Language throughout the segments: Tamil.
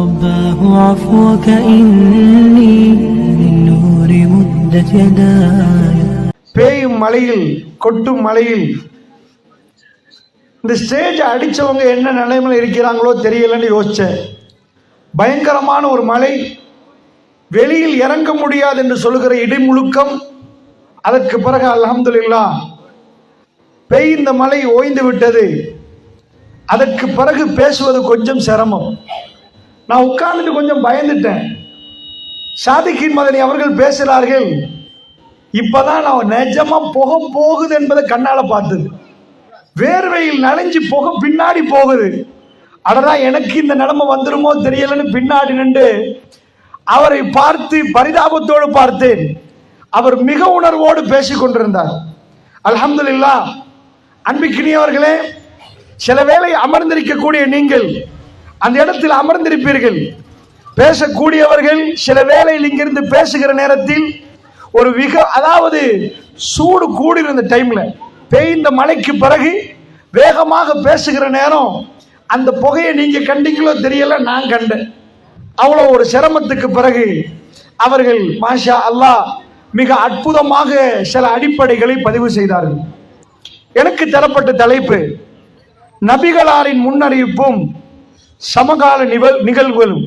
رباه عفوك إني من نور مدت يداي. பேயும் மலையில் கொட்டும் மலையில் இந்த ஸ்டேஜ் அடிச்சவங்க என்ன நிலைமையில் இருக்கிறாங்களோ தெரியலன்னு யோசிச்சேன். பயங்கரமான ஒரு மலை, வெளியில் இறங்க முடியாது என்று சொல்லுகிற இடிமுழுக்கம். அதற்கு பிறகு அல்ஹம்துலில்லாஹ் பெய்ந்த மலை ஓய்ந்து விட்டது. அதற்கு பிறகு பேசுவது கொஞ்சம் சிரமம். நான் உட்கார்ந்துட்டு கொஞ்சம் பயந்துட்டேன். சாதிக்கின் மதனி அவர்கள் பேசுகிறார்கள். இப்பதான் நான் நிஜமா புகை போகுது என்பதை கண்ணால பார்த்தது. வேர்வையில் நனைஞ்சு புகை பின்னாடி போகுது. அடடா எனக்கு இந்த நிலைமை வந்துருமோ தெரியலன்னு பின்னாடி நின்று அவரை பார்த்து பரிதாபத்தோடு பார்த்தேன். அவர் மிக உணர்வோடு பேசிக் கொண்டிருந்தார். அல்ஹம்துலில்லாஹ். அன்பிக்கினியவர்களே, சில வேளை அமர்ந்திருக்கக்கூடிய நீங்கள் அந்த இடத்தில் அமர்ந்திருப்பீர்கள். பேசக்கூடியவர்கள் சில வேளையில் இங்கிருந்து பேசுகிற நேரத்தில் ஒரு அதாவது சூடு கூடியிருந்த டைம்ல பெய்ந்த மழைக்கு பிறகு வேகமாக பேசுகிற நேரம் அந்த புகையை நீங்க கண்டீங்களோ தெரியல, நான் கண்டேன். அவ்வளோ ஒரு சிரமத்துக்கு பிறகு அவர்கள் மாஷா அல்லாஹ் மிக அற்புதமாக சில அடிப்படைகளை பதிவு செய்தார்கள். எனக்கு தரப்பட்ட தலைப்பு நபிகளாரின் முன்னறிவிப்பும் சமகால நிகழ்வுகளும்.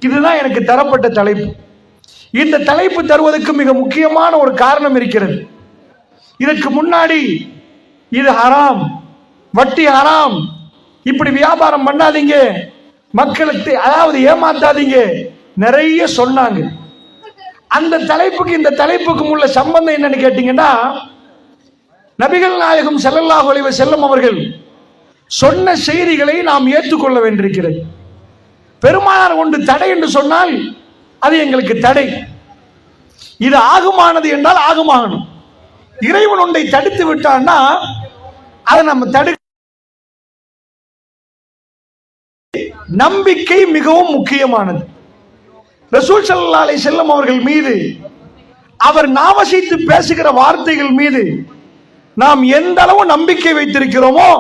இதுதான் எனக்கு தரப்பட்ட தலைப்பு. இந்த தலைப்பு தருவதற்கு மிக முக்கியமான ஒரு காரணம் இருக்கிறது. இதற்கு முன்னாடி இது ஹராம், வட்டி ஹராம், இப்படி வியாபாரம் பண்ணாதீங்க, மக்களுக்கு அதாவது ஏமாத்தாதீங்க, நிறைய சொன்னாங்க. அந்த தலைப்புக்கு இந்த தலைப்புக்கும் உள்ள சம்பந்தம் என்னன்னு கேட்டீங்கன்னா, நபிகள் நாயகம் ஸல்லல்லாஹு அலைஹி வஸல்லம் அவர்கள் சொன்ன செய்திகளை நாம் ஏற்றுக்கொள்ள வேண்டியிருக்கிறது. பெருமானார் ஒன்று தடை என்று சொன்னால் அது எங்களுக்கு தடை. இது ஆகுமானது என்றால் ஆகுமாகணும். இறைவன் ஒன்றை தடுத்து விட்டான்னா அதை நம்ம தடு. நம்பிக்கை மிகவும் முக்கியமானது. ரசூல் ஸல்லல்லாஹு அலைஹி வஸல்லம் அவர்கள் மீது, அவர் நாவசித்து பேசுகிற வார்த்தைகள் மீது நாம் எந்த அளவு நம்பிக்கை வைத்திருக்கிறோமோ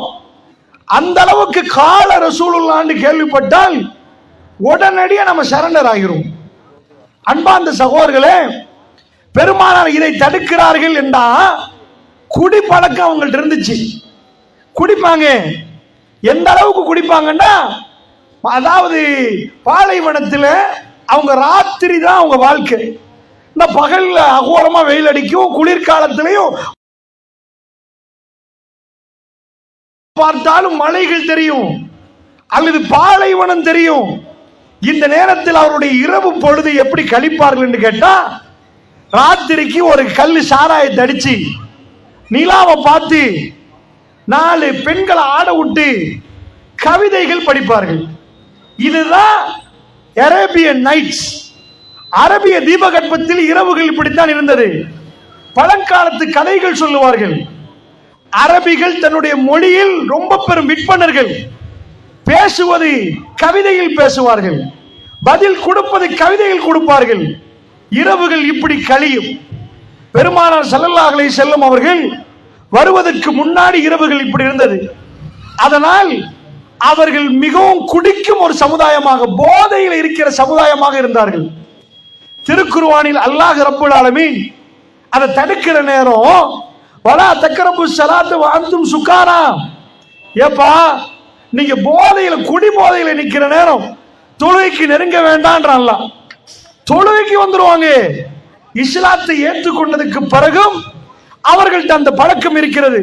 அந்த அளவுக்கு கால ரசூலுல்லாஹ்னு கேள்விப்பட்டால் உடனடியாக நம்ம சரண்டர் ஆகிறோம். அன்பார்ந்த சகோதரர்களே, பெருமானார் இதை தடுக்கிறார்கள் என்றா குடி பழக்கம் அவங்கள்ட்ட இருந்துச்சு. குடிப்பாங்க. எந்த அளவுக்கு குடிப்பாங்கன்னா, அதாவது பாலைவனத்தில் அவங்க ராத்திரி தான் அவங்க வாழ்க்கை. இந்த பகல்ல அகோரமா வெயில் அடிக்கும், குளிர்காலத்திலையும் பார்த்தாலும் மலைகள் தெரியும் அல்லது பாலைவனம் தெரியும். இந்த நேரத்தில் அவருடைய இரவு பொழுது எப்படி கழிப்பார்கள் என்று கேட்டா, ராத்திரிக்கு ஒரு கல் சாராயத்தை அடிச்சு நிலாவை பார்த்து 4 பெண்களை ஆட விட்டு கவிதைகள் படிப்பார்கள். இதுதான் அரேபியன் நைட்ஸ். அரபிய தீபகற்பத்தில் இரவுகள் இப்படித்தான் இருந்தது. பழங்காலத்து கதைகள் சொல்லுவார்கள். அரபிகள் தன்னுடைய மொழியில் ரொம்ப பெரும் விற்பனர்கள். பேசுவது கவிதையில் பேசுவார்கள், பதில் கொடுப்பது கவிதையில் கொடுப்பார்கள். இரவுகள் இப்படி கழியும். பெருமானார் ஸல்லல்லாஹு அலைஹி வஸல்லம் அவர்கள் வருவதற்கு முன்னாடி இரவுகள் இப்படி இருந்தது. அதனால் அவர்கள் மிகவும் குடிக்கும் ஒரு சமுதாயமாக, போதையில் இருக்கிற சமுதாயமாக இருந்தார்கள். திருக்குர்ஆனில் அல்லாஹ் ரப்புல் ஆலமீன் அதை தடுக்கிற நேரம் வலா தக்ரபு ஸலாத்த வ அன்தும் சுகாரா, ஏப்பா நீங்க போதையில குடி போதையில நிக்கிற நேரம் தொழுகைக்கு நெருங்க வேண்டான்றான். தொழுகைக்கு வந்துருவாங்க. இஸ்லாத்தை ஏற்றுக்கொண்டதுக்கு பிறகும் அவர்கள்ட்ட அந்த பழக்கம் இருக்கிறது.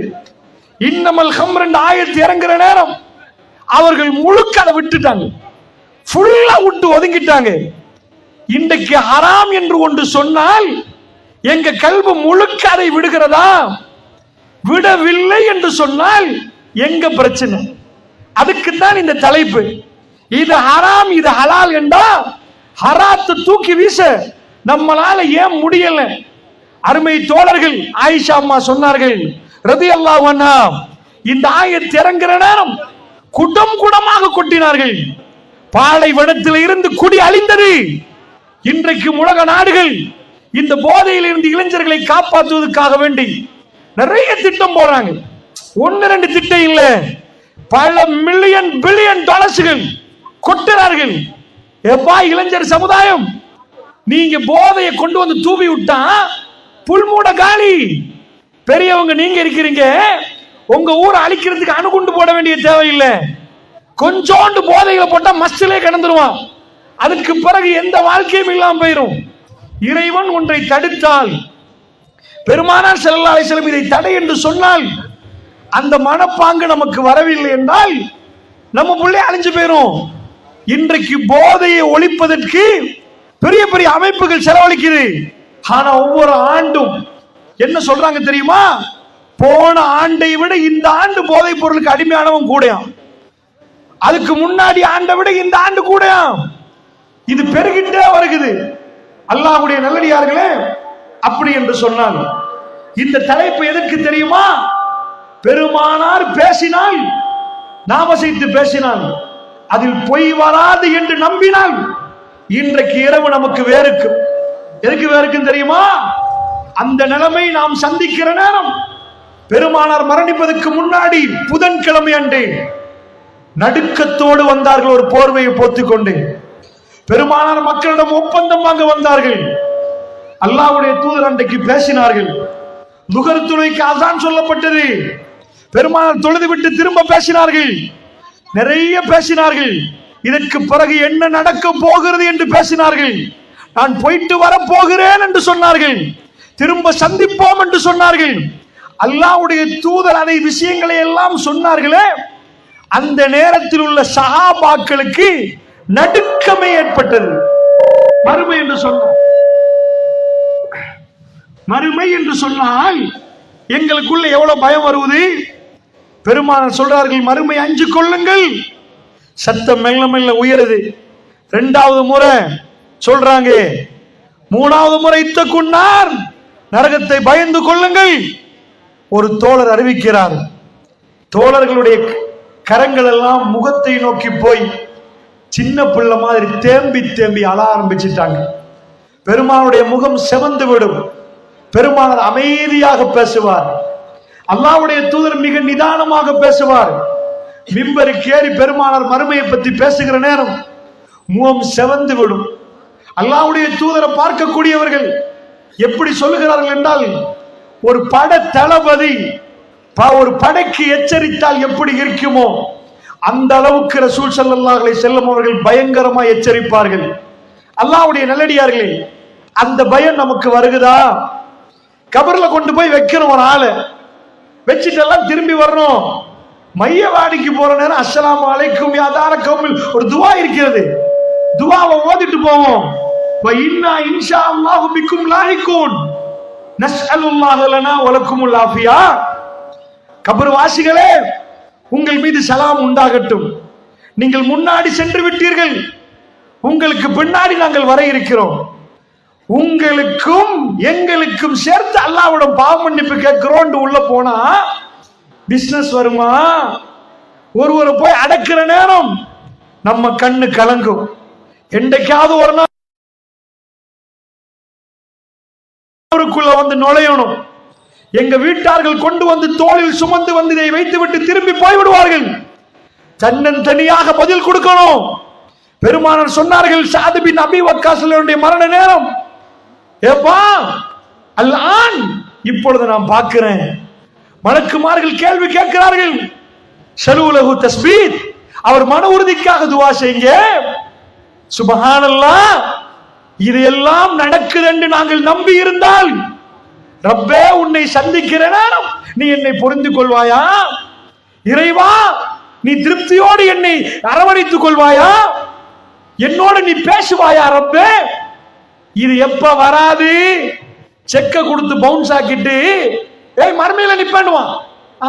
இன்னமல் ஹம்ர் என்ற ஆயத்து இறங்குற நேரம் அவர்கள் முழுக்க அதை விட்டுட்டாங்க, ஃபுல்லா விட்டு ஒதுங்கிட்டாங்க. இன்றைக்கு ஹராம் என்று ஒன்று சொன்னால் எங்க கல்வி முழுக்க அதை விடுகிறதா? விடவில்லை என்று சொன்னால் எங்க பிரச்சனை? அதுக்குத்தான் இந்த தலைப்பு. இது ஹராம், இது ஹலால் என்றா ஹராத்தை தூக்கி வீச நம்மளால ஏன் முடியல? அருமை தோழர்கள் ஆயிஷா அம்மா சொன்னார்கள் ரலியல்லாஹு அன்ஹா, இந்த ஆயத் இறங்குற நேரம் குடம் குடமாக கொட்டினார்கள். பாலைவனத்தில் இருந்து குடி அழிந்தது. இன்றைக்கு உலக நாடுகள் இந்த போதையில் இருந்து இளைஞர்களை காப்பாற்றுவதற்காக வேண்டி நிறைய திட்டம் போறாங்க. 1-2 திட்டம் இல்ல, பல மில்லியன் பில்லியன் டாலர்ஸ்கள் கொட்டுறார்கள். எப்பா இளைஞர் சமுதாயம், நீங்க போதையை கொண்டு வந்து தூவி விட்டா புல்மூட காலி. பெரியவங்க நீங்க இருக்கிறீங்க, உங்க ஊரை அழிக்கிறதுக்கு அணுகுண்டு போட வேண்டிய தேவையில்லை. கொஞ்சோண்டு போதைகளை போட்டா மஸ்டிலே கிடந்துருவான். அதுக்கு பிறகு எந்த வாழ்க்கையும் இல்லாம போயிரும். இறைவன் ஒன்றை தடுத்தால், பெருமானார் ஸல்லல்லாஹு அலைஹி வஸல்லம் இதை தடை என்று சொன்னால், அந்த மனப்பாங்கு நமக்கு வரவில்லை என்றால் நம்ம புள்ளை அழிஞ்சு போயிரும். இன்றைக்கு போதையை ஒழிப்பதற்கு பெரிய பெரிய அமைப்புகள் செலவழிக்குது. ஆனா ஒவ்வொரு ஆண்டும் என்ன சொல்றாங்க தெரியுமா? போன ஆண்டை விட இந்த ஆண்டு போதைப் பொருளுக்கு அடிமையானவன் கூடயாம், அதுக்கு முன்னாடி ஆண்டை விட இந்த ஆண்டு கூடயாம். இது பெருகிட்டே வருகிறது. அல்லாஹ்வுடைய நல்லடியார்களே, அப்படி என்று சொன்னால் இந்த தலைப்பு எதற்கு தெரியுமா? பெருமானார் பேசினால், நாமசைத்து பேசினால், அதில் பொய் வராது என்று நம்பினால் இன்றைக்கு இரவு நமக்கு வேறுக்கும். எதுக்கு வேறுக்கும் தெரியுமா? அந்த நிலைமை நாம் சந்திக்கிற நேரம், பெருமானார் மரணிப்பதற்கு முன்னாடி புதன்கிழமை அன்றே நடுக்கத்தோடு வந்தார்கள், ஒரு போர்வையை போத்துக் கொண்டு. பெருமானார் மக்களிடம் ஒப்பந்தம் வாங்க வந்தார்கள். அல்லாஹ்வுடைய தூதர் அன்றைக்கு பேசினார்கள். லுகர் தொழுகைக்கு அஸான் சொல்லப்பட்டது. பெருமானார் தொழுது விட்டு திரும்ப பேசினார்கள், நிறைய பேசினார்கள். இதற்கு பிறகு என்ன நடக்க போகிறது என்று பேசினார்கள். நான் போயிட்டு வர போகிறேன் என்று சொன்னார்கள். திரும்ப சந்திப்போம் என்று சொன்னார்கள். அல்லாஹ்வுடைய தூதர் அதை விஷயங்களை எல்லாம் சொன்னார்களே, அந்த நேரத்தில் உள்ள சஹாபாக்களுக்கு நடுக்கமே ஏற்பட்டது. மறுமை என்று சொன்னார், மறுமை என்று சொன்னால் எங்களுக்குள்ள எவ்வளவு பயம் வருவது. பெருமானார் சொல்றார்கள், மறுமை அஞ்சு கொள்ளுங்கள். சத்தம் மெல்ல மெல்ல உயருது. இரண்டாவது முறை சொல்றாங்க, மூணாவது முறை இத்தகுன்னார், நரகத்தை பயந்து கொள்ளுங்கள். ஒரு தோழர் அறிவிக்கிறார், தோழர்களுடைய கரங்கள் எல்லாம் முகத்தை நோக்கி போய் சின்ன பிள்ளை மாதிரி தேம்பி தேம்பி அழ ஆரம்பிச்சிட்டாங்க. பெருமானுடைய முகம் செவந்து விடும். பெருமானார் அமைதியாக பேசுவார். அல்லாஹ்வுடைய தூதர் மிக நிதானமாக பேசுவார். மிம்பருக்கு ஏறி பெருமானார் மறுமையை பற்றி பேசுகிற நேரம் முகம் செவந்து விடும். அல்லாஹ்வுடைய தூதரை பார்க்கக்கூடியவர்கள் எப்படி சொல்லுகிறார்கள் என்றால், ஒரு பட தளபதி ஒரு படைக்கு எச்சரித்தால் எப்படி இருக்குமோ அந்த அளவுக்கு ரசூல் ஸல்லல்லாஹு அலைஹி வஸல்லம் அவர்கள் பயங்கரமா எச்சரிப்பார்கள். அல்லாஹ்வுடைய நல்லடியார்களே, அந்த பயம் நமக்கு வருகுதா? கபர்ல கொண்டு போய் வைக்கிறோம், ஒரு ஆளை வச்சுட்டு எல்லாம் திரும்பி வரணும். மையவாடிக்கு போற நேரம் அஸ்ஸலாமு அலைக்கும் யா தார கௌமில் ஒரு துவா இருக்கிறது. துவாவை ஓதிட்டு போவோம். வ இன்னா இன்ஷா அல்லாஹு பிக்கும் லாஹிகூன் நஸ்அலுல்லாஹ லனா வ லக்குமுல் ஆஃபியா. கபர் வாசிகளே, உங்கள் மீது சலாம் உண்டாகட்டும். நீங்கள் முன்னாடி சென்று விட்டீர்கள், உங்களுக்கு பின்னாடி நாங்கள் வர இருக்கிறோம். உங்களுக்கும் எங்களுக்கும் சேர்த்து அல்லாஹ்விடம் பாவ மன்னிப்பு கேட்கிறோம். உள்ள போனா பிசினஸ் வருமா? ஒருவரை போய் அடக்கிற நேரம் நம்ம கண்ணு கலங்கும். என்றைக்காவது ஒரு நாள் அவருக்குள்ள வந்து நுழையணும். எங்க வீட்டார்கள் கொண்டு வந்து தோளில் சுமந்து வந்து இதை வைத்து விட்டு திரும்பி போய்விடுவார்கள். தன்னன் தனியாக பதில் கொடுக்கணும். பெருமானார் சொன்னார்கள், சாத் பின் அபி வக்காஸ் மரண நேரம், ஏப்பா அல்லான் இப்பொழுது நான் பார்க்கிறேன், மலக்குமார்கள் கேள்வி கேட்கிறார்கள். ஷலூலஹு தஸ்பீத், அவர் மன உறுதிக்காக துவா செய்யுங்க. சுப்ஹானல்லாஹ், இது எல்லாம் நடக்குது என்று நாங்கள் நம்பி இருந்தால், ரப்பே உன்னை சந்திக்கிற நேரம் நீ என்னை புரிந்து கொள்வாயா? இறைவா, நீ திருப்தியோடு என்னை அரவணைத்துக் கொள்வாயா? என்னோடு நீ பேசுவாயா ரப்பே? இது எப்ப வராது? செக்க கொடுத்து பவுன்ஸ் ஆக்கிட்டு மறுமையில நிப்பாண்டுவான்.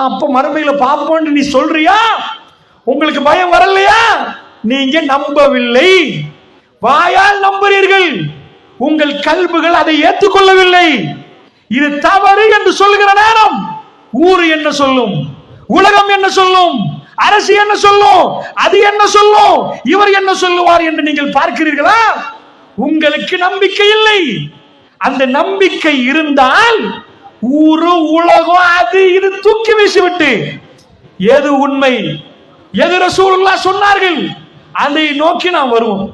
அப்ப மறுமையில பாப்போன்னு நீ சொல்றியா? உங்களுக்கு பயம் வரலையா? நீங்க நம்பவில்லை, வாயால் நம்புறீர்கள், உங்கள் கல்புகள் அதை ஏற்றுக்கொள்ளவில்லை. இது தவறு என்று சொல்லுகிற நேரம் ஊர் என்ன சொல்லும், உலகம் என்ன சொல்லும், அரசு என்ன சொல்லும், அது என்ன சொல்லும், இவர் என்ன சொல்லுவார் என்று நீங்கள் பார்க்கிறீர்களா? உங்களுக்கு நம்பிக்கை இல்லை. அந்த நம்பிக்கை இருந்தால் ஊரு உலகம் அது இது தூக்கி வீசிவிட்டு எது உண்மை, எது ரசூலுல்லாஹ் சொன்னார்கள் அதை நோக்கி நாம் வருவோம்.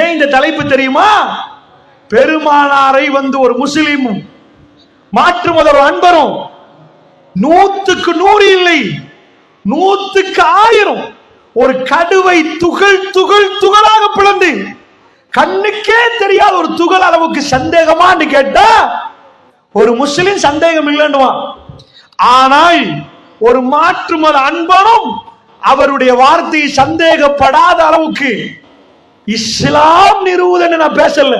ஏன் இந்த தலைப்பு தெரியுமா? பெருமானாரை வந்து ஒரு முஸ்லிமும் மாற்று மதர் அன்பரும் 100க்கு 100 இல்லை, 100க்கு 1000 ஒரு கடுவை துகள் துகள் துகளாக பிளந்து கண்ணுக்கே தெரியாத ஒரு துகள் அளவுக்கு சந்தேகமான்னு கேட்டா ஒரு முஸ்லிம் சந்தேகம் இல்லைன்னுவான். ஆனால் ஒரு மாற்று மத அன்பரும் அவருடைய வார்த்தையை சந்தேகப்படாத அளவுக்கு இஸ்லாம் நிறுவுதுன்னு நான் பேசல,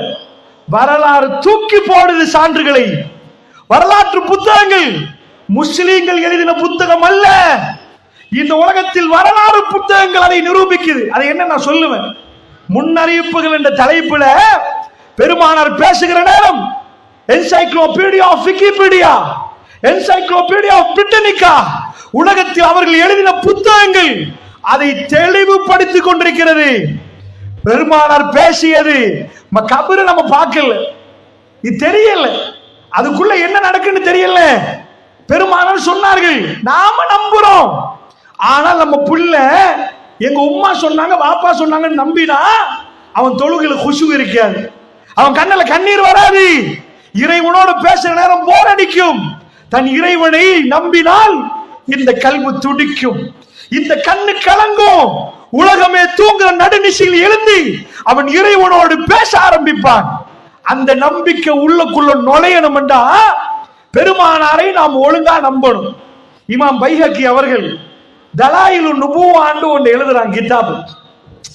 வரலாறு தூக்கி போடுது சான்றுகளை. வரலாற்று புத்தகங்கள் முஸ்லிம்கள் எழுதின புத்தகம் அல்ல, இந்த உலகத்தில் வரலாறு புத்தகங்கள் அதை நிரூபிக்குது. அதை என்ன நான் சொல்லுவேன், முன்னறிவிப்புகள் என்ற தலைப்புல பெருமானார் பேசுகிற நேரம் encyclopedia of Wikipedia, encyclopedia of Britannica, உலகத்தில் அவர்கள் எழுதின புத்தகங்கள் அதை தெளிவுபடுத்திக் கொண்டிருக்கிறது. பெருமானார் பேசியது கபரை நம்ம பார்க்கல, இது தெரியல, அதுக்குள்ள என்ன நடக்குன்னு தெரியல. பெருமானார் சொன்னார்கள், நாம நம்புறோம். ஆனால் நம்ம புள்ள எங்க உம்மா சொன்னாங்க பாப்பா சொன்னாங்கன்னு நம்பினா அவன் தொழுகையில குஷு இருக்காது, அவன் கண்ணுல கண்ணீர் வராது, இறைவனோடு பேசுற நேரம் போர் அடிக்கும். தன் இறைவனை நம்பினால் இந்த கல்வி துடிக்கும், இந்த கண்ணு கலங்கும், உலகமே தூங்குற நடுநிசையில் எழுந்து அவன் இறைவனோடு பேச ஆரம்பிப்பான். அந்த நம்பிக்கை உள்ளுக்குள்ள நுழையணும் என்றா பெருமானாரை நாம் ஒழுங்கா நம்பணும். இமாம் பைஹக்கி அவர்கள் தலாயிலு நுபுவான்னு ஒன்று எழுதுறாங்க கிதாபு.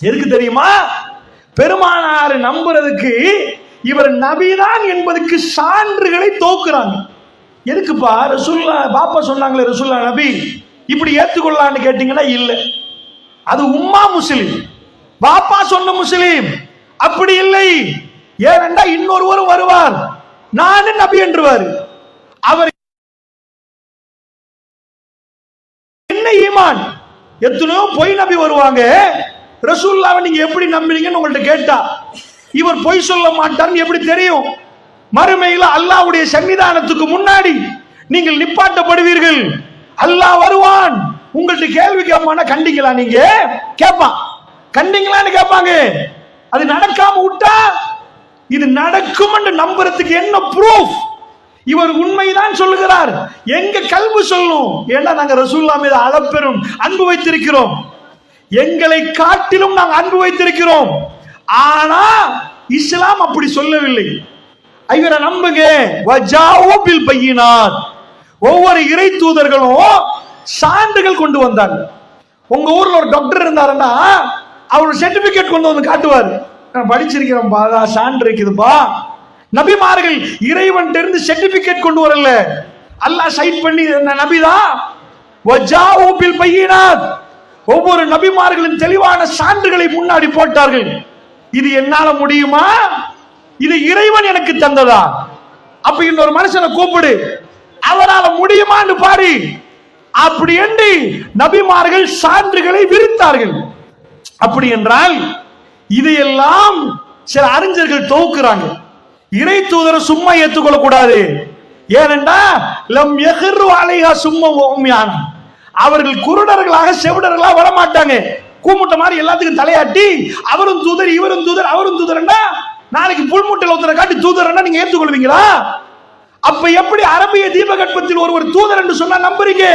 எதுக்கு தெரியுமா? பெருமானாரை நம்புறதுக்கு இவர் நபிதான் என்பதற்கு சான்றுகளை தோக்குறாங்க. எதுக்குப்பா? ரசூல்லா பாப்பா சொன்னாங்களே ரசூல்லா நபி, இப்படி ஏத்துக்கொள்ளலான்னு கேட்டீங்கன்னா இல்ல, அது உம்மா முஸ்லிம், பாப்பா சொன்ன முஸ்லிம் அப்படி இல்லை. ஏனென்றா இன்னொருவரும் வருவார், நானு நபி என்றுவார். அவர் என்ன ஈமான்? எத்தனையோ பொய் நபி வருவாங்க, ரசூலுல்லாஹ்வை நீங்க எப்படி நம்புறீங்கன்னு உங்கள்ட்ட கேட்டா இவர் பொய் சொல்ல மாட்டார்னு எப்படி தெரியும்? மறுமையில் அல்லாஹ்வுடைய சன்னிதானத்துக்கு முன்னாடி நீங்கள் நிப்பாட்டப்படுவீர்கள், அல்லாஹ் வருவான், உங்கள்ட்ட கேள்வி கேட்பான கண்டிங்களா? நீங்க கேட்பான், கண்டிங்களான்னு கேட்பாங்க. அது நடக்காம விட்டா இது நடக்கும் என்று நம்புறதுக்கு என்ன ப்ரூஃப்? இவர் உண்மைதான் சொல்லுகிறார், எங்க கல்வி சொல்லும். ஏன்னா நாங்க ரசூலுல்லாஹ் மீது அளப்பெரும் அன்பு வைத்திருக்கிறோம், எங்களை காட்டிலும் நாங்கள் அன்பு வைத்திருக்கிறோம். ஆனா இஸ்லாம் அப்படி சொல்லவில்லை. இவரை நம்புங்க, வஜாஉ பில் பையினாத், ஒவ்வொரு இறை தூதர்களும் சான்றுகள் கொண்டு வந்தாங்க. உங்க ஊர்ல ஒரு டாக்டர் இருந்தாருன்னா அவர் சர்டிபிகேட் கொண்டு வந்து காட்டுவார், நான் படிச்சிருக்கிறேன் பா, சான்று இருக்குதுப்பா. நபிமார்கள் இறைவன் தெரிந்து சர்டிபிகேட் கொண்டு வரல, அல்லாஹ் சைட் பண்ணி நபிதான். வஜாஉ பில் பையினாத், ஒவ்வொரு நபிமார்களின் தெளிவான சான்றுகளை முன்னாடி போட்டார்கள். இது என்னால முடியுமா? இது இறைவன் எனக்கு தந்ததா? அப்ப இன்னொரு மனுஷனை கூப்பிடு, அவரால் முடியுமான்னு பாரு. அப்படி என்று நபிமார்கள் சான்றுகளை விரித்தார்கள். அப்படி என்றால் இதையெல்லாம் சில அறிஞர்கள் தொகுக்கிறாங்க. இறை தூதரை சும்மா ஏற்றுக்கொள்ள கூடாது. ஏனென்றா லம் யஹ்ரு அலைஹா சும்மா உம்யான், அவர்கள் குருடர்களாக செவிடர்களாக வரமாட்டாங்க. கூமுட்ட மாதிரி எல்லாத்துக்கும் தலையாட்டி அவரும் தூதர் இவரும் தூதர் அவரும் தூதர்னா நாளைக்கு புல்முட்டையில் ஒருத்தரை காட்டி தூதர்னா நீங்க ஏற்றுக்கொள்வீங்களா? அப்ப எப்படி அரபிய தீபகற்பத்தில் ஒருவர் தூதர் என்று சொன்னா நம்புறீங்க?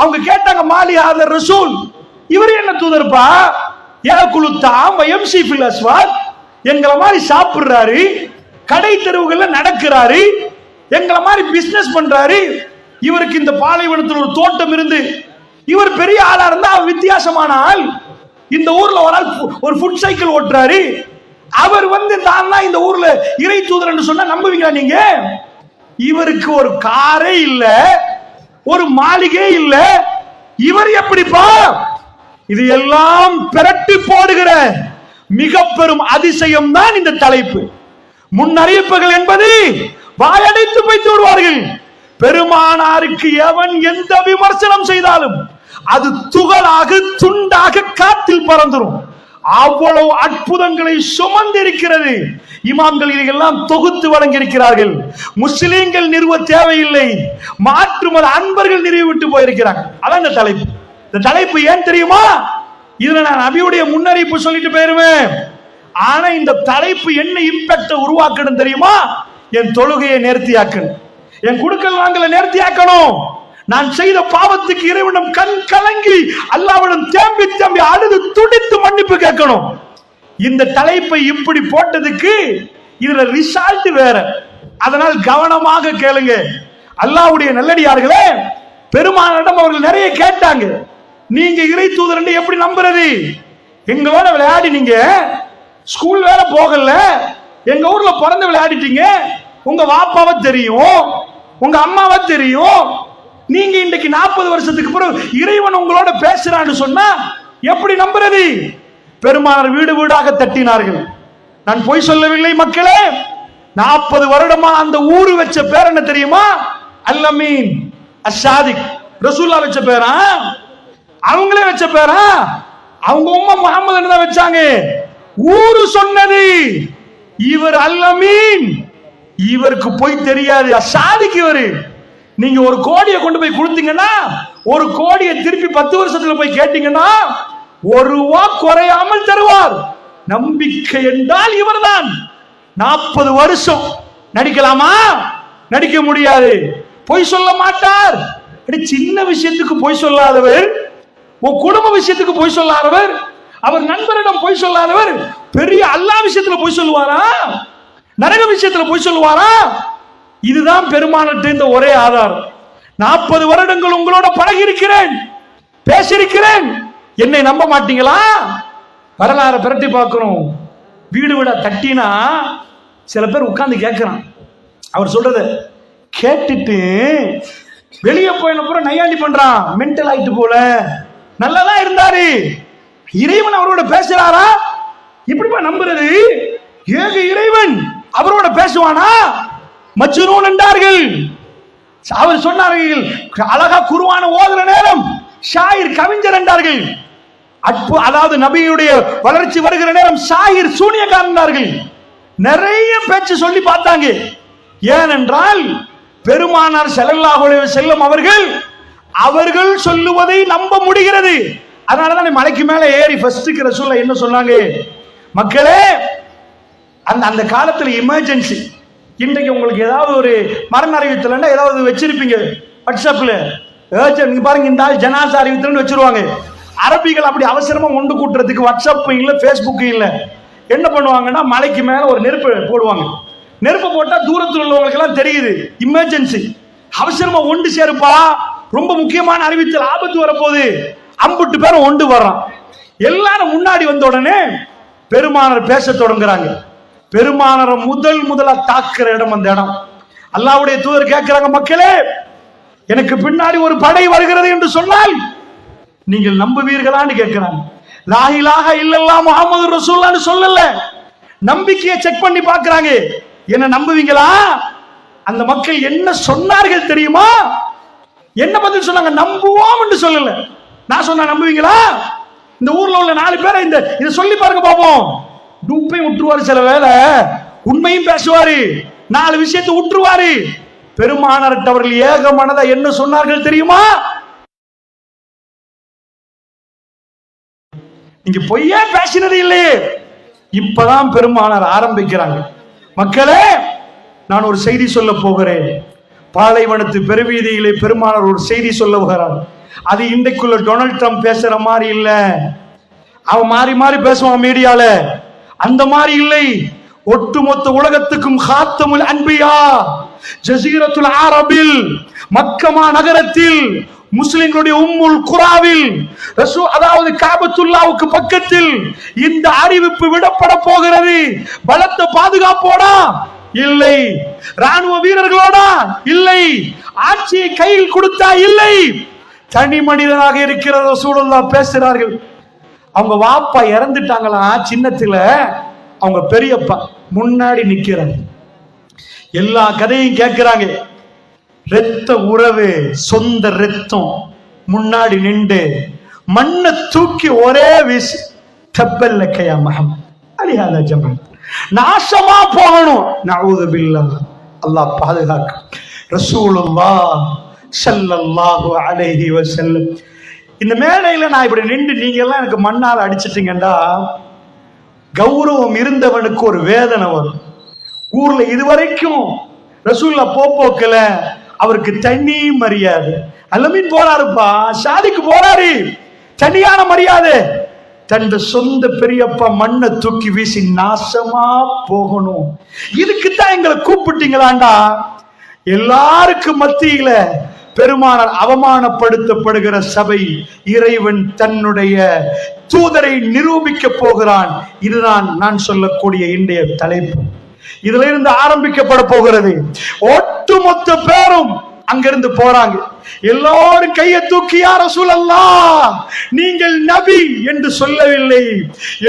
அவங்க கேட்டாங்க, மாலி ஹாதர் ரசூல், இவர் என்ன தூதர்ப்பா? யாக்குலு தாம் வயம்சி ஃபில் அஸ்வாத், எங்களை மாதிரி சாப்பிடுறாரு, கடை தெருவுகள்ல நடக்கிறாரு, எங்களை மாதிரி பிசினஸ் பண்றாரு, இவருக்கு இந்த பாலைவனத்தில் ஒரு தோட்டம் இருந்து இவர் பெரிய ஆளா இருந்தா அவர் வித்தியாசமான ஆள். இந்த ஊர்ல ஒரு ஆள் ஒரு ஃபுட் சைக்கிள் ஓட்டுறாரு, அவர் வந்து தான் இந்த ஊர்ல இறை தூதர் என்று சொன்னா நம்புவீங்களா நீங்க? இவருக்கு ஒரு காரே இல்ல, ஒரு மாளிகை இல்ல, இவர் எப்படிப்பா? இது எல்லாம் பிரட்டி போடுகிற மிக பெரும் அதிசயம் தான் இந்த தலைப்பு. முன்னறிவிப்புகள் என்பது வாயடைத்து வைத்து விடுவார்கள். பெருமானாருக்கு எவன் எந்த விமர்சனம் செய்தாலும் அது துகளாக துண்டாக காத்தில் பறந்துரும். அவ்வளவு அற்புதங்களை சுமந்திருக்கிறது. இமாம்கள் இதையெல்லாம் தொகுத்து வழங்கியிருக்கிறார்கள். முஸ்லிம்கள் நிறுவ தேவையில்லை, மாற்று மத அன்பர்கள் நிறுவிவிட்டு போயிருக்கிறாங்க. அதான் இந்த தலைப்பு. இந்த தலைப்பு ஏன் தெரியுமா? இதுல நான் நபியுடைய முன்னறிவிப்பு சொல்லிட்டு போயிருவேன். ஆனா இந்த தலைப்பு என்ன இம்பாக்ட் உருவாக்கணும் தெரியுமா? என் தொழுகையை நேர்த்தியாக்கணும், என் குடுக்கல் வாங்கல நேர்த்தியாக்கணும், நான் செய்த பாவத்துக்கு இறைவனும் கண் கலங்கி அல்லாஹ்விடம் தேம்பி தேம்பி அழுது துடித்து மன்னிப்பு கேட்கணும். இந்த தலைப்பை இப்படி போட்டதுக்கு இதுல ரிசல்ட் வேற. அதனால் கவனமாக கேளுங்க. அல்லாஹ்வுடைய நல்லடியார்களே, பெருமானிடம் அவர்கள் நிறைய கேட்டாங்க, நீங்க இறை தூதர் எப்படி நம்புறது? எங்களோட விளையாடி நீங்க ஸ்கூல் வேற போகல, எங்க ஊர்ல பிறந்து விளையாடிட்டீங்க, உங்க வாப்பாவை தெரியும், உங்க அம்மாவை தெரியும், நீங்க இன்றைக்கு 40 வருஷத்துக்கு பிறகு இறைவன் உங்களோட பேசுறான்னு சொன்னா எப்படி நம்புறது? பெருமானார் வீடு வீடாக தட்டினார்கள். நான் பொய் சொல்லவில்லை மக்களே. 40 வருடமா அந்த ஊரு வச்ச பேர் என்ன தெரியுமா? அல்-அமீன், அஷாதிக். ரசூலுல்லாஹ் வச்ச பேரா? அவங்களே வச்ச பேரா? அவங்க உம்மா முஹம்மது தான் வச்சாங்க. ஊரு சொன்னது இவர் அல்-அமீன், இவருக்கு போய் தெரியாது, அஷாதிக் இவரு. நீங்க ஒரு கோடியை கொண்டு போய் கொடுத்தீங்கன்னா, ஒரு கோடியை திருப்பி 10 வருஷத்துல போய் கேட்டீங்கன்னா 1 ரூபா குறையாமல் தருவார். நம்பிக்கை என்றால் இவர்தான். 40 வருஷம் நடிக்கலாமா? நடிக்க முடியாது. பொய் சொல்ல மாட்டார். சின்ன விஷயத்துக்கு பொய் சொல்லாதவர், உன் குடும்ப விஷயத்துக்கு பொய் சொல்லாதவர், அவர் நண்பரிடம் பொய் சொல்லாதவர், பெரிய அல்லாஹ் விஷயத்துல பொய் சொல்லுவாரா? நரக விஷயத்துல பொய் சொல்லுவாரா? இதுதான் பெருமானத்தை இந்த ஒரே ஆதாரம். 40 வருடங்கள் உங்களோட பழகி இருக்கிறேன், பேசியிருக்கிறேன், என்னை நம்ப மாட்டீங்களா? வரலாறு பிரட்டி பார்க்கணும். வீடு வீடா தட்டினா சில பேர் உட்கார்ந்து கேட்கிறான், அவர் சொல்றத கேட்டுட்டு வெளியே போயின அப்புறம் நையாண்டி பண்றான், மென்டல் ஆயிட்டு போல, நல்லதான் இருந்தாரு, இறைவன் அவரோட பேசுறாரா? இப்படிப்பா நம்புறது? ஏக இறைவன் அவரோட பேசுவானா? மஜ்னூன் என்றார்கள். அவர் சொன்னார்கள், அழகா குர்ஆன் ஓதுற நேரம் ஷாயிர், கவிஞர் என்றார்கள். அதாவது நபியுடைய வளர்ச்சி வருகிற நேரம் ஷாயிர், சூனியக்காரன் என்றார்கள். நிறைய பேச்சு சொல்லி பார்த்தாங்க. ஏனென்றால் பெருமானார் ஸல்லல்லாஹு அலைஹி வஸல்லம் அவர்கள் சொல்லுவதை நம்ப முடிகிறது. அதனாலதான் மலைக்கு மேல ஏறி ஃபர்ஸ்ட் ரசூலுல்லாஹ் என்ன சொன்னாங்க? மக்களே, அந்த காலத்துல எமர்ஜென்சி, இன்றைக்கு உங்களுக்கு ஏதாவது ஒரு மரண அறிவித்தல் ஏதாவது வச்சிருப்பீங்க வாட்ஸ்அப்ல, நீங்க பாருங்க, இந்த ஜனாசா அறிவித்தல் வச்சிருவாங்க. அரபிகள் அப்படி அவசரமா ஒன்று கூட்டுறதுக்கு வாட்ஸ்அப் இல்ல, பேஸ்புக் இல்ல, என்ன பண்ணுவாங்கன்னா மலைக்கு மேல ஒரு நெருப்பு போடுவாங்க. நெருப்பு போட்டா தூரத்தில் உள்ளவங்களுக்கு எல்லாம் தெரியுது, எமர்ஜென்சி, அவசரமா ஒன்று சேருப்பா, ரொம்ப முக்கியமான அறிவித்தல், ஆபத்து வரப்போகுது, அம்புட்டு பேரும் ஒன்று வர்றான். எல்லாரும் முன்னாடி வந்த உடனே பெருமானார் பேச தொடங்குறாங்க. பெருமானாரை முதலா தாக்குற இடம் அந்த இடம். அல்லாஹ்வுடைய தூதர் கேட்கிறாங்க, மக்களே, எனக்கு பின்னாடி ஒரு படை வருகிறது என்று சொன்னால் நீங்கள் நம்புவீர்களான்னு கேட்கிறாங்க. லா இலாஹ இல்லல்லாஹ் முஹம்மது ரசூலுல்லாஹ்னு சொல்லல, நம்பிக்கையை செக் பண்ணி பார்க்கறாங்க. என்ன நம்புவீங்களா? அந்த மக்கள் என்ன சொன்னார்கள் தெரியுமா? என்ன பதில் சொன்னாங்க? நம்புவோம் என்று சொல்லல. நான் சொன்னா நம்புவீங்களா? இந்த ஊர்ல உள்ள 4 பேரை இதை சொல்லி பாருங்க பாப்போம். டூப்பையும் விட்டுருவாரு, சில வேளை உண்மையும் பேசுவாரு, 4 விஷயத்தை விட்டுருவாரு. பெருமானார் அவர்கள் ஏக மனதா என்ன சொன்னார்கள் தெரியுமா? நீங்க பொய்யா பேசினது இல்லையே. இப்பதான் பெருமானார் ஆரம்பிக்கிறாங்க. மக்களே, நான் ஒரு செய்தி சொல்ல போகிறேன். பாலைவனத்து பெருவீதியிலே பெருமானார் ஒரு செய்தி சொல்ல போகிறார். அது இன்றைக்குள்ள டொனால்ட் ட்ரம்ப் பேசுற மாதிரி இல்ல. அவன் மாறி மாறி பேசுவான் மீடியால, அந்த மாதிரி இல்லை. ஒட்டுமொத்த உலகத்துக்கும் ஹாத்தமுல் அன்பியா ஜஸீரத்துல் அரபில், மக்கமா நகரத்தில், முஸ்லிம்களுடைய உம்முல் குராவில், அதாவது காபத்துல்லாவுக்கு பக்கத்தில் இந்த அறிவிப்பு விடப்பட போகிறது. பலத்த பாதுகாப்போடா இல்லை, ராணுவ வீரர்களோட இல்லை, ஆட்சியை கையில் கொடுத்தா இல்லை, தனி மனிதனாக இருக்கிற ரசூலுல்லாஹ் பேசுறார்கள். அவங்க வாப்பா இறந்துட்டாங்களா சின்னத்துல, அவங்க பெரியப்பா முன்னாடி நிக்கிறாங்க. எல்லா கதையும் கேட்கிறாங்க. இரத்த உறவு, சொந்த ரத்தம் முன்னாடி நின்று மண்ணை தூக்கி ஒரே வீசி, தப்பல்ல கையா முஹம்மத் அலிஹாதா ஜமாத், நாசமா போகணும், நஊது பில்லாஹ், அல்லாஹ் பாதுகாக்க. ரசூலுல்லாஹ் ஸல்லல்லாஹு அலைஹி வஸல்லம் இந்த மேடையில நான் இப்படி நின்று நீங்க எல்லாம் எனக்கு மண்ணால் அடிச்சிட்டீங்கடா, கௌரவம் இருந்தவனுக்கு ஒரு வேதனை வரும். ஊர்ல இதுவரைக்கும் ரசூல்லா போக்கல, அவருக்கு தனி மரியாதை. அல்லமீன் போறாருப்பா, ஷாதிக்கு போறாரு, தனியான மரியாதை. தன் சொந்த பெரியப்பா மண்ணை தூக்கி வீசி நாசமா போகணும், இதுக்குத்தான் எங்களை கூப்பிட்டீங்களாண்டா. எல்லாருக்கும் மத்தியில பெருமானார் அவமானப்படுத்தப்படுகிற சபை, இறைவன் தன்னுடைய தூதரை நிரூபிக்க போகிறான். இதுதான் நான் சொல்லக்கூடிய இன்றைய தலைப்பு. இதுல இருந்து ஆரம்பிக்கப்பட போகிறது. ஒட்டுமொத்த பேரும் அங்கிருந்து போறாங்க. எல்லாரும் கையை தூக்கி யா ரசூலல்லாஹ் நீங்கள் நபி என்று சொல்லவில்லை,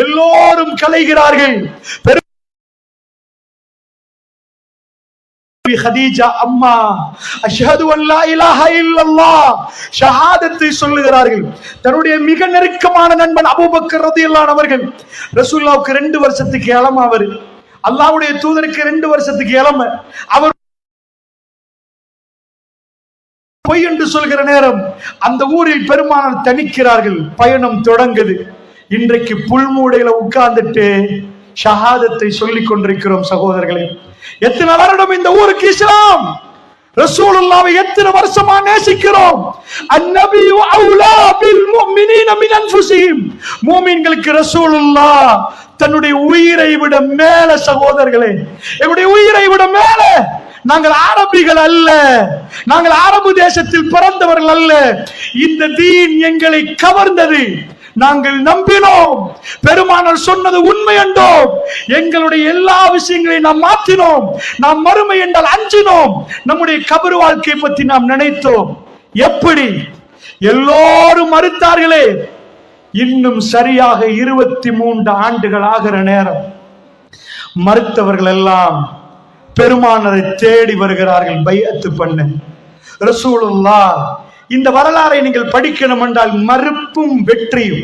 எல்லோரும் கலைகிறார்கள். ஹதீஜா அம்மா அஷ்ஹது அல்லா இலாஹா இல்லல்லாஹ் ஷஹாதத்தை சொல்லுகிறார்கள். தன்னுடைய மிக நெருக்கமான நண்பன் அபூபக்கர் ரலியல்லாஹு அன்ஹு அவர்கள், ரசூலுல்லாஹ்வுக்கு 2 வருஷத்துக்கு இளம, அவர் அல்லாஹ்வுடைய தூதருக்கு 2 வருஷத்துக்கு இளம. அவர் பொய் என்று சொல்கிற நேரம் அந்த ஊரில் பெருமானார் தணிக்கிறார்கள். பயணம் தொடங்குது. இன்றைக்கு புல்மூடையில உட்கார்ந்துட்டு ஷஹாதத்தை சொல்லிக் கொண்டிருக்கிறோம் சகோதரர்களே. எத்தனை வருடம் இந்த ஊருக்கு இஸ்லாம், ரசூலுல்லாஹ்வை எத்தனை வருஷமா நேசிக்கிறோம். அந்நபியு அவுலா பில் முஃமினீன மின் அன்ஃபுஸிஹிம். முஃமின்களுக்கு ரசூலுல்லாஹ் தன்னுடைய உயிரை விட மேல சகோதரர்களே, எங்களுடைய உயிரை விட மேல. நாங்கள் அரபிகள் அல்ல, நாங்கள் அரபு தேசத்தில் பிறந்தவர்கள் அல்ல. இந்த தீன் எங்களை கவர்ந்தது, நாங்கள் நம்பினோம். பெருமானார் சொன்னது உண்மை என்றோம். எங்களுடைய எல்லா விஷயங்களையும் நாம் மாற்றினோம். நாம் மறுமை என்றால் அஞ்சினோம். நம்முடைய கபர் வாழ்க்கையை பற்றி நாம் நினைத்தோம். எப்படி? எல்லோரும் மறுத்தார்களே. இன்னும் சரியாக 23 ஆண்டுகள் ஆகிற நேரம் மறுத்தவர்கள் எல்லாம் பெருமானாரை தேடி வருகிறார்கள் பைஅத்து பண்ண. ரசூலுல்லாஹ் இந்த வரலாறை நீங்கள் படிக்கணும் என்றால் மறுப்பும் வெற்றியும்.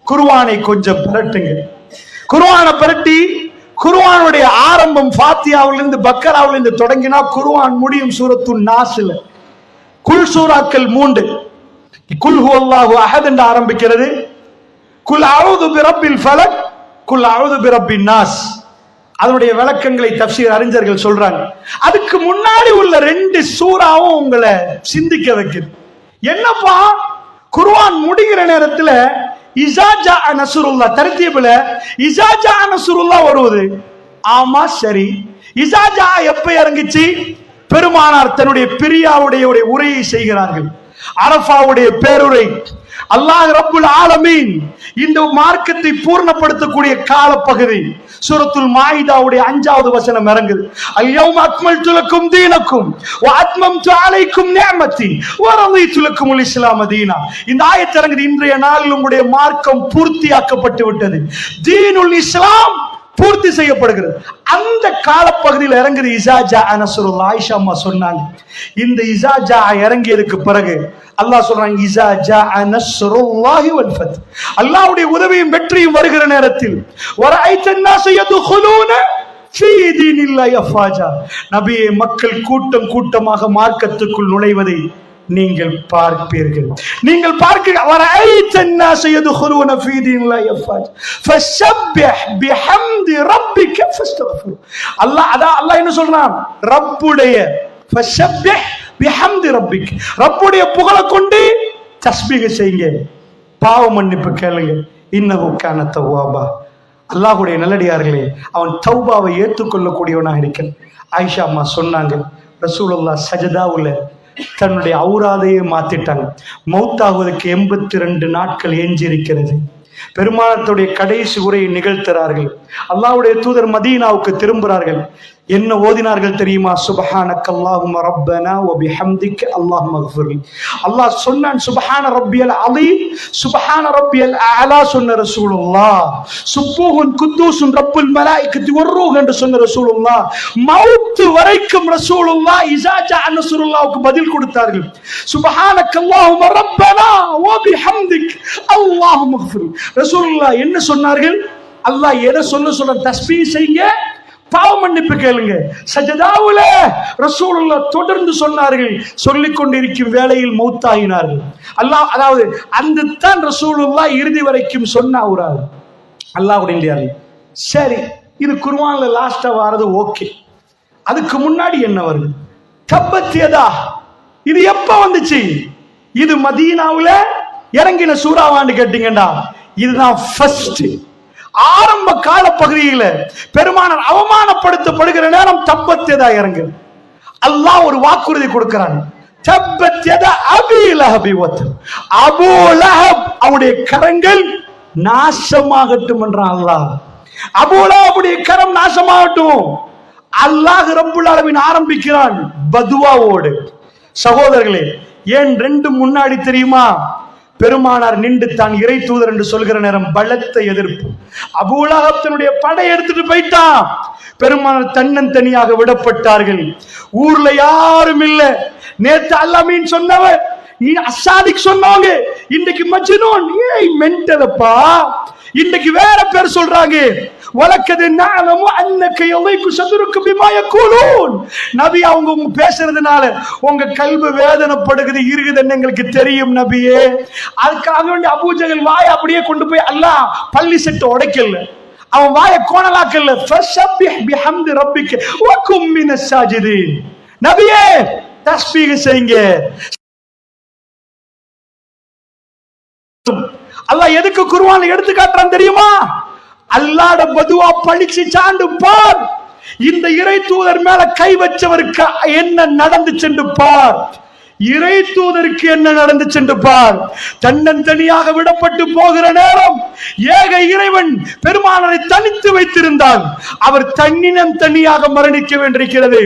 குர்ஆனை கொஞ்சம் பரட்டுங்க. குர்ஆனை பரட்டி குர்ஆனுடைய ஆரம்பம் ஃபாத்தியாவிலிருந்து பக்கராவிலிருந்து தொடங்கினா குர்ஆன் முடியும் சூரத்து நாஸ்ல. குல் சூராக்கள் 3. குல் ஹுவல்லாஹு அஹத் என்று ஆரம்பிக்கிறது. குல் அஊது பிரப்பில் ஃபலக், குல் அஊது பிரப்பின் நாஸ். அதனுடைய விளக்கங்களை தஃப்சீர் அறிஞர்கள் சொல்றாங்க. அதுக்கு முன்னாடி உள்ள 2 சூறாவும் உங்களை சிந்திக்க வைக்குது. என்னப்பா, குர்ஆன் முடிகிற நேரத்துல இஸா ஜாஅ நஸ்ருல்லாஹ் தர்தீப்ல இஸா ஜாஅ நஸ்ருல்லாஹ் வருது. ஆமா சரி, இஸா ஜாஅ எப்ப இறங்குச்சு? பெருமானார் தன்னுடைய பிரியாவுடைய உரையை செய்கிறார்கள். அரஃபாவுடைய பேருரை. அல்லாஹ் ரப்புல் ஆலமீன் இந்த மார்க்கத்தை பூர்ணப்படுத்தக்கூடிய காலப்பகுதி. சூரத்துல் மாயிதாவுடைய 5வது வசனம் இறங்குது. அல்யௌம அக்மல்து லக்கும் தீனக்கும் வ அத்மம்து அலைக்கும் நிஅமதி வ ரதீது லக்குமுல் இஸ்லாம் தீனா. இந்த ஆயத்து இறங்குது. இன்றைய நாளில் உங்களுடைய மார்க்கம் பூர்த்தியாக்கப்பட்டு விட்டது. தீனுல் இஸ்லாம் பூர்த்தி செய்யப்படுகிறது. அந்த காலப்பகுதியில் இறங்குது இஸா ஜாஅ நஸ்ருல்லாஹ். ஆயிஷா அம்மா சொன்னாங்க, இந்த இஸா ஜாஅ இறங்கியதுக்கு பிறகு அல்லாஹ் சொல்றாங்க இஸா ஜாஅ நஸ்ருல்லாஹி வல் ஃபத். அல்லாஹ்வுடைய உதவியும் வெற்றியும் வருகிற நேரத்தில் வரைத்தன் நாஸ யதுகுலூன ஃபீ தீனில்லாஹி அஃவாஜா. நபியே, மக்கள் கூட்டம் கூட்டமாக மார்க்கத்துக்குள் நுழைவதை நீங்கள் பார்ப்பீர்கள். நீங்கள் பார்க்க வரைத்தன் நாஸ யதுகுலூன ஃபீ தீனில்லாஹி அஃவாஜா ஃபஸப்பிஹ் பிஹம்தி ரப்பிக ஃபஸ்தக்ஃபிர். அல்லாஹ் என்ன சொல்றான்? ரப்புடைய ஃபஸப்பிஹ் பிஹம்தி ரப்பிக், ரப்புடைய புகழை கொண்டு தஸ்பீஹ் செய்யுங்க, பாவ மன்னிப்பு கேளுங்க. இன்னஹு கான தவ்வாபா. அல்லாஹ்வுடைய நல்லடியார்களே, அவன் தௌபாவை ஏற்றுக்கொள்ளக்கூடியவனாக இருக்கிறான். ஆயிஷா அம்மா சொன்னாங்க, ரசூலுல்லாஹ் சஜதாவுல தன்னுடைய ஔராதையே மாத்திட்டாங்க. மௌத்தாகுவதற்கு 82 நாட்கள் எஞ்சி இருக்கிறது. பெருமானத்துடைய கடைசி உரையை நிகழ்த்துறார்கள். அல்லாஹ்வுடைய தூதர் மதீனாவுக்கு திரும்புகிறார்கள். என்ன ஓதினார்கள் தெரியுமா? சுப்ஹானக அல்லாஹும்ம ரப்பனா வ பிஹம்திக அல்லாஹும்ம இக்ஃபிர்லி. அல்லாஹ் சொன்னான் சுப்ஹான ரப்பியல் அலீம், சுப்ஹான ரப்பியல் அலா சொன்ன ரசூலுல்லாஹ். சுப்ஹூன் குத்தூஸுன் ரப்புல் மலாயிகத்தி வர்ரூஹ் என்று சொன்ன ரசூலுல்லாஹ். மவுத் வரைக்கும் ரசூலுல்லாஹ் இஸா ஜாஅ நஸ்ருல்லாஹ்வுக்கு பதில் கொடுத்தார்கள். சுப்ஹானக அல்லாஹும்ம ரப்பனா வ பிஹம்திக அல்லாஹும்ம இக்ஃபிர்லி. ரசூலுல்லாஹ் என்ன சொன்னார்கள்? அல்லாஹ் எதை சொல்ல தஸ்பீஹ் செய்யுங்க, பாவ மன்னிப்பு கேளுங்க. சஜதாவுல ரசூலுல்லாஹ் தொடர்ந்து சொன்னார்கள். சொல்லிக் கொண்டிருக்கும் வேளையில் மௌத்தாயினார்கள். அல்லாஹ் அதாவது அந்த தான் ரசூலுல்லாஹ் இறுதி வரைக்கும் சொன்ன ஒரு அல்லாஹ்வுடைய சரி, இது குர்ஆன்ல லாஸ்டா வாரது ஓகே. அதுக்கு முன்னாடி என்ன வருது? தப்பத் யதா. இது எப்ப வந்துச்சு? இது மதீனாவுல இறங்கின சூறாவான்னு கேட்டீங்கடா, இதுதான் ஃபர்ஸ்ட் ஆரம்ப கால பகுதியில பெருமானார் அவமானப்படுத்தப்படுகிற நேரம் தப்பத் யதா இறங்கு. அல்லாஹ் ஒரு வாக்குறுதி கொடுக்கிறான். தப்பத் யதா அபீ லஹபி வத். அபூ லஹப் அவருடைய கரங்கள் நாசமாகட்டும் என்றான் அல்லாஹ். அபூ லஹபுடைய கரம் நாசமாகட்டும். அல்லாஹ் ரப்புல் ஆலமீன் ஆரம்பிக்கிறான் பதுவாவோடு. சகோதரர்களே, ஏன் ரெண்டு முன்னாடி தெரியுமா? பெருமானார் நின்று தான் இறை தூதர் என்று சொல்கிற நேரம் பலத்த எதிர்ப்பு. அபூ லஹப் தன்னுடைய படை எடுத்துட்டு போயிட்டான். பெருமானார் தன்னந்தனியாக விடப்பட்டார்கள். ஊர்ல யாரும் இல்ல. நேத்து அல்லாமீன் சொன்னவர் அசாதிக் சொன்னாங்க, இன்னைக்கு மஜ்னூன். ஏய் மென்டலப்பா, இன்னைக்கு வேற பேர் சொல்றாங்க. வலக்கது நஅலமு அன்னக யலைகு சதுருக்கு பிமா யகூலூன். நபி அவங்க பேசுறதுனால உங்க கல்வி வேதனைப்படுகிறது இருக்குதுன்னு எங்களுக்கு தெரியும் நபியே. அதுக்காக வேண்டி அபூஜகல் வாய் அப்படியே கொண்டு போய் அல்லாஹ் பள்ளி செட்டு உடைக்கல, அவன் வாயை கோணலாக்கல. ஃபஸப்பிஹ் பிஹம்தி ரப்பிக வகும் மினஸ் சாஜிதீன். நபியே தஸ்பீஹ் செய்யுங்க. அல்லாஹ் எதுக்கு குர்ஆன்ல எடுத்து காட்டுறான் தெரியுமா? அல்லாஹ்ட பதுவா பழிச்சு சாண்டு பார். இந்த இறை தூதர் மேல கை வச்சவருக்கு என்ன நடந்துச்சு பார். இறை தூதருக்கு என்ன நடந்துச்சு பார். தன்னந்தனியாக விடப்பட்டு போகிற நேரம் ஏக இறைவன் பெருமானாரை தனித்து வைத்திருந்தார். அவர் தனியாக மரணிக்க வேண்டியிருக்கிறது.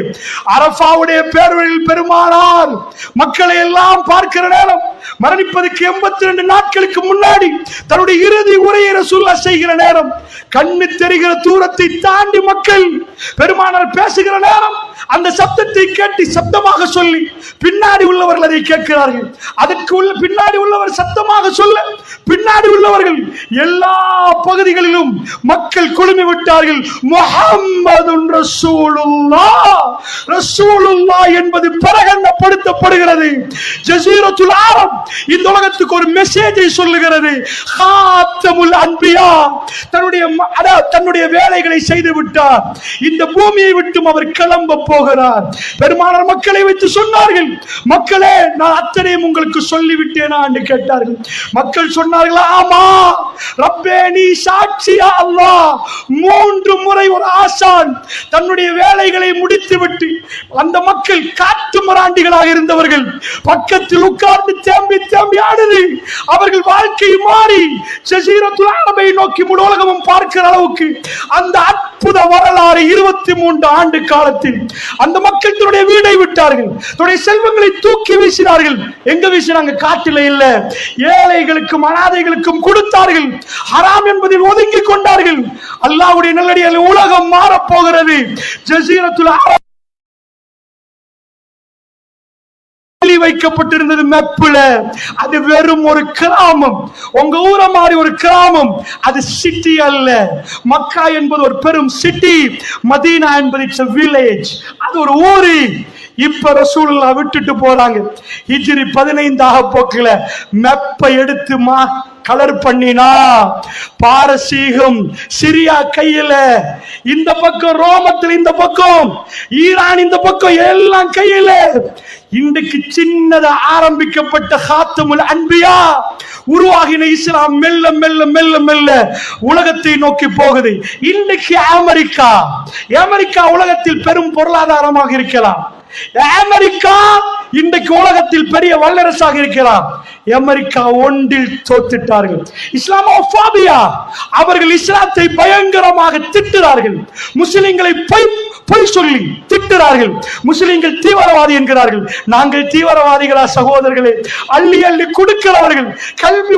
அரஃபாவுடைய பேர்வழியில் பெருமானார் மக்களை எல்லாம் பார்க்கிற நேரம் மரணிப்பதற்கு 82 நாட்களுக்கு முன்னாடி தன்னுடைய இறுதி உரையை ரசூலுல்லாஹ் செய்கிற நேரம் கண்ணு தெரிகிற தூரத்தை தாண்டி மக்கள் பெருமானார் பேசுகிற நேரம் அந்த சப்தத்தை கேட்டு சப்தமாக சொல்லி பின்னாடி உள்ளவர்கள் அதை கேட்கிறார்கள். அதற்கு பின்னாடி உள்ளவர் சத்தமாக சொல்ல பின்னாடி உள்ளவர்கள் எல்லா பகுதிகளிலும் மக்கள் குழுமி விட்டார்கள். முஹம்மதுன் ரசூலுல்லாஹ், ரசூலுல்லாஹ் என்பது பிரகடனப்படுத்தப்படுகிறது. ஜஸீரத்துல் அரப் இந்த உலகத்துக்கு ஒரு மெசேஜை சொல்லுகிறது. ஹாத்தமுல் அன்பியா தன்னுடைய வேலைகளை செய்து விட்டார். இந்த பூமியை விட்டும் அவர் கிளம்ப போகிறார். பெருமானார் மக்களை வைத்து சொன்னார்கள், மக்களே நான் அத்தனையும் உங்களுக்கு சொல்லிவிட்டேனா என்று கேட்டார்கள். மக்கள் சொன்னார்கள், ஆமா ரப்பே நீ சாட்சியா அல்லாஹ். 3 முறை ஒரு ஆசான் தன்னுடைய வேலைகளை முடித்துவிட்டு அந்த மக்கள் காட்டு மராண்டிகளாக இருந்தவர்கள் பக்கத்தில் உட்கார்ந்து தேம்பி தேம்பி ஆடுது. அவர்கள் வாழ்க்கை மாறி ஜஸீரத்துல் அரபை நோக்கி முழு உலகமும் பார்க்கிற அளவுக்கு அந்த அற்புத வரலாறு 23 ஆண்டு காலத்தில் அந்த மக்கள் தன்னுடைய வீடை விட்டார்கள், தன்னுடைய செல்வங்களை தூக்கி வீசினார்கள். எங்க வீசினாங்க? காட்டில இல்ல, ஏழைகளுக்கும் அனாதைகளுக்கும் கொடுத்தார்கள். ஹராம் என்பதில் ஒதுங்கி கொண்டார்கள். அல்லாஹ்வுடைய நல்லடியார்களே, உலகம் மாறப் போகிறது. ஜஸீரத்துல் அரப் வைக்கப்பட்டிருந்தது மெப்புல. அது வெறும் ஒரு கிராமம், உங்க ஊரை மாதிரி ஒரு கிராமம். அது சிட்டி அல்ல. மக்கா என்பது ஒரு பெரும் சிட்டி, மதீனா என்பது இட்ஸ் a village, அது ஒரு ஊரு. இப்ப ரசூலுல்லாஹ் விட்டுட்டு போறாங்க. ஹிஜ்ரி 15 போக்குல மெப்பை எடுத்து கலர் பண்ணினா பாரசீகம் சிரியா கையில, இந்த பக்கம் ரோமத்தில், இந்த பக்கம் ஈரான், இந்த பக்கம் எல்லாம் கையில. இன்றைக்கு சின்னதா ஆரம்பிக்கப்பட்ட ஹாத்தமுல் அன்பியா உருவாகின இஸ்லாம் மெல்ல மெல்ல மெல்ல மெல்ல உலகத்தை நோக்கி போகுது. இன்றைக்கு அமெரிக்கா உலகத்தில் பெரும் பொருளாதாரமாக இருக்கலாம். அமெரிக்கா இன்றைக்கு உலகத்தில் பெரிய வல்லரசாக இருக்கிறார். அமெரிக்கா ஒன்றில் தோத்துட்டார்கள். இஸ்லாமோபோபியா, அவர்கள் இஸ்லாத்தை பயங்கரமாக திட்டுகிறார்கள். முஸ்லிம்களை பொய் சொல்லி திட்டுகிறார்கள். முஸ்லிம்கள் தீவிரவாதி என்கிறார்கள். நாங்கள் தீவிரவாதிகளா சகோதரர்களே? அள்ளி அள்ளி கொடுக்கிறவர்கள், கல்வி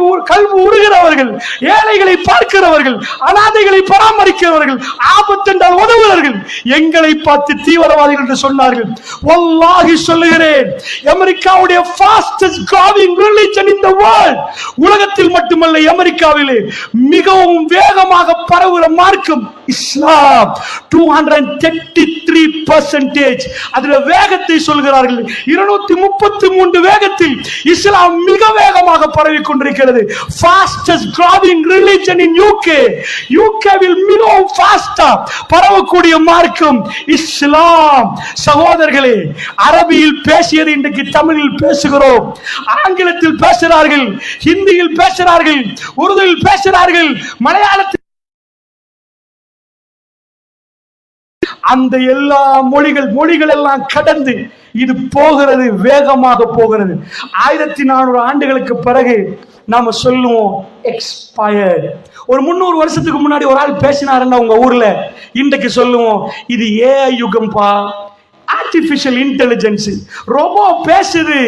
உருகிறவர்கள், ஏழைகளை பார்க்கிறவர்கள், அனாதைகளை பராமரிக்கிறவர்கள், ஆபத்து என்றால் உதவுகிறார்கள். எங்களை பார்த்து தீவிரவாதிகள் என்று சொன்னார்கள். வல்லாஹி சொல்லுகிறேன், அமெரிக்காவுடைய fastest growing religion in the world, உலகத்தில் மட்டுமல்ல அமெரிக்காவிலே மிகவும் வேகமாக பரவுகிற மார்க்கம் இஸ்லாம். 233 3%. அதுல வேகத்தை சொல்கிறார்கள். 233 வேகத்தில் இஸ்லாம் மிக வேகமாக பரவி கொண்டிருக்கிறது. fastest growing religion in UK will மிகவும் ஃபாஸ்டா பரவக்கூடிய மார்க்கம் இஸ்லாம். சகோதரர்களே, அரபியில் பேசியது இன்றைக்கு தமிழில் பேசுகிறோம். ஆங்கிலத்தில் பேசுகிறார்கள், ஹிந்தியில் பேசுகிறார்கள், உருதுவில் பேசுகிறார்கள், மலையாளத்தில், அந்த எல்லா மொழிகள் எல்லாம் கடந்து இது போகிறது, வேகமாக போகிறது. 1400 ஆண்டுகளுக்கு பிறகு நாம சொல்லுவோம் எக்ஸ்பயர்ட். ஒரு 300 வருஷத்துக்கு முன்னாடி ஒரு ஆள் பேசினாருன்னா உங்க ஊர்ல, இன்றைக்கு சொல்லுவோம் இது ஏஐ யுகம்பா, ஆர்டிபிஷியல் இன்டெலிஜென்ஸ். ரோபோ பேசுது.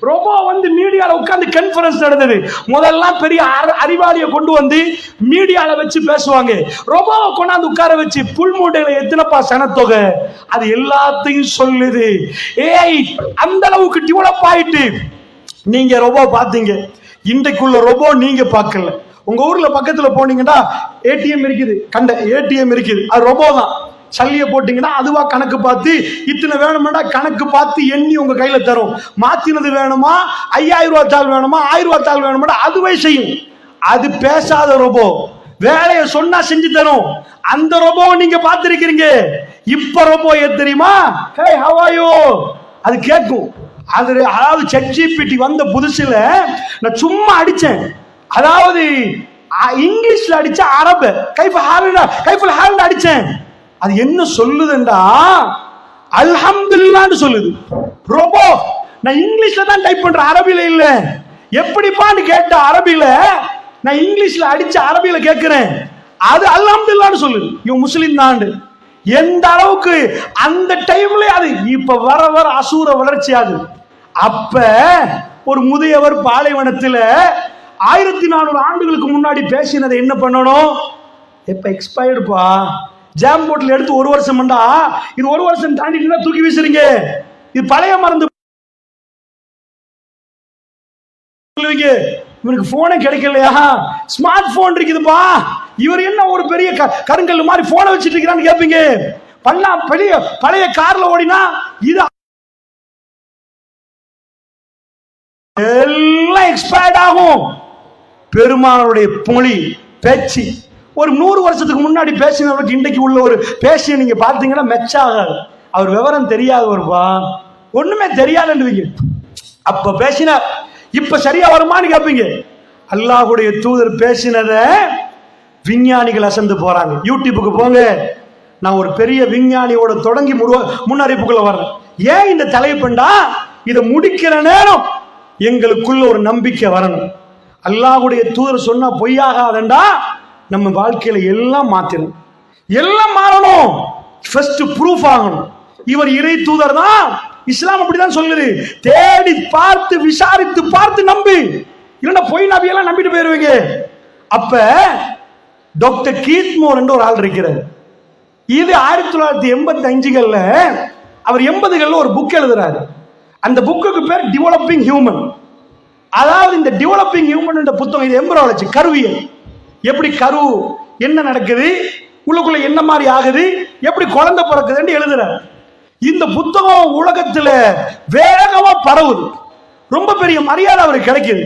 ரோபோ வந்து மீடியால உட்கார்ந்து கான்ஃபரன்ஸ் நடந்தது. முதல்லாம் பெரிய அறிவாளியை கொண்டு வந்து மீடியால வச்சு பேசுவாங்க. ரோபோவை கொண்டாந்து உட்கார வச்சு புல்மூட்டையில எத்தனைப்பா சனத்தொகை, அது எல்லாத்தையும் சொல்லுது. ஏஐ அந்த அளவுக்கு டெவலப் ஆயிட்டு நீங்க ரோபோ பாத்தீங்க. இன்றைக்குள்ள ரோபோ நீங்க பார்க்கல. உங்க ஊர்ல பக்கத்துல போனீங்கன்னா ஏடிஎம் இருக்குது, கண்ட ஏடிஎம் இருக்குது, அது ரோபோ தான். சல்லிய போட்டீங்கன்னா அதுவா கணக்கு பார்த்து இத்தனை வேணும்னா கணக்கு பார்த்து எண்ணி உங்க கையில தரும். மாத்தினது வேணுமா, 5000 ரூபாய் தாள் வேணுமா, 1000 ரூபாய் தாள் வேணுமா, அதுவே செய்யும். அது பேசாத ரோபோ, வேலையை சொன்னா செஞ்சு தரும். அந்த ரோபோ நீங்க பார்த்திருக்கிறீங்க. இப்ப ரோபோ எது தெரியுமா? ஹே ஹவ் ஆர் யூ, அது கேட்கும். அதாவது ChatGPT வந்த புதுசுல நான் சும்மா அடிச்சேன். அதாவது இங்கிலீஷ்ல அடிச்ச அரபு கைஃபுல் ஹால் அடிச்சேன். அது என்ன சொல்லுதுண்டா, அல்ஹம்துலில்லாஹ்னு சொல்லுது. ரோபோ நான் இங்கிலீஷ்ல தான் டைப் பண்றேன், அரபில இல்ல. எப்படிப்பான்னு கேட்ட அரபில, நான் இங்கிலீஷ்ல அடிச்ச அரபில கேட்கிறேன், அது அல்ஹம்துலில்லாஹ்னு சொல்லுது. இவன் முஸ்லிம் தான். எந்த அளவுக்கு அந்த டைம்ல அது இப்ப வர வர அசூர வளர்ச்சி ஆகுது. அப்ப ஒரு முதியவர் பாலைவனத்துல 1400 ஆண்டுகளுக்கு முன்னாடி பேசினதை என்ன பண்ணணும்? எப்ப எக்ஸ்பயர்டுப்பா, ஜாம் போட்டில் எடுத்து 1 வருஷம் பண்ணா, இது 1 வருஷம் தாண்டிட்டு தூக்கி வீசுறீங்க. இது பழைய மருந்து. இவனுக்கு போனே கிடைக்கலையா, ஸ்மார்ட் போன் இருக்குதுப்பா, இவர் என்ன ஒரு பெரிய கருங்கல் மாதிரி போனை வச்சிட்டு இருக்கிறான்னு கேட்பீங்க. பண்ணா பெரிய பழைய கார்ல ஓடினா இது எல்லாம் எக்ஸ்பயர்ட் ஆகும். பெருமானுடைய மொழி பேச்சு ஒரு 100 வருஷத்துக்கு முன்னாடி பேசினவருக்கு இன்றைக்கு உள்ள ஒரு பேசிய நீங்க பார்த்தீங்கன்னா மெச்சாகாது. அவர் விவரம் தெரியாதவருப்பா, ஒண்ணுமே தெரியாதுன்னு. அப்ப பேசின இப்ப சரியா வருமானு கேட்பீங்க. அல்லாஹ்வுடைய தூதர் பேசினத விஞ்ஞானிகள் அசந்து போறாங்க. யூடியூபுக்கு போங்க, நான் ஒரு பெரிய விஞ்ஞானியோட தொடங்கி முன்னறிவிப்புக்குள்ள வர்றேன். ஏன் இந்த தலைப்புண்டா, இதை முடிக்கிற நேரம் எங்களுக்குள்ள ஒரு நம்பிக்கை வரணும். அல்லாஹ்வுடைய தூதர் சொன்னா பொய்யாகாதண்டா, நம்ம வாழ்க்கையில எல்லாம் மாத்தணும், எல்லாம் மாறணும். ஃபர்ஸ்ட் ப்ரூஃப் ஆகணும். இவர் இறை தூதர் தான், இஸ்லாம் அப்படிதான் சொல்லுது. தேடி பார்த்து விசாரித்து பார்த்து நம்பு, இல்லைன்னா பொய் நபியெல்லாம் நம்பிட்டு போயிருவீங்க. அப்ப டாக்டர் கீத்மோர் என்ற ஒரு ஆள் இருக்கிறார். இது 1985 அவர் 80 ஒரு புக் எழுதுறாரு. அந்த புக்குக்கு பேர் டெவலப்பிங் ஹியூமன். அதாவது இந்த டெவலப்பிங் ஹியூமன் என்ற புத்தகம், இது எம்பிரியாலஜி, கருவியல். எப்படி கரு என்ன நடக்குது, உள்ளுக்குள்ள என்ன மாதிரி ஆகுது, எப்படி குழந்தை பிறக்குதுன்னு எழுதுறாரு. இந்த புத்தகம் உலகத்துல வேகமா பரவுது, ரொம்ப பெரிய மரியாதை அவருக்கு கிடைக்குது.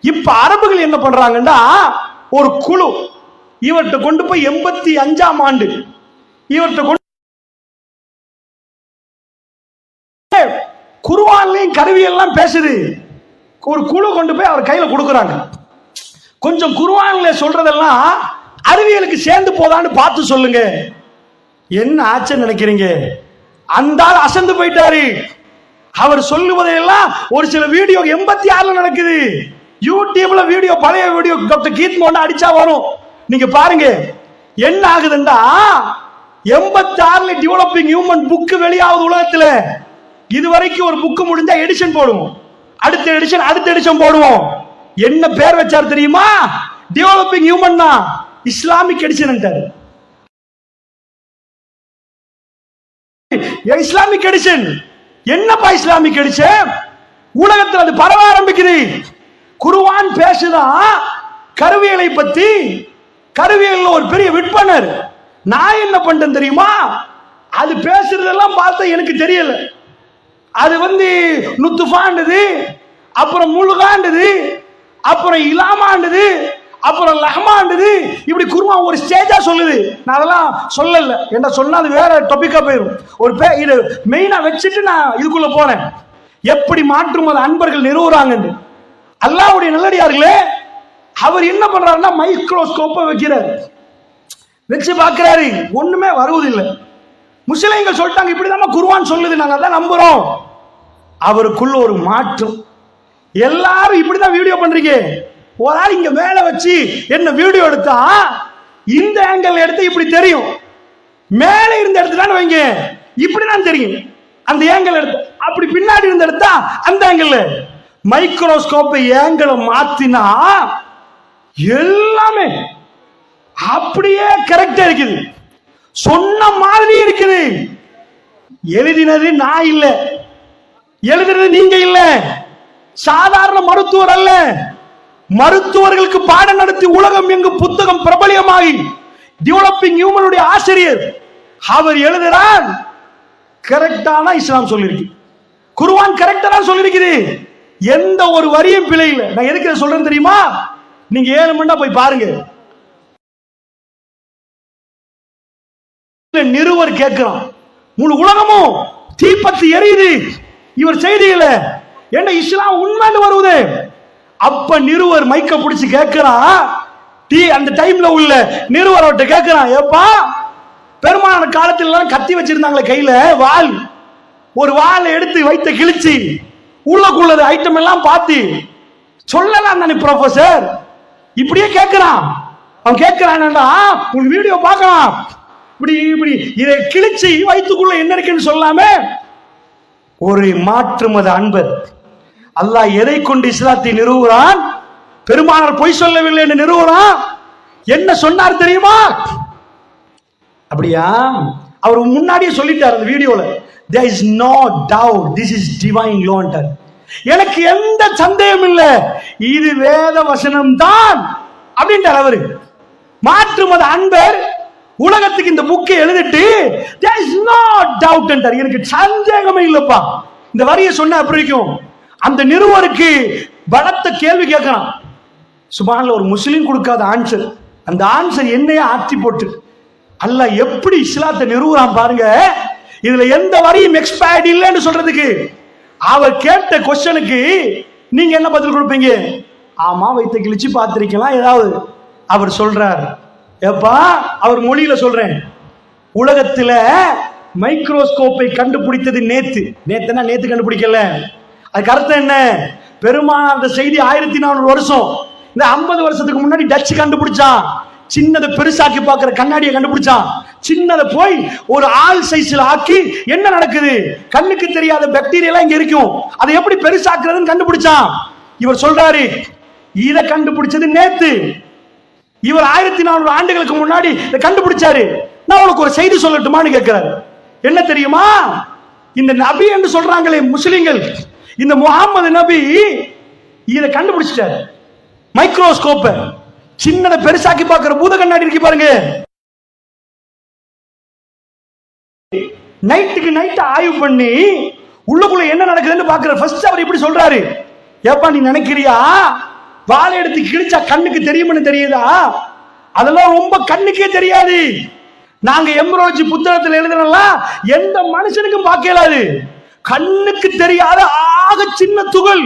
இப்ப அரபுகள் என்ன பண்றாங்கன்னா, ஒரு குழு இவர்கிட்ட கொண்டு போய் 85ஆம் ஆண்டு இவர்கிட்ட கொண்டு குர்ஆன்லயும் கருவியெல்லாம் பேசுது. ஒரு குழு கொண்டு போய் அவர் கையில கொடுக்குறாங்க. கொஞ்சம் குர்ஆன்ல சொல்றதெல்லாம் அறிவியலுக்கு சேர்ந்து போதான்னு பார்த்து சொல்லுங்க. என்ன ஆச்சு நினைக்கிறீங்க? அந்த ஆள் அசந்து போயிட்டாரு. அவர் சொல்லுவதையெல்லாம் ஒரு சில வீடியோ 86 நடக்குது. யூடியூப்ல வீடியோ, பழைய வீடியோ டாக்டர் கீத்மோன் அடிச்சா வரும், நீங்க பாருங்க. என்ன ஆகுதுண்டா, 86 டெவலப்பிங் ஹியூமன் புக் வெளியாகுது உலகத்துல. இதுவரைக்கும் ஒரு புக் முடிஞ்சா எடிஷன் போடுவோம், அடுத்த எடிஷன் போடுவோம். என்ன பேர் வச்சார் தெரியுமா? டெவலப்பிங் ஹியூமன் தான், இஸ்லாமிக் எடிஷன். இஸ்லாமிக் எடிஷன் என்னப்பா? இஸ்லாமிக் எடிஷன் உலகத்தில் அது பரவ ஆரம்பிக்குது. குர்ஆன் பேசுதான் கருவியலை பத்தி. கருவியல் ஒரு பெரிய விற்பனர். நான் என்ன பண்றேன் தெரியுமா? அது பேசுறதெல்லாம் பார்த்தா எனக்கு தெரியல. அது நுத்துஃபாண்டது, அப்புறம் முழுகாண்டது, அப்புறம் இலாமாண்டது, அப்புறம் லஹ்மாண்டது, இப்படி குருமா ஒரு ஸ்டேஜா சொல்லுது. நான் அதெல்லாம் சொல்லல, என்ன சொன்னா அது வேற டாபிக்கா போயிடும். இது மெயினா வச்சுட்டு நான் இதுக்குள்ள போனேன், எப்படி மாற்றும் அது அன்பர்கள் நிறுவுறாங்க. அல்லாஹ்வுடைய நல்லடியார்களே, அவர் என்ன பண்றாருன்னா மைக்ரோஸ்கோப்பை வைக்கிறாரு, வச்சு பார்க்கிறாரு, ஒண்ணுமே வருவதில்லை. முஸ்லிம்கள் சொல்லிட்டாங்க இப்படிதான் குர்ஆன் சொல்லுது, நாங்க அதான் நம்புறோம். அவருக்குள்ள ஒரு மாற்றம். எல்லாரும் இப்படிதான் வீடியோ பண்றீங்க. ஒரு ஆள் இங்க மேல வச்சு என்ன வீடியோ எடுத்தா இந்த ஆங்கிள் எடுத்து இப்படி தெரியும், மேல இருந்து எடுத்துட்டான்னு வைங்க இப்படிதான் தெரியும். அந்த ஆங்கிள் எடுத்து அப்படி பின்னாடி இருந்து எடுத்தா அந்த ஆங்கிள். மைக்ரோஸ்கோப்பை ஆங்கிளை மாத்தினா எல்லாமே அப்படியே கரெக்டா இருக்குது, சொன்ன மாதிரி இருக்குது. எழுதினது நான் இல்ல, எழுதுறது நீங்க இல்ல, சாதாரண மருத்துவர் அல்ல. மருத்துவர்களுக்கு பாடம் நடத்தி உலகம் எங்கு புத்தகம் பிரபலியமாகி டெவலப்பிங் ஹியூமனுடைய ஆசிரியர் அவர் எழுதுறார். கரெக்டான இஸ்லாம் சொல்லிருக்கு, குர்ஆன் கரெக்டா தான் சொல்லிருக்குது, எந்த ஒரு வரியும் பிழை இல்லை. நான் எதுக்கு சொல்றேன் தெரியுமா? நீங்க 7 மணி நேரம் போய் பாருங்க. நிருவர் கேட்கிறான், முழு உலகமும் தீப்பத்தி எரியுது இவர் செய்தியில, என்ன இஸ்லாம் உண்மைன்னு வருவது. அப்ப நிருவர் மைக்க பிடிச்சு கேட்கிறான், அந்த டைம்ல உள்ள நிருவர் அவர்கிட்ட கேட்கிறான், ஏப்பா பெருமான காலத்துல எல்லாம் கத்தி வச்சிருந்தாங்களே கையில வாள், ஒரு வாளை எடுத்து வைத்த கிழிச்சு உள்ளக்குள்ளது ஐட்டம் எல்லாம் பார்த்து சொல்லலாம் தானே ப்ரொஃபசர்? இப்படியே கேட்கிறான். அவன் கேட்கிறான், உங்களுக்கு வீடியோ பார்க்கலாம், இப்படி இப்படி இதை கிழிச்சு வயிற்றுக்குள்ள என்ன இருக்குன்னு சொல்லாம ஒரு மாற்றும் அது அன்பர். அல்லாஹ் எதை கொண்டு இஸ்லாத்தை நிறுவுறான்? பெருமானார் பொய் சொல்லவில்லை என்று நிறுவுறான். என்ன சொன்னார் தெரியுமா? அப்படியா? அவர் முன்னாடியே சொல்லிட்டார் அந்த வீடியோல, there is no doubt this is divine law. எனக்கு எந்த சந்தேகம் இல்லை, இது வேத வசனம் தான் அப்படின்றார் அவரு. மாற்றும் அது அன்பர் உலகத்துக்கு இந்த புக்கை எழுதிட்டு there is no doubt என்றார், எனக்கு சந்தேகமே இல்லப்பா. இந்த வரியை சொன்ன அப்புறம் அந்த நிருவருக்கு பலத்த கேள்வி கேட்கிறான். சுப்ஹானல்லாஹ், ஒரு முஸ்லிம் கொடுக்காத ஆன்சர், அந்த ஆன்சர் என்னையே ஆற்றி போட்டு அல்லாஹ் எப்படி இஸ்லாத்தை நிறுவுறான் பாருங்க. இதுல எந்த வரியும் எக்ஸ்பயர்ட் இல்லைன்னு சொல்றதுக்கு அவர் கேட்ட கொஸ்டனுக்கு நீங்க என்ன பதில் கொடுப்பீங்க? ஆமா, வைத்த கிழிச்சு பார்த்திருக்கலாம் ஏதாவது. அவர் சொல்றார், ஏப்பா அவர் மொழியில சொல்றேன், உலகத்துல மைக்ரோஸ்கோப்பை கண்டுபிடித்தது நேத்து கண்டுபிடிக்கல. அதுக்கு அர்த்தம் என்ன? பெருமானார் அந்த செய்தி 1400 வருஷம், இந்த 50 வருஷத்துக்கு முன்னாடி டச்சு கண்டுபிடிச்சான். சின்னதை பெருசாக்கி பார்க்கிற கண்ணாடியை கண்டுபிடிச்சான். சின்னதை போய் ஒரு ஆள் சைஸ்ல ஆக்கி என்ன நடக்குது, கண்ணுக்கு தெரியாத பாக்டீரியா இங்க இருக்கும், அதை எப்படி பெருசாக்குறதுன்னு கண்டுபிடிச்சான். இவர் சொல்றாரு, இதை கண்டுபிடிச்சது நேத்து, இவர் 1400 ஆண்டுகளுக்கு முன்னாடி இதை கண்டுபிடிச்சாரு. நான் உனக்கு ஒரு செய்தி சொல்லட்டுமான்னு கேட்கிறாரு. என்ன தெரியுமா? இந்த நபி என்று சொல்றாங்களே முஸ்லிம்கள், இந்த முஹம்மது நபி இதை கண்டுபிடிச்சிட்டாரு. மைக்ரோஸ்கோப்பை சின்னதை பெருசாக்கி பார்க்கிற பூத கண்ணாடி இருக்கு பாருங்க, நைட்டுக்கு நைட் ஆய்வு பண்ணி உள்ளுக்குள்ள என்ன நடக்குதுன்னு பாக்குற. ஃபர்ஸ்ட் அவர் இப்படி சொல்றாரு, ஏப்பா நீ நினைக்கிறியா வாழை எடுத்து கிழிச்சா கண்ணுக்கு தெரியும்னு தெரியுதா? அதெல்லாம் ரொம்ப கண்ணுக்கே தெரியாது. நாங்க எம்ப்ரோலஜி புத்தகத்தில் எழுதுனலாம் எந்த மனுஷனுக்கும் பார்க்க இயலாது, கண்ணுக்கு தெரியாத ஆக சின்ன துகள்.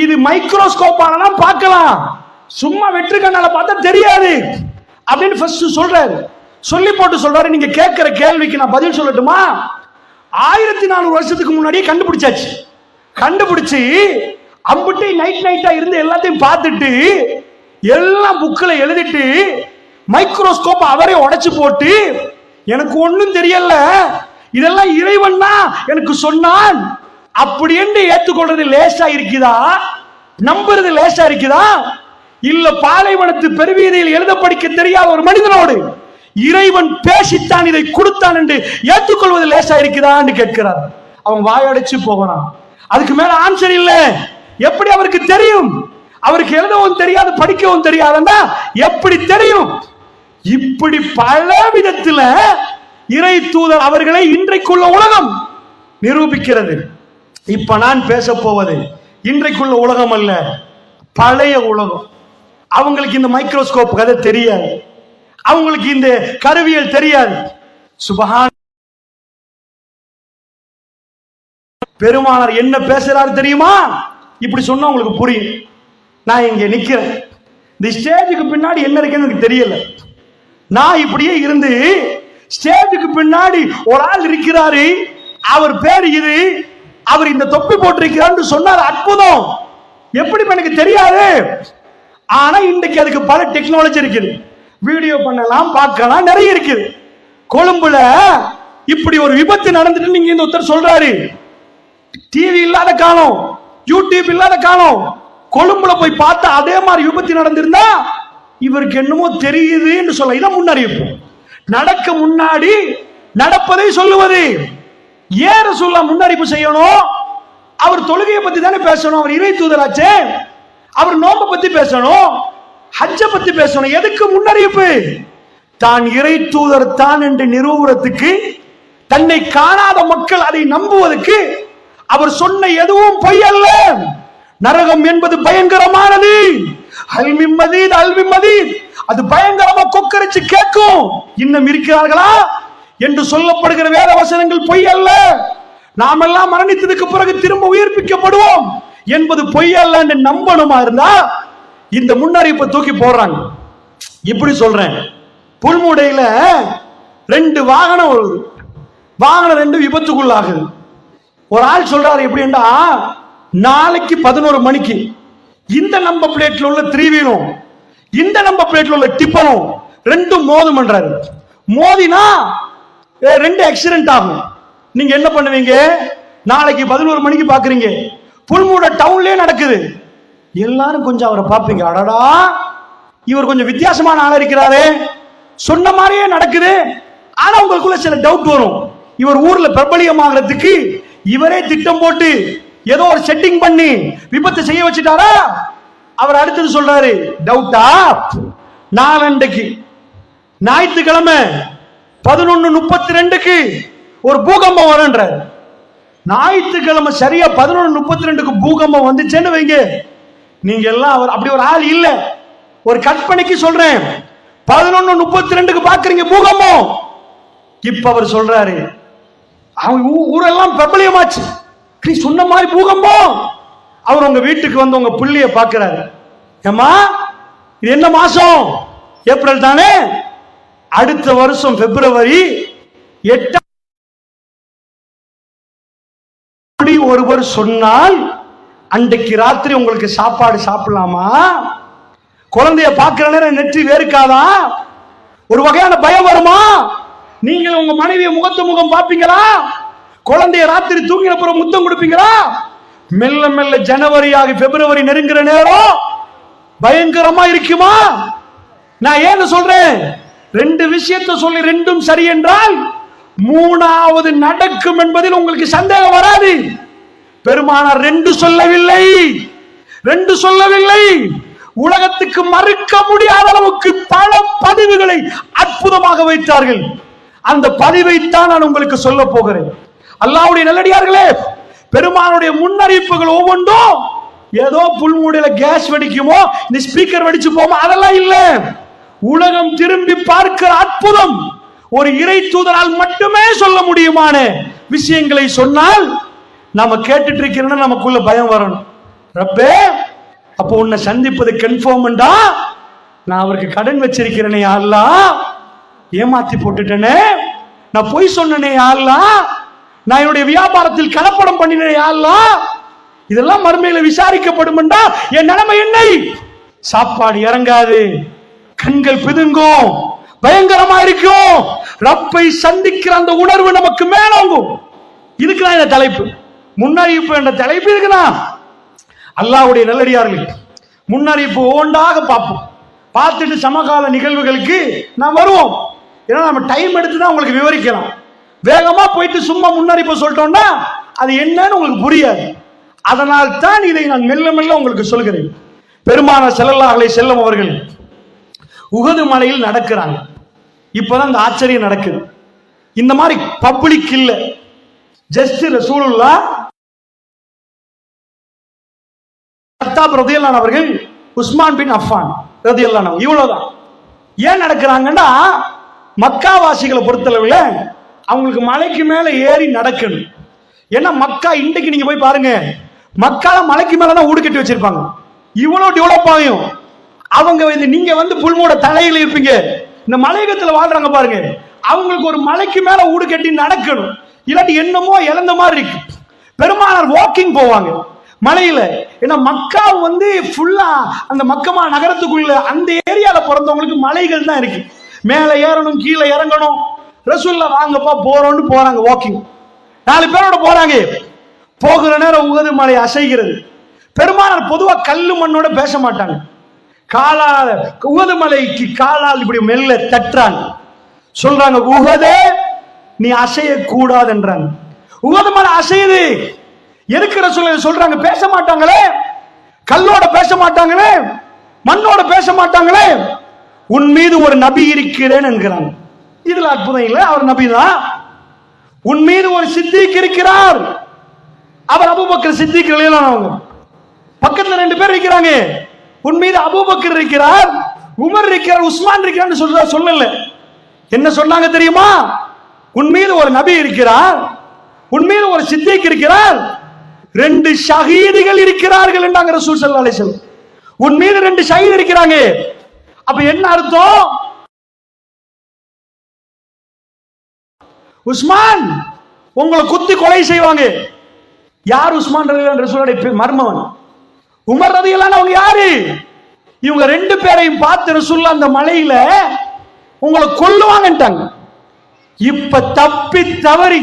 இது மைக்ரோஸ்கோப் ஆனா பார்க்கலாம், சும்மா வெற்று கண்ணால பார்த்தா தெரியாது அப்படின்னு ஃபர்ஸ்ட் சொல்றாரு. சொல்லி போட்டு சொல்றாரு, நீங்க கேட்கிற கேள்விக்கு நான் பதில் சொல்லட்டுமா? 1400 வருஷத்துக்கு முன்னாடியே கண்டுபிடிச்சாச்சு. கண்டுபிடிச்சு அம்புட்டி நைட்டா இருந்து எல்லாத்தையும் பார்த்துட்டு எல்லாம் புக்கில் எழுதிட்டு மைக்ரோஸ்கோப் அவரே உடைச்சு போட்டு எனக்கு ஒன்னும் தெரியல, இதெல்லாம் இறைவன் தான் எனக்கு சொன்னான் அப்படி என்று ஏற்றுக்கொள்றது லேசா இருக்குதா? நம்புறது லேசா இருக்குதா? இல்ல பாலைவனத்து பெருவீதியில் எழுத படிக்க தெரியாத ஒரு மனிதனோடு இறைவன் பேசித்தான் இதை கொடுத்தான் என்று ஏற்றுக்கொள்வது லேசா இருக்குதான்னு கேட்கிறார். அவன் வாயடைச்சு போகிறான். அதுக்கு மேல ஆன்சர் இல்ல. எப்படி அவருக்கு தெரியும்? அவருக்கு எழுதவும் தெரியாது, படிக்கவும் தெரியாதுன்னா எப்படி தெரியும்? இப்படி பல விதத்துல இறை தூதர் அவர்களை இன்றைக்குள்ள உலகம் நிரூபிக்கிறது. இப்ப நான் பேச போவது இன்றைக்குள்ள உலகம் அல்ல, பழைய உலகம். அவங்களுக்கு இந்த மைக்ரோஸ்கோப் கதை தெரியாது, அவங்களுக்கு இந்த கருவியல் தெரியாது. சுபஹான். பெருமானார் என்ன பேசுறாரு தெரியுமா? இப்படி சொன்னா உங்களுக்கு புரியும். நான் இங்க நிக்கிறேன், இந்த ஸ்டேஜுக்கு பின்னாடி என்ன இருக்குன்னு எனக்கு தெரியல. நான் இப்படியே இருந்து ஸ்டேஜுக்கு பின்னாடி ஒரு ஆள் இருக்கிறாரு, அவர் பேர் இது, அவர் இந்த தொப்பி போட்டிருக்கிறார் சொன்னார். அற்புதம். எப்படி எனக்கு தெரியாது. ஆனா இன்றைக்கு அதுக்கு பல டெக்னாலஜி இருக்குது, வீடியோ பண்ணலாம், பார்க்கலாம், நிறைய இருக்குது. கொழும்புல இப்படி ஒரு விபத்து நடந்துட்டு நீங்க இந்த ஒருத்தர் சொல்றாரு, டிவி இல்லாத காலம், யூடியூப் இல்லாத காலம், கொழும்புல போய் பார்த்தா அதே மாதிரி விபத்து நடந்திருந்தா இவருக்கு என்னமோ தெரியுது என்று சொல்ல. இதான் முன்னறிவிப்பு. நடக்க முன்னாடி நடப்பதை சொல்லுவது. ஏற சொல்ல முன்னறிவிப்பு செய்யணும். அவர் தொழுகையை பத்தி தானே பேசணும், அவர் இறை தூதராச்சே. அவர் நோம்பை பத்தி பேசணும், ஹஜ்ஜ பத்தி பேசணும். எதுக்கு முன்னறிவிப்பு? தான் இறை தூதர் தான் என்று நிரூபணத்துக்கு, தன்னை காணாத மக்கள் அதை நம்புவதற்கு. அவர் சொன்ன எதுவும் பொய் அல்ல. நரகம் என்பது பயங்கரமானது. அது பயங்கரமா கொக்கரிச்சு கேட்கும். இன்னும் இருக்கிறார்களா என்று சொல்லப்படுகிற வேத வசனங்கள் பொய் அல்ல. நாம் எல்லாம் மரணித்ததுக்கு பிறகு திரும்ப உயிர்ப்பிக்கப்படுவோம் என்பது பொய் அல்ல என்று நம்பணுமா இருந்தா இந்த முன்னறிவிப்பை தூக்கி போடுறாங்க. இப்படி சொல்றேன், புல்முடையில 2 வாகனம் வருது, வாகனம் 2 விபத்துக்குள்ளாகுது. ஒரு ஆள் சொல்றாரு எப்படின்னா, நாளைக்கு 11 மணிக்கு இந்த நம்பர் பிளேட்ல உள்ள 3 வீலும் இந்த நம்பர் பிளேட்ல உள்ள டிப்பரும் 2 மோதும் பண்றாரு. மோதினா 2 ஆக்சிடென்ட் ஆகும். நீங்க என்ன பண்ணுவீங்க? நாளைக்கு 11 மணிக்கு பாக்குறீங்க, புல்மூட டவுன்லயே நடக்குது. எல்லாரும் கொஞ்சம் அவரை பார்ப்பீங்க, அடடா இவர் கொஞ்சம் வித்தியாசமான ஆளா இருக்கிறாரு, சொன்ன மாதிரியே நடக்குது. ஆனா உங்களுக்குள்ள சில டவுட் வரும். இவர் ஊர்ல பிரபலியமாகிறதுக்கு இவரே திட்டம் போட்டு ஏதோ ஒரு செட்டிங் பண்ணி விபத்து செய்ய வச்சுட்டாரா? அவர் அடுத்தது சொல்றாரு, டவுட்டா? நாளண்டைக்கு ஞாயிற்றுக்கிழமை 11:32 ஒரு பூகம்பம் வரும்ன்ற. ஞாயிற்றுக்கிழமை சரியா 11:32 பூகம்பம் வந்துச்சேன்னு வைங்க, நீங்க எல்லாம் அவர் அப்படி ஒரு ஆள் இல்ல, ஒரு கற்பனைக்கு சொல்றேன். 11:32 பாக்குறீங்க பூகம்பம். இப்ப அவர் சொல்றாரு, அவங்க ஊரெல்லாம் பிரபலியமாச்சு, நீ சொன்ன மாதிரி பூகம்பம். அவர் உங்க வீட்டுக்கு வந்து உங்க புள்ளிய பாக்குறாரு. ஏமா இது என்ன மாசம்? ஏப்ரல் தானே. அடுத்த வருஷம் பிப்ரவரி 8 ஒருவர் சொன்னால் அன்றைக்கு ராத்திரி உங்களுக்கு சாப்பாடு சாப்பிடலாமா? குழந்தைய பார்க்கிற நேரம் நெற்றி வேர்க்காதா? ஒரு வகையான பயம் வருமா? நீங்க உங்க மனைவிய முகம் பார்ப்பீங்களா? குழந்தைய ராத்திரி தூங்கின பிறகு முத்தம் கொடுப்பீங்களா? மெல்ல மெல்ல ஜனவரி ஆகி பிப்ரவரி நெருங்குற நேரம் பயங்கரமா இருக்குமா? நான் ஏன் சொல்றேன்? 2 விஷயத்தை சொல்லி 2ம் சரி என்றால் 3வது நடக்கும் என்பதில் உங்களுக்கு சந்தேகம் வராது. பெருமானார் 2 சொல்லவில்லை. உலகத்துக்கு மறுக்க முடியாத அளவுக்கு பல பதிவுகளை அற்புதமாக வைத்தார்கள். அந்த பதிவைத்தான் நான் உங்களுக்கு சொல்ல போகிறேன். அல்லாஹ்வுடைய நல்லடியார்களே, பெருமானுடைய முன்னறிவிப்புகள் ஒவ்வொன்றும் ஏதோ புல்மூடையில கேஸ் வெடிக்குமோ, இந்த ஸ்பீக்கர் வெடிச்சு போமோ, அதெல்லாம் இல்ல. உலகம் திரும்பி பார்க்கிற அற்புதம். ஒரு இறை தூதரால் மட்டுமே சொல்ல முடியுமான விஷயங்களை சொன்னால் நாம கேட்டுட்டு இருக்கிறோம்னா நமக்குள்ள பயம் வரணும். ரப்பே, அப்போ உன்னை சந்திப்பது கன்ஃபார்ம்டா, நான் அவருக்கு கடன் வச்சிருக்கிறேனே அல்லாஹ், ஏமாத்தி போட்டுட்டேனே, நான் பொய் சொன்னனே அல்லாஹ், நான் என்னுடைய வியாபாரத்தில் கலப்படம் பண்ணினேன் அல்லாஹ், இதெல்லாம் மறுமையில விசாரிக்கப்படும்டா என் நிலைமை என்ன? சாப்பாடு இறங்காது, கண்கள் பிதுங்கும், பயங்கரமா இருக்கும். ரப்பை சந்திக்கிற அந்த உணர்வு நமக்கு மேலோங்கும். இதுக்குதான் இந்த தலைப்பு, முன்னறிவிப்பு என்ற தலைப்பு இருக்குதா. அல்லாஹ்வுடைய நல்லடியார்கள் முன்னறிவிப்பு ஒன்றாக பார்ப்போம். பார்த்துட்டு சமகால நிகழ்வுகளுக்கு நாம் வருவோம். ஏன்னா நம்ம டைம் எடுத்து தான் உங்களுக்கு விவரிக்கலாம். வேகமா போயிட்டு சும்மா முன்னறிவிப்பு சொல்லிட்டோம்னா அது என்னன்னு உங்களுக்கு புரியாது. அதனால் தான் இதை நான் மெல்ல மெல்ல உங்களுக்கு சொல்கிறேன். பெருமானார் ஸல்லல்லாஹு அலைஹி வஸல்லம் அவர்கள் உஹது மலையில் நடக்கிறாங்க. இப்பதான் இந்த ஆச்சரியம் நடக்குது. இந்த மாதிரி பப்ளிக் இல்ல, ஜஸ்ட் ரசூலுல்லாஹ் கத்தாப் ரலியல்லாஹு அன்ஹு அவர்கள் உஸ்மான் பின் அஃபான் ரலியல்லாஹு அன்ஹு இவ்வளவுதான். ஏன் நடக்கிறாங்கன்னா மக்காவாசிகளை பொறுத்தளவுல அவங்களுக்கு மலைக்கு மேல ஏறி நடக்கணும். ஏன்னா மக்கா இன்றைக்கு நீங்க போய் பாருங்க, மக்கால மலைக்கு மேலதான் ஊடு கட்டி வச்சிருப்பாங்க. இவ்வளவு டெவலப் ஆகும். அவங்க நீங்க புல்மோட தலையில இருப்பீங்க, இந்த மலையகத்துல வாழ்றாங்க பாருங்க, அவங்களுக்கு ஒரு மலைக்கு மேல ஊடு கட்டி நடக்கணும். இல்லாட்டி என்னமோ இழந்த மாதிரி இருக்கு. பெருமானார் வாக்கிங் போவாங்க மலையில. ஏன்னா மக்கா ஃபுல்லா அந்த மக்கமா நகரத்துக்குள்ள அந்த ஏரியால பிறந்தவங்களுக்கு மலைகள் தான் இருக்கு. மேல ஏறணும், கீழே இறங்கணும். ரசூலுல்லாஹ் வாங்கப்பா போறோம்னு போறாங்க வாக்கிங். 4 பேரோட போறாங்க. போகிற நேரம் உகது மலை அசைகிறது. பெருமானார் பொதுவா கல்லு மண்ணோட பேச மாட்டாங்க. காலால் உகது மலைக்கு காலால் இப்படி மெல்ல தட்டுறாங்க. சொல்றாங்க, உகதே நீ அசைய கூடாதுன்றாங்க. உகது மலை அசையுது. இருக்கிற சொல்றாங்க, பேச மாட்டாங்களே, கல்லோட பேச மாட்டாங்களே, மண்ணோட பேச மாட்டாங்களே, உன் மீது ஒரு நபி இருக்கிறேன் என்கிறாங்க. இதுல அற்புதம் இல்லை, அவர் நபி தான். உன் மீது ஒரு சித்திக் இருக்கிறார். அவர் அபூபக்கர் சித்திக் ரலியல்லாஹு. பக்கத்துல 2 பேர் இருக்கிறாங்க. உன் மீது அபூபக்கர் இருக்கிறார், உமர் இருக்கிறார், உஸ்மான் இருக்கிறார் சொல்லல. என்ன சொன்னாங்க தெரியுமா? உன் மீது ஒரு நபி இருக்கிறார், உன் மீது ஒரு சித்திக் இருக்கிறார், 2 ஷஹீதுகள் இருக்கிறார்கள் என்றாங்க ரசூல் ஸல்லல்லாஹு அலைஹி வஸல்லம். உன் மீது 2 ஷஹீத் இருக்கிறாங்க. அப்ப என்ன அர்த்தம்? உஸ்மான் உங்களை குத்தி கொலை செய்வாங்க. யார் உஸ்மான் ரலியல்லாஹு அன்ஹு? ரசூலுடைய மர்மவன். உமர் ரலியல்லாஹு அன்ஹு அவங்க யாரு? இவங்க 2 பேரையும் பார்த்து ரசூலுல்லாஹ் அந்த மலையில உங்களை கொல்லுவாங்கன்ட்டாங்க. இப்ப தப்பி தவறி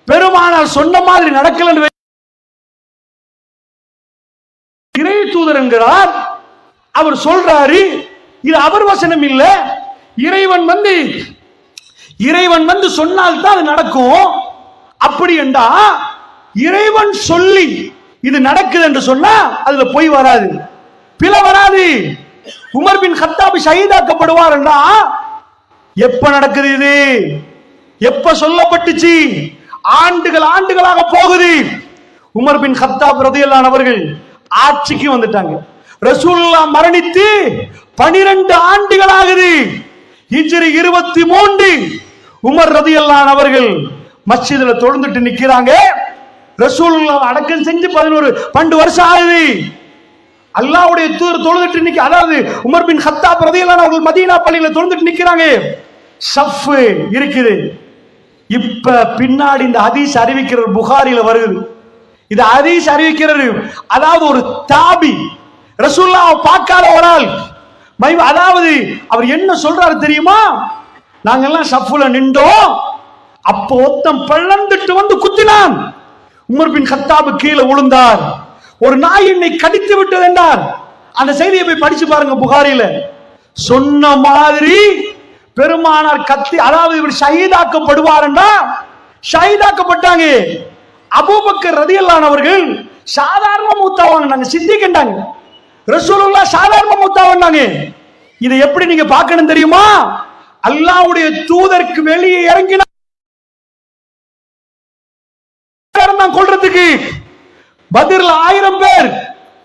பெருமானார் சொன்ன மாதிரி நடக்கலன்னு இறை தூதர் என்கிறார். அவர் சொல்றாரு, இது அவர் வசனம் இல்ல, இறைவன் சொன்னால் தான் அது நடக்கும். அப்படி என்றா இறைவன் சொல்லி இது நடக்குது என்று சொன்னா அதுல பொய் வராது, பிழை வராது. உமர் பின் கத்தாப் ஷஹீதாக்கப்படுவார் என்றா எப்ப நடக்குது? இது எப்ப சொல்லப்பட்டுச்சு? ஆண்டுகளாக போகுது. உமர் பின் கத்தாப் ரலியல்லாஹு அன்ஹு அவர்கள் ஆட்சிக்கு வந்துட்டாங்க. ரசூலுல்லாஹ் மரணித்து 12 ஆண்டுகள் ஆகுது. ஹிஜ்ரி 23 உமர் ரலியல்லாஹு அன்ஹு அவர்கள் மஸ்ஜிதுல தொழுந்துட்டு நிக்கிறாங்க. ரசூலுல்லாஹ் அடக்கம் செஞ்சு 12 வருஷம் ஆகுது. அல்லாஹ்வுடைய தூதர் தொழுதுட்டு நிக்க, அதாவது உமர் பின் கத்தாப் ரலியல்லாஹு அன்ஹு அவர்கள் மதீனா பள்ளியில தொழுதுட்டு நிக்கிறாங்க. சஃப் இருக்குது. இப்ப பின்னாடி இந்த ஹதீஸ் அறிவிக்கிறது புகாரில வருது. இது ஹதீஸ் அறிவிக்கிறது, அதாவது ஒரு தாபி ரசூலுல்லாஹ் பார்க்காத ஒரு ஆள். அதாவது அவர் என்ன சொல்றாரு தெரியுமா? நாங்கெல்லாம் சஃப்ல நின்றோம், அப்போ ஒருத்தன் பள்ளந்துட்டு குத்தினான். உமர் பின் கத்தாப் கீழே விழுந்தார். ஒரு நாய் என்னை கடித்து விட்டது என்றார். அந்த செய்தியை போய் படிச்சு பாருங்க புகாரில. சொன்ன மாதிரி பெருமானார் கத்தி, அதாவது இவர் ஷஹீதாக்கப்படுவார் என்றா ஷஹீதாக்கப்பட்டாங்க. அபூபக்கர் ரலியல்லாஹு அன்ஹு அவர்கள் சாதாரண மூத்தாவாங்க, சித்திக்கிட்டாங்க. ரசூலுல்லாஹ் சாதாரண மூத்தாவாங்க. இதை எப்படி நீங்க பார்க்கணும் தெரியுமா? அல்லாஹ்வுடைய தூதருக்கு வெளியே இறங்கினா கொல்றதுக்கு பத்ர்ல 1000 பேர்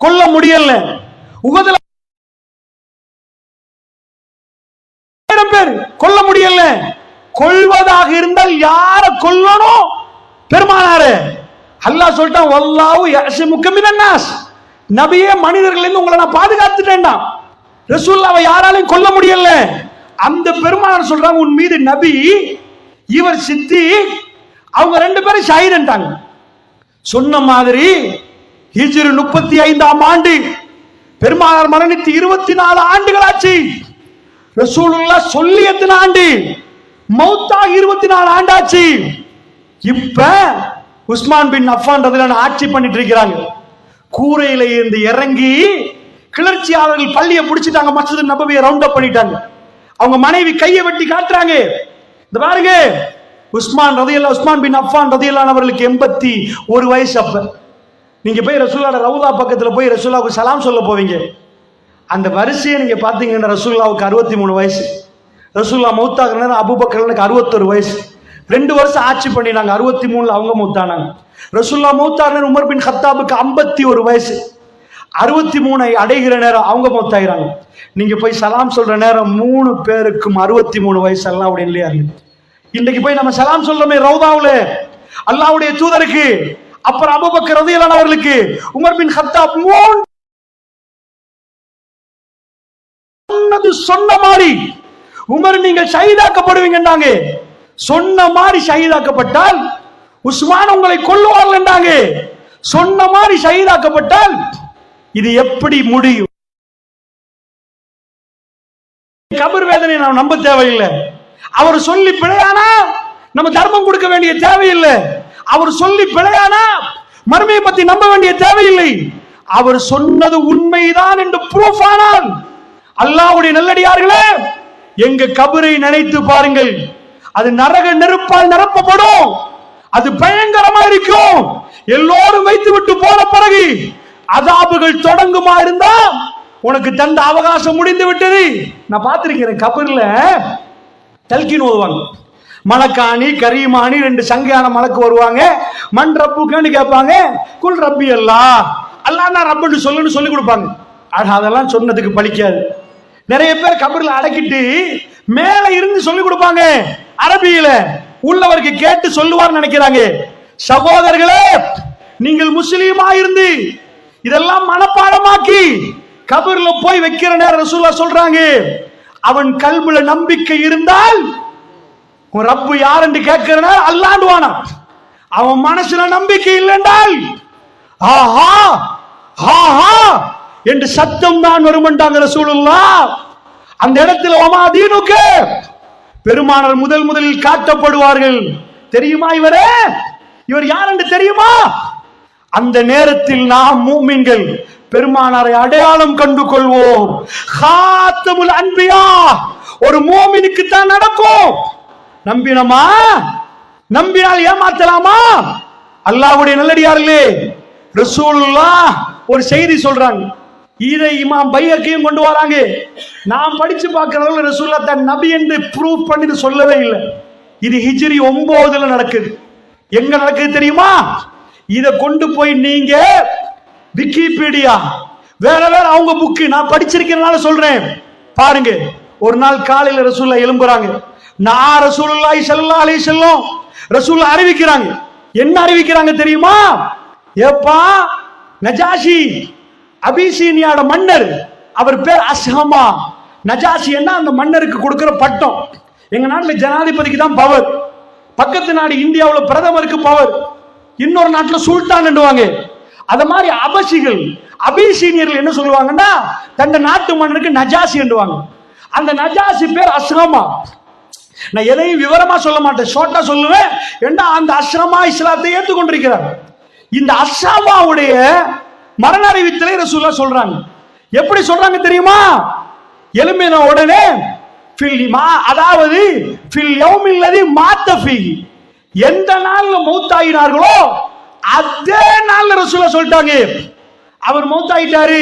கொல்ல முடியல. உஹதுல 1000 பேர் கொல்ல முடியல. கொல்வதாக இருந்தால் யார கொல்லணும்? பெருமானாரே. அல்லாஹ் சொல்லிட்டான், வல்லாஹு யஸிமுக மினன் நாஸ். நபியே, மனிதர்கள் இருந்து உங்களை நான் பாதுகாத்துட்டேன்டா. ரசூலுல்லாஹ்வை யாராலையும் கொல்ல முடியல. அந்த பெருமானார் சொல்றாங்க, உன் மீது நபி, இவர் சித்திக், அவங்க 2 பேரும் ஷஹீத்ன்றாங்க. சொன்ன மாதிரி ஹிஜ்ரி 35ஆம் ஆண்டு பெருமானார் மரணித்து 24 ஆண்டுகள் ஆச்சு. ரசூலுல்லாஹ் சொல்லி எத்தனை ஆண்டு? மௌத்தா 24 ஆண்டாச்சு. இப்ப உஸ்மான் பின் அஃபான் ரலியல்லாஹு ஆட்சி பண்ணிட்டு இருக்கிறாங்க. கூரையில இருந்து இறங்கி கிளர்ச்சியாளர்கள் பள்ளியை பிடிச்சிட்டாங்க, மஸ்ஜித் நபவியை ரவுண்ட் அப் பண்ணிட்டாங்க. அவங்க மனைவி கையை வெட்டி காட்டுறாங்க. இந்த பாருங்க, உஸ்மான் பின் அஃபான் ரலியல்லாஹு அவர்களுக்கு 81 வயசு. அப்ப நீங்க போய் ரசூலுல்லாஹ் ரவுதா பக்கத்துல போய் ரசூலுல்லாஹ்வுக்கு சலாம் சொல்ல போவீங்க. அந்த வரிசையை நீங்க பாத்தீங்கன்னா ரசூலுல்லாஹ்வுக்கு 63 வயசு. ரசூலுல்லாஹ் மௌத்தாகிற நேரம் அபூபக்கருக்கு 61 வயசு. 2 வருஷம் ஆட்சி பண்ணினாங்க. 63 அவங்க மூத்தானாங்க. ரசூலுல்லாஹ் மூத்தான உமர் பின் கத்தாபுக்கு 51 வயசு. 63 அடைகிற நேரம் அவங்க மூத்தாயிராங்க. நீங்க போய் சலாம் சொல்ற நேரம் 3 பேருக்கும் 63 வயசு அல்லாஹ்வுடைய இல்லையா? இன்னைக்கு போய் நம்ம சலாம் சொல்றோமே ரவுதாவுல அல்லாஹ்வுடைய தூதருக்கு, அப்புறம் அபூபக்கர் ரலியல்லாஹு அன்ஹு அவர்களுக்கு, உமர் பின் கத்தாப் சொன்ன மாதிரி உமர் நீங்கள் ஷஹீதாக்கப்படுவீங்கன்றாங்க. சொன்ன மாதிரி ஷஹீதாக்கப்பட்டால் உஸ்மான் உங்களை கொல்லுவார்கள் என்றாங்க. சொன்ன மாதிரி ஷஹீதாக்கப்பட்டால் இது எப்படி முடியும்? கபர் வேதனை நாம் நம்ப தேவையில்லை. அவர் சொல்லி பிழையானா நம்ம தர்மம் கொடுக்க வேண்டிய தேவையில்லை. அவர் சொல்லி பிழையானா மறுமையை பத்தி நம்ப வேண்டிய தேவையில்லை. அவர் சொன்னது உண்மைதான் என்று ப்ரூஃப் ஆனால், அல்லாஹ்வுடைய நல்லடியார்களே, எங்க கபரை நினைத்து பாருங்கள். அது நரக நெருப்பால் நிரப்பப்படும். அது பயங்கரமா இருக்கும். எல்லோரும் வைத்து விட்டு போன பிறகு அதாபுகள் தொடங்குமா இருந்தா உனக்கு தந்த அவகாசம் முடிந்து விட்டது. நான் பார்த்திருக்கிறேன், கபர்ல தல்கீன் ஓதுவாங்க. மலக்காணி கரீமானி 2 சங்கையான மலக்கு வருவாங்க. மண் ரப்புக்கான்னு கேட்பாங்க. குல் ரப்பி அல்லாஹ், அல்லாஹ் நான் ரப்புன்னு சொல்லுன்னு சொல்லி கொடுப்பாங்க. அதெல்லாம் சொன்னதுக்கு பலிக்காது. நிறைய பேர் கபர்ல அடக்கிட்டு மேல இருந்து சொல்லி கொடுப்பாங்க அரபியில, உள்ளவருக்கு கேட்டு சொல்லுவார் நினைக்கிறாங்க. சகோதரர்களே, நீங்கள் முஸ்லீமா இருந்து இதெல்லாம் மனப்பாடமாக்கி கபர்ல போய் வைக்கிற நேரம் ரசூலுல்லாஹ் சொல்றாங்க, அவன் கல்புல நம்பிக்கை இருந்தால் உன் ரப்பு யார் என்று கேட்கிறனா அல்லாண்டுவானா. அவன் மனசுல நம்பிக்கை இல்லைன்றால் ஆஹா ஆஹா என்று சத்தம் தான் வருமென்றாங்க ரசூலுல்லாஹ். அந்த இடத்துல ஒமா தீனுக்கு பெருமானார் முதலில் காட்டப்படுவார்கள். தெரியுமா இவர் யார் என்று தெரியுமா? அந்த நேரத்தில் நாம் மூமின்கள் பெருமானாரை அடையாளம் கண்டு கொள்வோம். காத்தமுல் அன்பியா ஒரு மூமினுக்கு தான் நடக்கும். நம்பினமா? நம்பினால் ஏமாத்தலாமா? அல்லாஹ்வுடைய நல்லடியார்களே, ரசூலுல்லாஹ் ஒரு செய்தி சொல்றாங்க. இதை இமாம் பைஹக்கியும் கொண்டு வராங்க. நாம் படிச்சு பார்க்கிறவங்க ரசூலுல்லாஹ் தன் நபி என்று ப்ரூவ் பண்ணி சொல்லவே இல்லை. இது ஹிஜ்ரி 9 நடக்குது. எங்க நடக்குது தெரியுமா? இத கொண்டு போய் நீங்க விக்கிபீடியா வேற அவங்க புக்கு நான் படிச்சிருக்கிறதுனால சொல்றேன் பாருங்க. ஒரு நாள் காலையில ரசூலுல்லாஹ் எழும்புறாங்க. நான் ரசூலுல்லாஹி ஸல்லல்லாஹு அலைஹி வஸல்லம் ரசூலுல்லாஹ் அறிவிக்கிறாங்க. என்ன அறிவிக்கிறாங்க தெரியுமா? ஏப்பா, நஜாஷி அபிசீனியாட மன்னர், அவர் பேர் அஸ்ஹமா. நஜாஷி என்ன அந்த மன்னருக்கு கொடுக்கிற பட்டம். எங்க நாட்டில் ஜனாதிபதிக்கு தான் பவர். பக்கத்து நாடு இந்தியாவில் பிரதமருக்கு பவர். இன்னொரு நாட்டில் சுல்தான் என்றுவாங்க. அத மாதிரி அபசிகள் அபிசீனியர்கள் என்ன சொல்லுவாங்கன்னா தந்த நாட்டு மன்னருக்கு நஜாசி என்றுவாங்க. அந்த நஜாசி பேர் அஸ்ஹமா. நான் எதையும் விவரமா சொல்ல மாட்டேன், ஷார்ட்டா சொல்லுவேன். ஏன்னா அந்த அஸ்ஹமா இஸ்லாத்தை ஏற்றுக்கொண்டிருக்கிறார். இந்த அஸ்ஹமாவுடைய மரண அறிவித்தலை ரசூலுல்லாஹ் சொல்றாங்க. எப்படி சொல்றாங்க தெரியுமா? எழும்பின உடனே அதாவது எந்த நாள்ல மௌத்தாயினார்களோ அதே நாள்ல ரசூலுல்லாஹ் சொல்லிட்டாங்க அவர் மௌத்தாயிட்டாரு.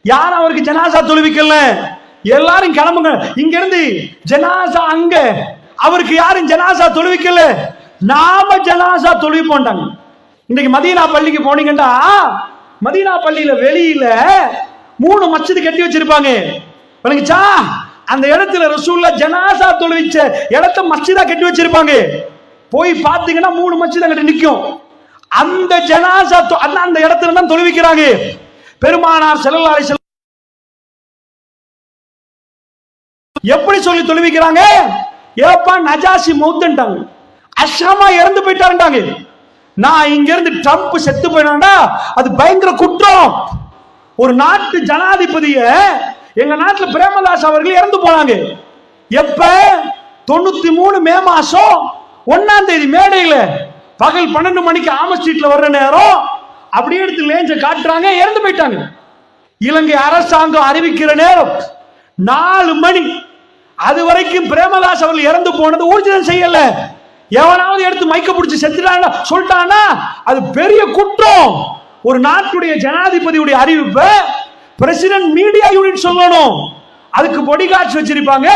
யாரும் அவருக்கு ஜனாசா தொழுவிக்கல. எல்லாரும் கிளம்புங்க இங்க இருந்து, ஜனாசா அங்க. அவருக்கு யாரும் ஜனாசா தொழுவிக்கல, நாம ஜனாசா தொழுவிப்போண்டாங்க. இன்னைக்கு மதீனா பள்ளிக்கு போனீங்கன்னா மதீனா பள்ளியில வெளியில 3 மஸ்ஜித் கட்டி வச்சிருப்பாங்க. விளங்குச்சா? அந்த இடத்துல ரசூலுல்லாஹ் ஜனாசா தொழுவிச்ச இடத்த மஸ்ஜிதா கட்டி வச்சிருப்பாங்க. போய் பாத்தீங்கன்னா 3 மஸ்ஜித் அங்க நிக்கும். அந்த ஜனாசா அந்த இடத்துல தான் தொழுவிக்கிறாங்க. பெருமானார் ஸல்லல்லாஹு அலைஹி வஸல்லம் எப்படி சொல்லி தொழுவிக்கிறாங்க? ஏப்பா, நஜாசி மௌத்துட்டாங்க, அஸ்ஹமா இறந்து போயிட்டாருட்டாங்க. நான் இங்க இருந்து ட்ரம்ப் செத்து போயினாண்டா அது பயங்கர குற்றம். ஒரு நாட்டு ஜனாதிபதிய எங்க நாட்டில் பிரேமதாஸ் அவர்கள் இறந்து போனாங்க. எப்ப? 93 மே மாசம் 1ஆம் தேதி மேடையில பகல் 12 மணிக்கு ஆம ஸ்ட்ரீட்ல வர்ற நேரம் அப்படியே எடுத்து லேஞ்ச காட்டுறாங்க, இறந்து போயிட்டாங்க. இலங்கை அரசாங்கம் அறிவிக்கிற நேரம் 4 மணி. அது வரைக்கும் பிரேமதாஸ் அவர்கள் இறந்து போனது ஊர்ஜிதம் செய்யல. எவனாவது எடுத்து மைக்க பிடிச்சி செத்துட்டாங்க சொல்லிட்டானா அது பெரிய குற்றம். ஒரு நாட்டுடைய ஜனாதிபதியுடைய அறிவிப்பை பிரசிடென்ட் மீடியா யூனிட் சொல்லணும். அதுக்கு பொடி காட்சி வச்சிருப்பாங்க.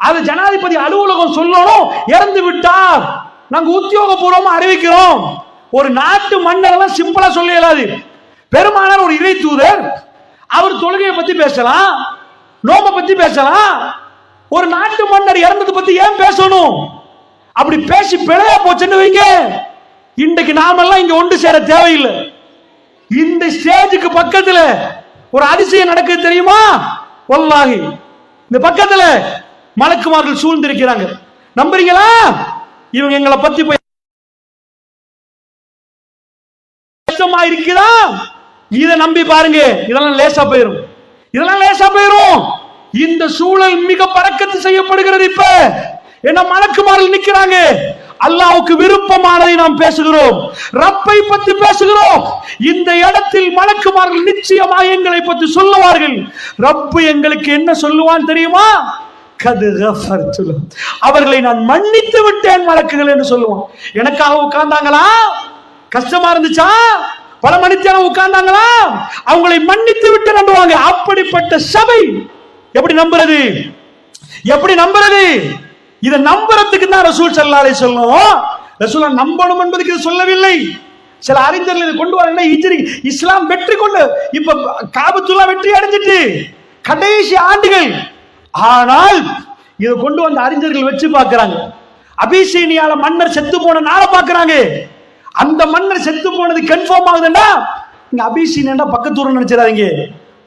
அது ஜனாதிபதி அலுவலகம் சொல்லணும். இறந்து விட்டார் நாங்க உத்தியோகபூர்வமா அறிவிக்கிறோம். ஒரு நாட்டு மன்னரெல்லாம் சிம்பிளா சொல்ல இயலாது. பெருமானார் ஒரு இறை தூதர், அவர் தொழுகையை பத்தி பேசலாம், நோம்பை பத்தி பேசலாம். ஒரு நாட்டு மன்னர் இறந்தது பத்தி ஏன் பேசணும்? அப்படி பேசி பிழையா போச்சுன்னு வைங்க, இன்றைக்கு நாமெல்லாம் இங்க ஒன்று சேர தேவையில்லை. இந்த ஸ்டேஜுக்கு பக்கத்துல ஒரு அதிசயம் நடக்குது தெரியுமா? வல்லாஹி இந்த பக்கத்துல மலக்குமார்கள் சூழ்ந்திருக்கிறாங்க. நம்புறீங்களா? இவங்க எங்களை பத்தி இருக்குதா? இதை நம்பி பாருங்க, இதெல்லாம் லேசா போயிரும், இதெல்லாம் லேசா போயிரும். இந்த சூழல் மிக பறக்கத்து செய்யப்படுகிறது. இப்ப என்ன மலக்குமார்கள் நிக்கிறாங்க. அல்லாஹ்வுக்கு விருப்பமானதை நாம் பேசுகிறோம், ரப்பை பற்றி பேசுகிறோம். இந்த இடத்தில் மலக்குமார்கள் நிச்சயமாக எங்களை பற்றி சொல்லுவார்கள். ரப்பு எங்களுக்கு என்ன சொல்லுவான் தெரியுமா? கது கஃபர்து, அவர்களை நான் மன்னித்து விட்டேன் மலக்குகள் என்று சொல்லுவான். எனக்காக உட்கார்ந்தாங்களா? கஷ்டமா இருந்துச்சா? பல மணித்தியாலம் உட்கார்ந்தாங்களா? அவங்களை மன்னித்து விட்டு நம்புவாங்க. அப்படிப்பட்ட சபை எப்படி நம்புறது? எப்படி நம்புறது? இதை நம்புறதுக்கு தான் ரசூல் ஸல்லல்லாஹு அலைஹி வஸல்லம் ரசூலை நம்பணும் என்பதுக்கு இது சொல்லவில்லை. சில அறிஞர்கள் இதை கொண்டு வராங்க. ஹிஜ்ரி இஸ்லாம் வெற்றி கொண்டு இப்ப காபத்துல்லா வெற்றி அடைஞ்சிட்டு கடைசி ஆண்டுகள். ஆனால் இதை கொண்டு வந்த அறிஞர்கள் வச்சு பார்க்கிறாங்க. அபிசீனியால மன்னர் செத்து போன நாளை பார்க்கிறாங்க. அந்த மன்னர் செத்து போனது கன்ஃபார்ம் ஆகுதுன்னா இங்க அபிசீனியா பக்கத்தூர் நினைச்சிடாதீங்க,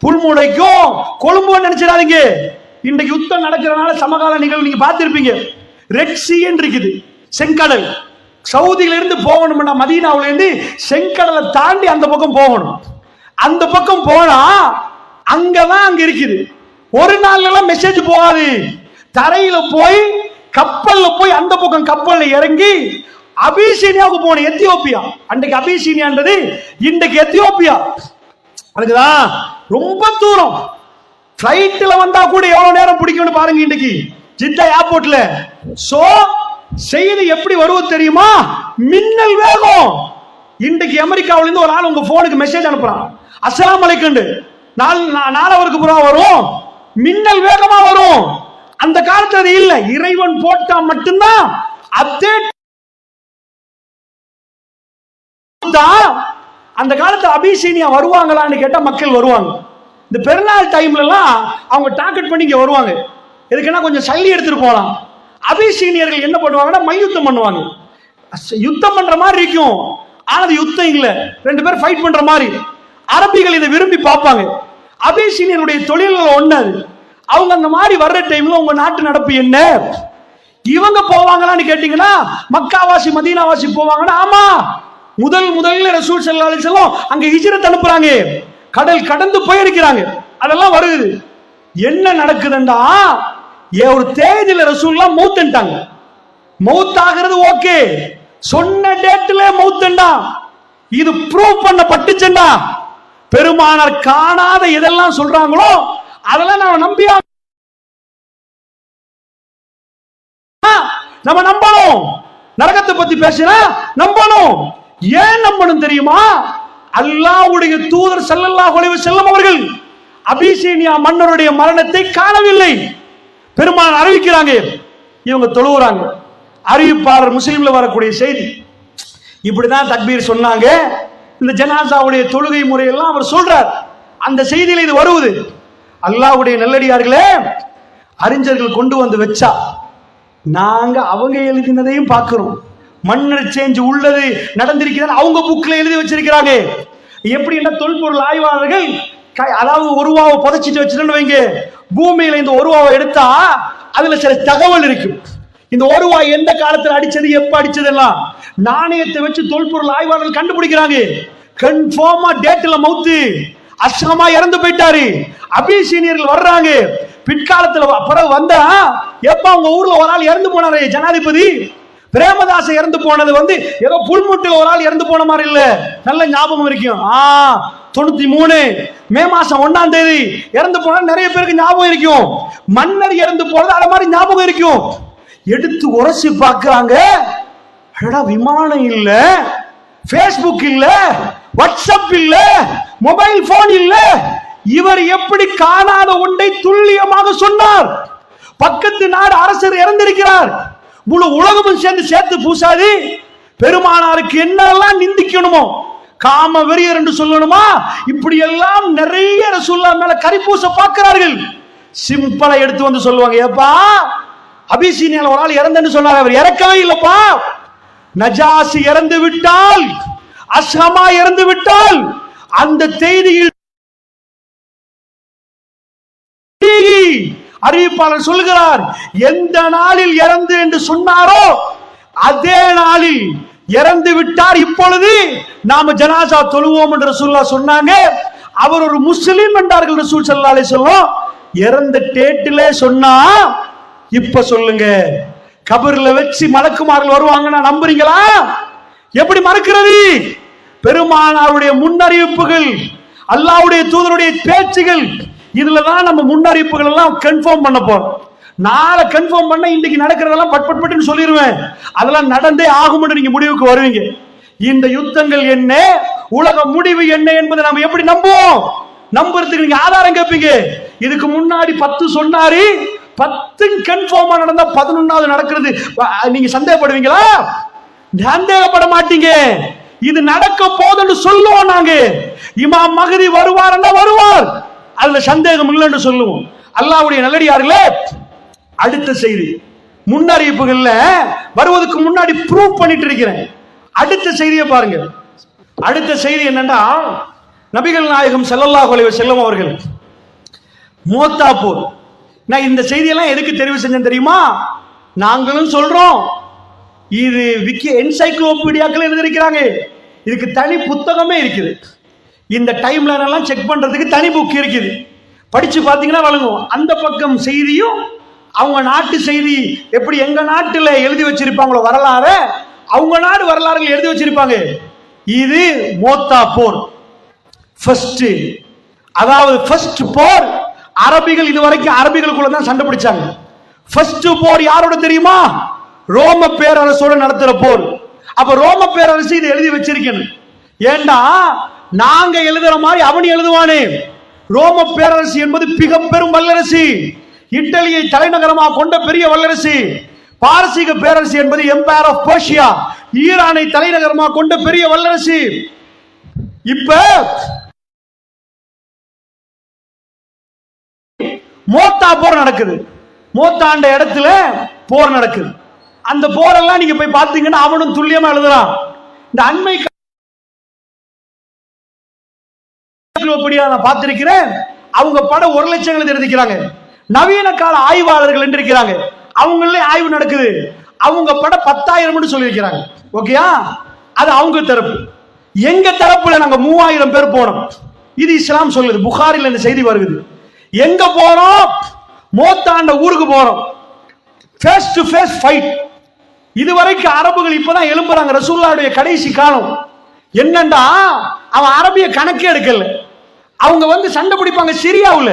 புல்முனைக்கும் கொழும்பு நினைச்சிடாதீங்க. இன்றைக்கு யுத்தம் நடக்கிறதுனால சமகால நிகழ்வு நீங்க பார்த்திருப்பீங்க. ரெட் சீ இருக்குது, செங்கடல். சவுதியில இருந்து போகணும்னா மதீனாவுல இருந்து செங்கடலை தாண்டி அந்த பக்கம் போகணும். அந்த பக்கம் போனா அங்கதான் அங்க இருக்குது. ஒரு நாள்ல எல்லாம் மெசேஜ் போகாது. தரையில போய் கப்பல்ல போய் அந்த பக்கம் கப்பல்ல இறங்கி அபிசீனியாவுக்கு போன எத்தியோப்பியா. அன்றைக்கு அபிசீனியான்றது இன்றைக்கு எத்தியோப்பியா. அதுக்குதான் ரொம்ப தூரம். பிளைட்ல வந்தா கூட எவ்வளவு நேரம் பிடிக்கும்னு பாருங்க. இன்னைக்கு ஜித்தா ஏர்போர்ட்ல சோ செய்தி எப்படி வருவது தெரியுமா? மின்னல் வேகம். இன்றைக்கு அமெரிக்காவில இருந்து ஒரு ஆள் உங்க போனுக்கு மெசேஜ் அனுப்புறான், அஸ்ஸலாமு அலைக்கும், நாலவருக்கு புறா வரும், மின்னல் வேகமா வரும். அந்த காலத்துல அது இல்ல, இறைவன் போட்டா மட்டும்தான். அதே அந்த காலத்துல அபிசீனியா வருவாங்களான்னு கேட்டா மக்கள் வருவாங்க. இந்த பெருநாள் டைம்ல எல்லாம் அவங்க டார்கெட் பண்ணி இங்க வருவாங்க. எதுக்குன்னா கொஞ்சம் சல்லி எடுத்துட்டு போலாம். அபிசீனியர்கள் என்ன பண்ணுவாங்கன்னா மல்யுத்தம் பண்ணுவாங்க. யுத்தம் பண்ற மாதிரி இருக்கும், ஆனது யுத்தம் இல்ல, ரெண்டு பேரும் ஃபைட் பண்ற மாதிரி. அரபிகள் இதை விரும்பி பார்ப்பாங்க. அபிசீனியருடைய தொழில்கள் ஒண்ணாது. அவங்க அந்த மாதிரி வர்ற டைம்ல உங்க நாட்டு நடப்பு என்ன? இவங்க போவாங்களான்னு கேட்டீங்கன்னா மக்காவாசி மதீனாவாசி போவாங்கன்னா ஆமா, முதல்ல ரசூல் ஸல்லல்லாஹு அலைஹி வஸல்லம் அங்க ஹிஜ்ரத் அனுப்புறாங்க, கடல் கடந்து போயிருக்கிறாங்க. அதெல்லாம் வருது. என்ன நடக்குதுன்னா ஒரு தேதியில ரசூலுல்லாஹ் மௌத்ன்ட்டாங்க. மௌத் ஆகிறது ஓகே, சொன்ன டேட்ல மௌத்ண்டா, இது ப்ரூவ் பண்ணப்பட்டுச்சுண்டா. பெருமானார் காணாத எதெல்லாம் சொல்றாங்களோ அதெல்லாம் நம்ம நம்பியா நம்ம நம்பணும். நரகத்தை பத்தி பேசினா நம்பணும். ஏன் நம்பணும் தெரியுமா? அல்லாஹ்வுடைய தூதர் ஸல்லல்லாஹு அலைஹி வஸல்லம் அவர்கள் அபிசீனியா மன்னருடைய மரணத்தை காணவில்லை. பெருமானார் அறிவிக்கிறாங்க, இவங்க தொழுகிறாங்க. அறிவிப்பாளர் முஸ்லிம்ல வரக்கூடிய செய்தி இப்படிதான் தக்பீர் சொன்னாங்க. இந்த ஜனாசாவுடைய தொழுகை முறையெல்லாம் அவர் சொல்றார். அந்த செய்தியில இது வருவது. அல்லாஹ்வுடைய நல்லடியார்களே, அறிஞர்கள் கொண்டு வந்து வச்சா நாங்க அவங்க எழுதினதையும் பார்க்கிறோம். மன்னர் சேஞ்ச் உள்ளது நடந்திருக்கிறது அவங்க புக்ல எழுதி வச்சிருக்கிறாங்க. எப்படி என்ன தொல்பொருள் ஆய்வாளர்கள் அதாவது ஒருவாவை புதைச்சிட்டு வச்சிருன்னு வைங்க, பூமியில இந்த ஒருவாவை எடுத்தா அதுல சில தகவல் இருக்கு. இந்த ஒருவாய் எந்த காலத்துல அடிச்சது, எப்ப அடிச்சதெல்லாம் நாணயத்தை வச்சு தொல்பொருள் ஆய்வாளர்கள் கண்டுபிடிக்கிறாங்க. கன்ஃபார்மா டேட்ல மௌத்து, அஸ்ஸமா இறந்து போயிட்டாரு. அபிசீனியர்கள் வர்றாங்க. பிற்காலத்துல பிறகு வந்தா எப்ப அவங்க ஊர்ல ஒரு ஆள் இறந்து போனாரு, ஜனாதிபதி பிரேமதாச இறந்து போனது ஏதோ புல்முட்டில் ஒரு ஆள் இறந்து போன மாதிரி இல்ல, நல்ல ஞாபகம் இருக்கும். 93 மே மாசம் 1ஆம் தேதி இறந்து போன நிறைய பேருக்கு ஞாபகம் இருக்கும். மன்னர் இறந்து போனது அது மாதிரி ஞாபகம் இருக்கும். எடுத்து உரசி பார்க்கிறாங்க, விமானம் இல்ல, பேஸ்புக் இல்ல, வாட்ஸ்அப் இல்ல, மொபைல் போன் இல்ல. இவர் எப்படி காணாத ஒன்றை துல்லியமாக சொன்னார்? பக்கத்து நாடு அரசர் இறந்திருக்கிறார், முழு உலகமும் சேர்த்து பூசாது. பெருமானாருக்கு என்னெல்லாம் நிந்திக்கணுமோ, காம வெறியர் என்று சொல்லணுமா, இப்படி எல்லாம் நிறைய ரசூலுல்லாஹ் மேல கரிப்பூச பார்க்கிறார்கள். சிம்பிளா எடுத்து வந்து சொல்லுவாங்க, ஏப்பா அபிசீனியால ஒரு ஆள் இறந்தன்னு சொன்னாங்க, அவர் இறக்கவே இல்லப்பா. நஜாசி இறந்து விட்டால், அஸ்ஹமா இறந்து விட்டால், அந்த செய்தியில் அறிவிப்பாளர் சொல்கிறார், எந்த நாளில் இறந்து என்று சொன்னாரோ அதே நாளில் இறந்து விட்டார். இப்பொழுது நாம ஜனாசா தொழுவோம் என்று ரசூலுல்லாஹ் சொன்னாங்க. அவர் ஒரு முஸ்லிம் என்றார்கள் ரசூல் ஸல்லல்லாஹு அலைஹி வஸல்லம். இறந்த டேட்டிலே சொன்னா, இப்ப சொல்லுங்க, கபர்ல வச்சு மலக்குமார்கள் வருவாங்கன்னா நம்புறீங்களா? எப்படி மறக்கிறது? பெருமானாருடைய முன்னறிவிப்புகள், அல்லாஹ்வுடைய தூதருடைய பேச்சுகள், இதுலதான் நம்ம முன்னறிவிப்புகள் எல்லாம் கன்ஃபார்ம் பண்ண போறோம். நாளை கன்ஃபார்ம் பண்ண இன்னைக்கு நடக்கிறதெல்லாம் பட்பட்டு சொல்லிடுவேன். அதெல்லாம் நடந்தே ஆகும் என்று நீங்க முடிவுக்கு வருவீங்க. இந்த யுத்தங்கள் என்ன, உலக முடிவு என்ன என்பதை நம்ம எப்படி நம்புவோம்? நம்புறதுக்கு நீங்க ஆதாரம் கேட்பீங்க. இதுக்கு முன்னாடி 10 சொன்னாரு, 10 கன்ஃபார்மா நடந்தா 11வது நடக்கிறது, நீங்க சந்தேகப்படுவீங்களா? சந்தேகப்பட மாட்டீங்க. இது நடக்க போதுன்னு சொல்லுவோம். நாங்க இமாம் மஹ்தி வருவார்னா வருவார், அதுல சந்தேகம் இல்லைன்னு சொல்லுவோம். அல்லாஹ்வுடைய நல்லடியார்களே, அடுத்த செய்தி முன்னறிவிப்புகள்ல வருவதற்கு முன்னாடி ப்ரூவ் பண்ணிட்டு இருக்கிறேன். அடுத்த செய்தியை பாருங்க. அடுத்த செய்தி என்னன்னா, நபிகள் நாயகம் ஸல்லல்லாஹு அலைஹி வஸல்லம் அவர்கள் மூத்தா போர். நான் இந்த செய்தியெல்லாம் எதுக்கு தெரிவு செஞ்சேன் தெரியுமா? நாங்களும் சொல்றோம், இது விக்கி என்சைக்ளோபீடியாக்கள் எழுதியிருக்கிறாங்க, இதுக்கு தனி புத்தகமே இருக்குது. இந்த டைம் லைன் எல்லாம் செக் பண்றதுக்கு தனி புக் இருக்குது. படிச்சு பாத்தீங்கன்னா வழங்கும். அந்த பக்கம் செய்தியும் அவங்க நாட்டு செய்தி எப்படி எங்க நாட்டுல எழுதி வச்சிருப்பாங்களோ வரலாறு, அவங்க நாடு வரலாறுகள் எழுதி வச்சிருப்பாங்க. இது மோத்தா போர் ஃபர்ஸ்ட், அதாவது ஃபர்ஸ்ட் போர். அரபிகள் இதுவரைக்கும் அரபிகளுக்குள்ள தான் சண்டை பிடிச்சாங்க. ஃபர்ஸ்ட் போர் யாரோட தெரியுமா? ரோம பேரரசோட நடத்துற போர். அப்ப ரோம பேரரசு இதை எழுதி வச்சிருக்கணும். ஏண்டா நாங்க எழுதுற மாதிரி அவனி எழுதுவானே. ரோம பேரரசு என்பது மிக பெரும் வல்லரசு, இத்தாலியை தலைநகரமாக கொண்ட பெரிய வல்லரசு. பாரசீக பேரரசு என்பது எம்பையர் ஆஃப் பர்ஷியா, ஈரானை தலைநகரமாக கொண்ட பெரிய வல்லரசு. இப்ப மோத்தா போர் நடக்குது. மோத்தாண்ட இடத்துல போர் நடக்குது. அந்த போரெல்லாம் நீங்க போய் பார்த்தீங்கன்னா அவனும் துல்லியமா எழுதுறான். இந்த அண்மை நான் பார்த்திருக்கிறேன். அவங்க படம் 1 லட்சம் எழுதிக்கிறாங்க. நவீன கால ஆய்வாளர்கள் என்று இருக்கிறாங்க, அவங்களே ஆய்வு நடக்குது. அவங்க படம் 10,000 சொல்லியிருக்கிறாங்க. ஓகேயா? அது அவங்க தரப்பு. எங்க தரப்புல நாங்க 3000 பேர் போனோம். இது இஸ்லாம் சொல்லுது. புகாரில் இந்த செய்தி வருது. எங்க போறோம்? மோத்தாண்ட ஊருக்கு போறோம். Face to face fight. இதுவரைக்கும் அரபுகள் இப்பதான் எழும்புறாங்க. ரசூலுல்லாஹ்வுடைய கடைசி காலம் என்னண்டா, அவன் அரபிய கணக்கே எடுக்கல. அவங்க வந்து சண்டை பிடிப்பாங்க சிரியாவுல.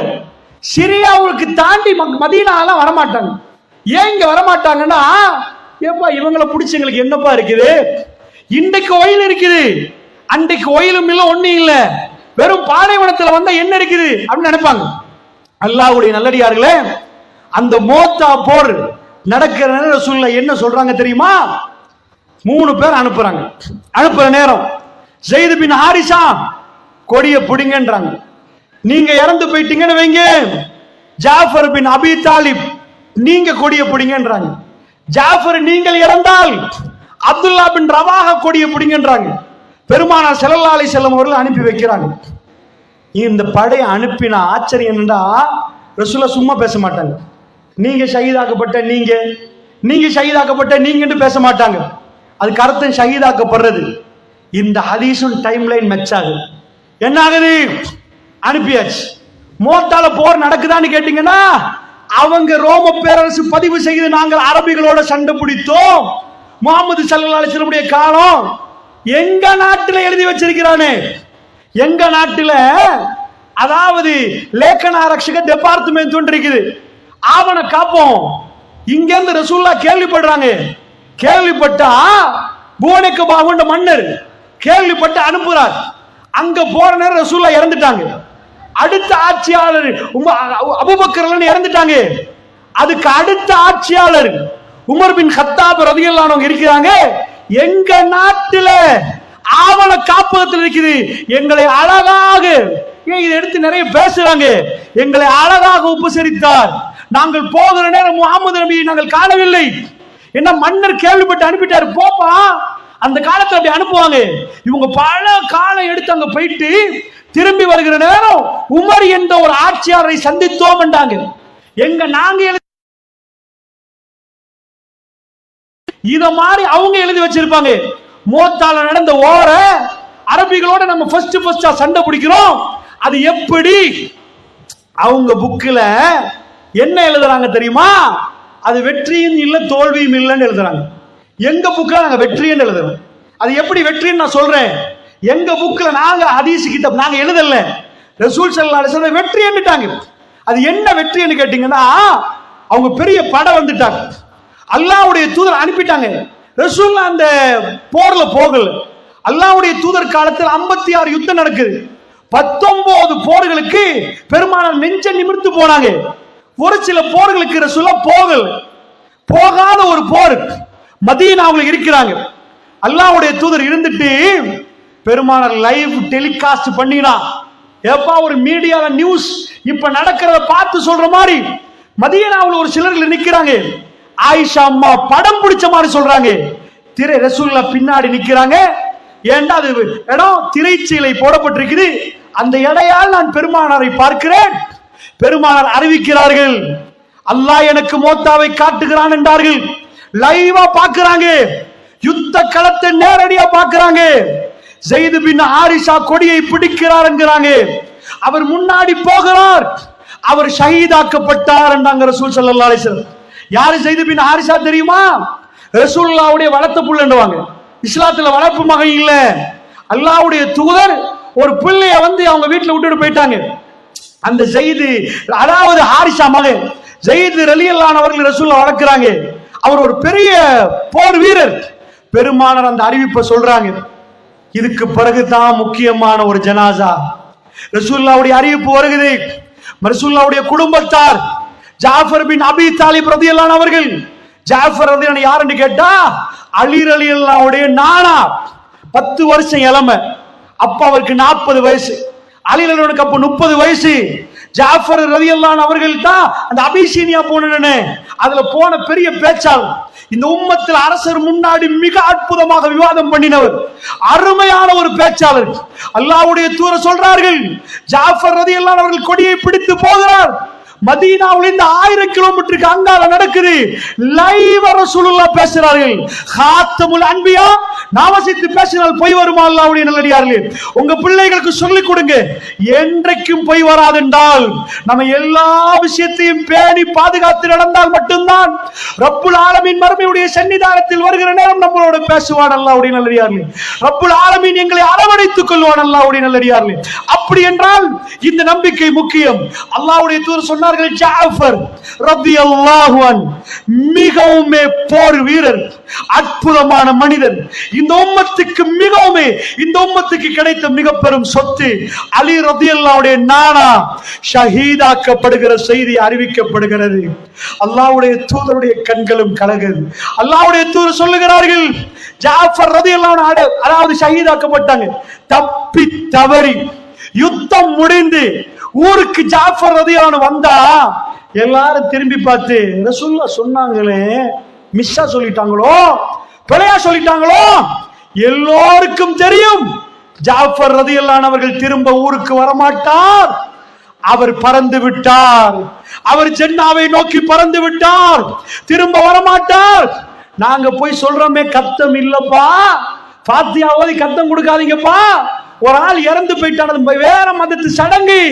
சிரியாவுக்கு தாண்டி மதீனாலாம் வரமாட்டாங்க. ஏன் இங்க வரமாட்டாங்கன்னா, ஏப்பா இவங்களை பிடிச்சி எங்களுக்கு என்னப்பா இருக்குது, இன்றைக்கு ஒயில் இருக்குது, அன்றைக்கு ஒயிலும் இல்லை, ஒன்னும் இல்லை, வெறும் பாலைவனத்தில் வந்தா என்ன இருக்குது அப்படின்னு நினைப்பாங்க. அல்லாஹ்வுடைய நல்லடியார்களே, அந்த மோத்தா போர் நடக்கிற நேரம் ரசூலுல்லாஹ் என்ன சொல்றாங்க தெரியுமா? 3 பேர் அனுப்புறாங்க. அனுப்புற நேரம் ஸைத் பின் ஹாரிஸா கொடிய பிடிங்கன்றாங்க. நீங்க இறந்து போயிட்டீங்கன்னு வைங்க, ஜாஃபர் பின் அபி தாலிப் நீங்க கொடிய பிடிங்கன்றாங்க. ஜாஃபர் நீங்கள் இறந்தால் அப்துல்லா பின் ரவாஹா கொடிய பிடிங்கன்றாங்க. பெருமானார் ஸல்லல்லாஹு அலைஹி வஸல்லம் அவர்கள் அனுப்பி வைக்கிறாங்க. இந்த படையை அனுப்பின ஆச்சரியம் என்னன்னா, ரசூலுல்லாஹ் சும்மா பேச மாட்டாங்க. நீங்க ஷஹீதாக்கப்பட்ட நீங்க ஷஹீதாக்கப்பட்ட நீங்கன்னு பேச மாட்டாங்க. அதுக்கு அர்த்தம் ஷஹீதாக்கப்படுறது. இந்த ஹதீஸும் டைம் லைன் மேட்ச் ஆகுது. என்ன ஆகுது? அனுப்பியாச்சு. மோத்தால போர் நடக்குதான்னு கேட்டீங்கன்னா, அவங்க ரோம பேரரசு பதிவு செய்து நாங்கள் அரபிகளோட சண்டை பிடித்தோம். முஹம்மது ஸல்லல்லாஹு அலைஹி வஸல்லம் காலம் எங்க நாட்டில் எழுதி வச்சிருக்கிறானே. எங்க நாட்டில் அதாவது லேக்கன ஆரக்ஷக டிபார்ட்மெண்ட் ஒன்று இருக்குது, ஆவண காப்போம். இங்க இருந்து ரசூலுல்லாஹ் கேள்விப்படுறாங்க. கேள்விப்பட்டா புவனக்க பாகுண்ட மன்னர் கேள்விப்பட்டு அனுப்புறார். அங்க போற நேரம் ரசூலுல்லாஹ் இறந்துட்டாங்க. அடுத்த ஆட்சியாளர் அபூபக்கர் இறந்துட்டாங்க. அதுக்கு அடுத்த ஆட்சியாளர் உமர் பின் கத்தாப் ரலியல்லாஹு அன்ஹு இருக்கிறாங்க. எங்க நாட்டுல ஆவண காப்பகத்தில் இருக்குது. எங்களை அழகாக இதை எடுத்து நிறைய பேசுறாங்க. எங்களை அழகாக உபசரித்தார். நாங்கள் போகிற நேரம் முகமது நபியை நாங்கள் காணவில்லை. என்ன மன்னர் கேள்விப்பட்டு அனுப்பிட்டாரு, போப்பா. அந்த காலத்துல அப்படி அனுப்புவாங்க. இவங்க பல காலம் எடுத்து அங்க போயிட்டு திரும்பி வருகிற நேரம் உமர் என்ற ஒரு ஆட்சியாளரை சந்தித்தோம் என்றாங்க. நாங்க இத மாதிரி அவங்க எழுதி வச்சிருப்பாங்க. மோத்தால நடந்த ஓர அரபிகளோட நம்ம ஃபர்ஸ்டா சண்டை பிடிக்கிறோம். அது எப்படி அவங்க புக்ல என்ன எழுதுறாங்க தெரியுமா? அது வெற்றியும் இல்ல தோல்வியும் இல்லைன்னு எழுதுறாங்க. எங்க புக்ல நாங்க வெற்றின்னு எழுதுறோம். அது எப்படி வெற்றின்னு நான் சொல்றேன். எங்க புக்ல நாங்க ஹதீஸ் கிதாப் நாங்க எழுதல. ரசூல் ஸல்லல்லாஹு அலைஹி வஸல்லம் வெற்றி என்னட்டாங்க. அது என்ன வெற்றின்னு கேட்டீங்கன்னா, அவங்க பெரிய படம் வந்துட்டாங்க. அல்லாஹ்வுடைய தூதர் அனுப்பிட்டாங்க. ரசூல் அந்த போர்ல போகல. அல்லாஹ்வுடைய தூதர் காலத்தில் 56 யுத்தம் நடக்குது. 19 போர்களுக்கு பெருமானார் நெஞ்ச நிமிர்ந்து போனாங்க. ஒரு சில போர்களுக்கு ரசூலா போகல. போகாத ஒரு போர் மதீனாவுல இருக்கிறாங்க. அல்லாஹ்வுடைய தூதர் இருந்துட்டு பெருமானார் லைவ் டெலிகாஸ்ட் பண்ணினா, எப்பா ஒரு மீடியால நியூஸ் இப்ப நடக்கிறத பார்த்து சொல்ற மாதிரி மதீனாவுல ஒரு சிலர்கள் நிக்கிறாங்க. ஆயிஷா அம்மா படம் பிடிச்ச மாதிரி சொல்றாங்க. திரை ரசூல்லா பின்னாடி நிக்கிறாங்க. ஏண்டா அது இடம் திரைச்சீலை போடப்பட்டிருக்குது. அந்த இடையால் நான் பெருமானாரை பார்க்கிறேன். பெருமானார் அறிவிக்கிறார்கள், அல்லாஹ் எனக்கு மோத்தாவை காட்டுகிறான் என்றார்கள். லைவா பார்க்கிறாங்க. யுத்த களத்தை நேரடியா பார்க்கிறாங்க. ஸைத் பின் ஹாரிஸா கொடியை பிடிக்கிறார் என்கிறாங்க. அவர் முன்னாடி போகிறார். அவர் ஷஹீதாக்கப்பட்டார் என்றாங்க ரசூல் ஸல்லல்லாஹு அலைஹி வஸல்லம். யாரு ஸைத் பின் ஹாரிஸா தெரியுமா? ரசூலுல்லாஹ்வுடைய வளர்த்த புள்ளன்னுவாங்க. இஸ்லாத்துல வளர்ப்பு மகன் இல்ல. அல்லாஹ்வுடைய தூதர் ஒரு பிள்ளைய வந்து அவங்க வீட்டுல விட்டுட்டு போயிட்டாங்க. அந்த ஸைத், அதாவது ஹாரிஸா மகன் ஸைத் ரலியல்லாஹு அன்ஹு அவர்கள் ரசூலுல்லாஹ் வளர்க்கறாங்க. அவர் ஒரு பெரிய போர் வீரர். பெருமானார் அந்த அறிவிப்பை சொல்றாங்க. இதுக்கு பிறகுதான் முக்கியமான ஒரு ஜனாசா. ரசூலுல்லாஹ்வுடைய அறிவிப்பு வருகிறது. ரசூலுல்லாஹ்வுடைய குடும்பத்தார் ஜாஃபர் பின் அபி தாலிப் ரலியல்லாஹு அன்ஹு அவர்கள். ஜாஃபர் ரலியல்லாஹு அன்ஹு யாருன்னு கேட்டா அலி ரலியல்லாஹு அன்ஹுடைய நானா. 10 வருஷம் இளமை. அப்ப அவருக்கு 40 வயசு. அலி ரலியல்லாஹு அன்ஹுக்கு அப்ப 30 வயசு. ஜாஃபர் ரலியல்லாஹு அன்ஹு அவர்கள் தான் அந்த அபிசீனியா போனே அதுல போன பெரிய பேச்சாளர். இந்த உம்மத்தில் அரசர் முன்னாடி மிக அற்புதமாக விவாதம் பண்ணினவர். அருமையான ஒரு பேச்சாளர். அல்லாஹ்வுடைய தூதர் சொல்றார்கள், ஜாஃபர் ரலியல்லாஹு அன்ஹு அவர்கள் கொடியை பிடித்து போகிறார். மதீனாவுல இந்த 1000 கிலோமீட்டருக்கு அங்கால நடக்குது. லைவ் ரசூலுல்லாஹ் பேசுறார்கள். காத்தமுல் அன்பியா நாமசித்து பேசினால் போய் வருமா? அல்லாஹ்வுடைய நல்லடியார்களே, உங்க பிள்ளைகளுக்கு சொல்லிக் கொடுங்க. என்றைக்கும் போய் வராதென்றால் நம்ம எல்லா விஷயத்தையும் பேணி பாதுகாத்து நடந்தால் மட்டும்தான் ரப்புல் ஆலமீன் மறுமையுடைய சன்னிதானத்தில் வருகிற நேரம் நம்மளோட பேசுவான். அல்லாஹ்வுடைய நல்லடியார்களே, ரப்புல் ஆலமீன் எங்களை அரவணைத்துக் கொள்வான். அல்லாஹ்வுடைய நல்லடியார்களே, அப்படி என்றால் இந்த நம்பிக்கை முக்கியம். அல்லாஹ்வுடைய தூதர் சொன்னார்கள், ஜாஃபர் ரலியல்லாஹு அன்ஹு மிகவும் போர் வீரர், அற்புதமான மனிதர். இந்த உம்மத்துக்கு மிகவும் இந்த உம்மத்துக்கு கிடைத்த மிக பெரும் சொத்து. அலி ரலியல்லாஹு அன்ஹுடைய நானா ஷஹீதாக்கப்படுகிற செய்தி அறிவிக்கப்படுகிறது. அல்லாஹ்வுடைய தூதருடைய கண்களும் கலங்குது. அல்லாஹ்வுடைய தூதர் சொல்லுகிறார்கள், ஜாஃபர் ரலியல்லாஹு அன்ஹு அதாவது ஷஹீதாக்கப்பட்டாங்க. தப்பி தவறி யுத்தம் முடிந்து ஊருக்கு ஜாஃபர் ரலியல்லாஹு அன்ஹு வந்தா எல்லாரும் திரும்பி பார்த்து ரசூலுல்லாஹ் சொன்னாங்களே மிஸ்ஸா சொல்லிட்டாங்களோ, பிழையா சொல்லிட்டாங்களோ. எல்லோருக்கும் தெரியும் ஜாஃபர் ரலியல்லாஹு அன்ஹு அவர்கள் திரும்ப ஊருக்கு வரமாட்டார். அவர் பறந்து விட்டார். அவர் ஜன்னாவை நோக்கி பறந்து விட்டார். திரும்ப வரமாட்டார். நாங்க போய் சொல்றோமே கத்தம் இல்லப்பா, ஃபாத்தியா ஓதி கத்தம் கொடுக்காதீங்கப்பா. ஒரு ஆள் இறந்து போயிட்டானது வேற மதத்து சடங்கு.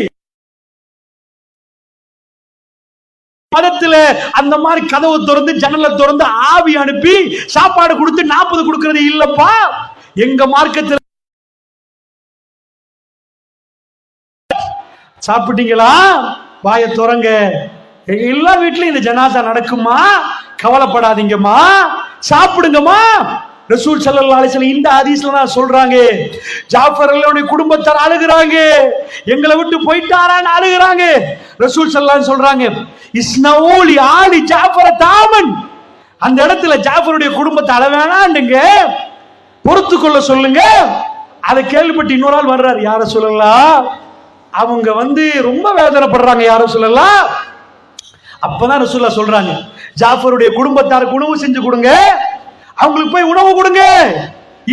மதத்துல அந்த மாதிரி கதவு திறந்து ஜன்னலை திறந்து ஆவி அனுப்பி சாப்பாடு கொடுத்து 40 கொடுக்கிறது இல்லப்பா. எங்க மார்க்கத்தில் சாப்பிட்டீங்களா? வாயை திறங்க. எல்லா வீட்லயும் இந்த ஜனாசா நடக்குமா? கவலைப்படாதீங்கம்மா, சாப்பிடுங்கம்மா. ரசூல் ஸல்லல்லாஹு அலைஹி வஸல்லம் இந்த ஹதீஸ்ல தான் சொல்றாங்க. ஜாஃபர் ரலியல்லாஹு குடும்பத்தார் அழுகுறாங்க, எங்களை விட்டு போயிட்டாரான்னு அழுகுறாங்க. ரசூல் ஸல்லல்லாஹு அலைஹி சொல்றாங்க, இஸ்னஊலி ஆலி ஜாஃபர் தாமன், அந்த இடத்துல ஜாஃபருடைய குடும்பத்தை அளவேணாண்டுங்க, பொறுத்து கொள்ள சொல்லுங்க. அதை கேள்விப்பட்டு இன்னொரு ஆள் வர்றாரு. யார சொல்லலாம், அவங்க ரொம்ப வேதனைப்படுறாங்க, யார சொல்லலாம். அப்பதான் ரசூலுல்லாஹ் சொல்றாங்க, ஜாஃபருடைய குடும்பத்தாருக்கு உணவு செஞ்சு கொடுங்க, அவங்களுக்கு போய் உணவு கொடுங்க.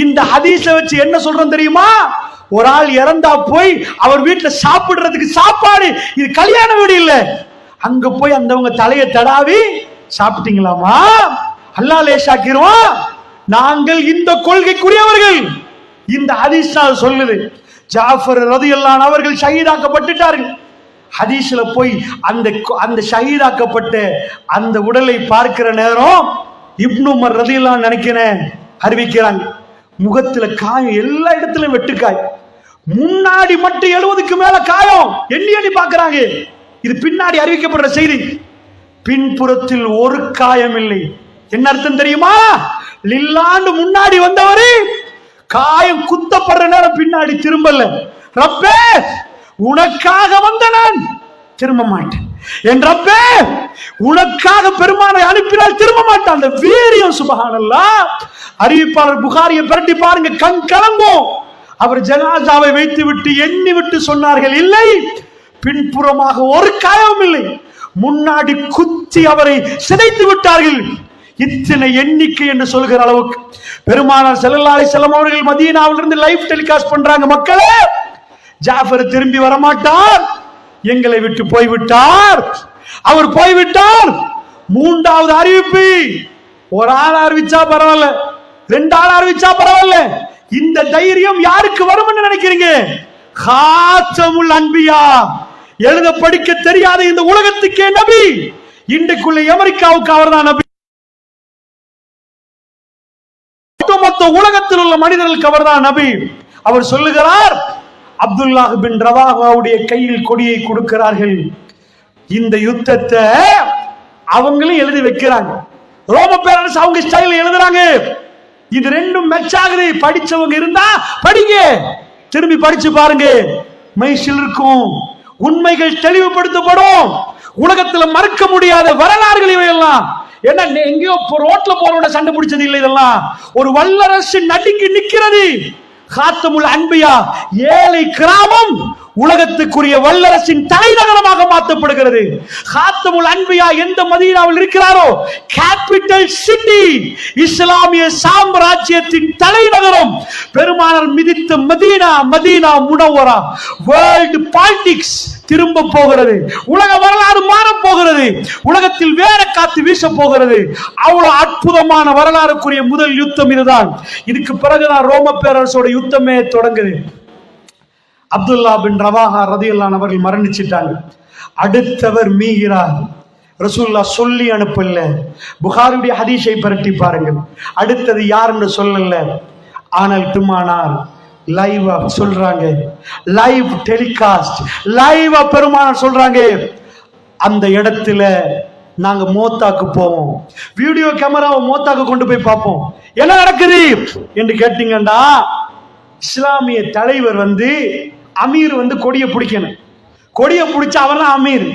இந்த ஹதீஸ வச்சு என்ன சொல்றோம் தெரியுமா? ஒரு ஆள் இறந்தா போய் அவர் வீட்டுல சாப்பிடுறதுக்கு சாப்பாடு, இது கல்யாண வீடு இல்ல, அங்க போய் அந்தவங்க தலையை தடாவி சாப்பிட்டீங்களாமா, அல்லாஹ் லேசாக்கிடுவான். நாங்கள் இந்த கொள்கைக்குரியவர்கள். இந்த ஹதீஸ் சொல்லுது, ஜாஃபர் ரலியல்லாஹு அன்ஹு அவர்கள் ஷஹீதாக்கப்பட்டுட்டார்கள். ஹதீஸ்ல போய் அந்த ஷஹீதாக்கப்பட்ட அந்த உடலை பார்க்கிற நேரம் இப்னு உமர் ரலியல்லாஹு அன்ஹு நினைக்கிறேன் அறிவிக்கிறாங்க, முகத்துல காயம், எல்லா இடத்துலயும் வெட்டுக்காய், முன்னாடி மட்டும் 70க்கு மேல காயம், எண்ணி எண்ணி பாக்குறாங்க. இது பின்னாடி அறிவிக்கப்படுற செய்தி. பின்புறத்தில் ஒரு காயம் இல்லை. என்ன அர்த்தம் தெரியுமா? லில்லாண்டு முன்னாடி வந்தவரு காயம் குத்தப்படுற நேரம் பின்னாடி திரும்பல. ரப்பே, உனக்காக வந்த நான் திரும்ப மாட்டேன், என் ரப்பே உனக்காக பெருமானை அனுப்பினால் திரும்ப மாட்டான். அந்த வீரியம் சுப்ஹானல்லாஹ். அறிவிப்பாளர் புகாரியை பிரட்டி பாருங்க, கண் கலங்கும். அவர் ஜனாசாவை வைத்து விட்டு எண்ணி விட்டு சொன்னார்கள், இல்லை, பின்புறமாக ஒரு காயம் இல்லை, முன்னாடி குத்தி அவரை சிதைத்து விட்டார்கள். இத்தனை எண்ணிக்கை என்று சொல்கிற அளவுக்கு பெருமானார் ஸல்லல்லாஹு அலைஹி வஸல்லம் அவர்கள் மதீனாவிலிருந்து லைவ் டெலிகாஸ்ட் பண்றாங்க, மக்களே ஜாஃபர் திரும்பி வரமாட்டார், எங்களை விட்டு போய்விட்டார், அவர் போய்விட்டார். மூன்றாவது அறிவிப்பு, ஒரு ஆள் அறிவிச்சா பரவாயில்ல, 2 ஆள் அறிவிச்சா பரவாயில்ல, இந்த தைரியம் யாருக்கு வரும் நினைக்கிறீங்க? காத்தமுல் அன்பியா, எழுத படிக்க தெரியாத இந்த உலகத்துக்கே நபி, இன்றைக்குள்ள அமெரிக்காவுக்கு அவர்தான் நபி, மொத்த உலகத்தில் உள்ள மனிதர்களுக்கு அவர்தான் நபி. அவர் சொல்லுகிறார், அப்துல்லாஹ் பின் ரவாஹாவுடைய கையில் கொடியை கொடுக்கிறார்கள். இந்த யுத்தத்தை அவங்களும் எழுதி வைக்கிறாங்க, ரோம பேரரசு அவங்க ஸ்டைல் எழுதுறாங்க. இது ரெண்டும் மேட்ச் ஆகுது. படிச்சவங்க இருந்தா படிங்க, திரும்பி படிச்சு பாருங்க, மைசில் இருக்கும், உண்மைகள் தெளிவுபடுத்தப்படும். உலகத்துல மறுக்க முடியாத வரலாறுகள் இவையெல்லாம். என்ன எங்கேயோ ரோட்ல போறோட சண்டை பிடிச்சது இல்லை, இதெல்லாம் ஒரு வல்லரசு நடுங்கி நிக்கிறது. காத்தமுல் அன்பியா, ஏழை கிராமம் உலகத்துக்குரிய வல்லரசின் தலைநகரமாக மாற்றப்படுகிறது. காத்தமுல் அன்பியா எந்த மதீனாவில் இருக்கிறாரோ, கேபிட்டல் சிட்டி, இஸ்லாமிய சாம்ராஜ்யத்தின் தலைநகரம், பெருமானார் மிதித்த மதீனா, மதீனா முனவ்வரா. வேர்ல்ட் பாலிடிக்ஸ் திரும்ப போகிறது, உலக வரலாறு மாற போகிறது, உலகத்தில் வேற காத்து வீச போகிறது. அவ்வளவு அற்புதமான வரலாறுக்குரிய முதல் யுத்தம் இதுதான். இதுக்கு பிறகுதான் ரோம பேரரசோட யுத்தமே தொடங்குது. அப்துல்லா பின் ரவாஹா ரலியல்லாஹு அன்ஹு அவர்கள் மரணிச்சிட்டாங்க. அடுத்தவர் மீகிறார். ரசூலுல்லாஹ் சொல்லி அனுப்பல, புகாரியுடைய ஹதீஸை பரட்டி பாருங்கள். அடுத்தது யாருன்னு சொல்லல, ஆனால் பெருமானார் லைவா சொல்றாங்க, லைவ் டெலிகாஸ்ட், லைவா பெருமானார் சொல்றாங்க, அந்த இடத்துல நாங்க மோத்தாக்கு போவோம், வீடியோ கேமராவை மோத்தாக்கு கொண்டு போய் பார்ப்போம், என்ன நடக்குது என்று கேட்டீங்கன்னா, இஸ்லாமிய தலைவர் அமீர் கொடியை பிடிக்கணும், கொடியை பிடிச்ச அவர் தான் அமீர்.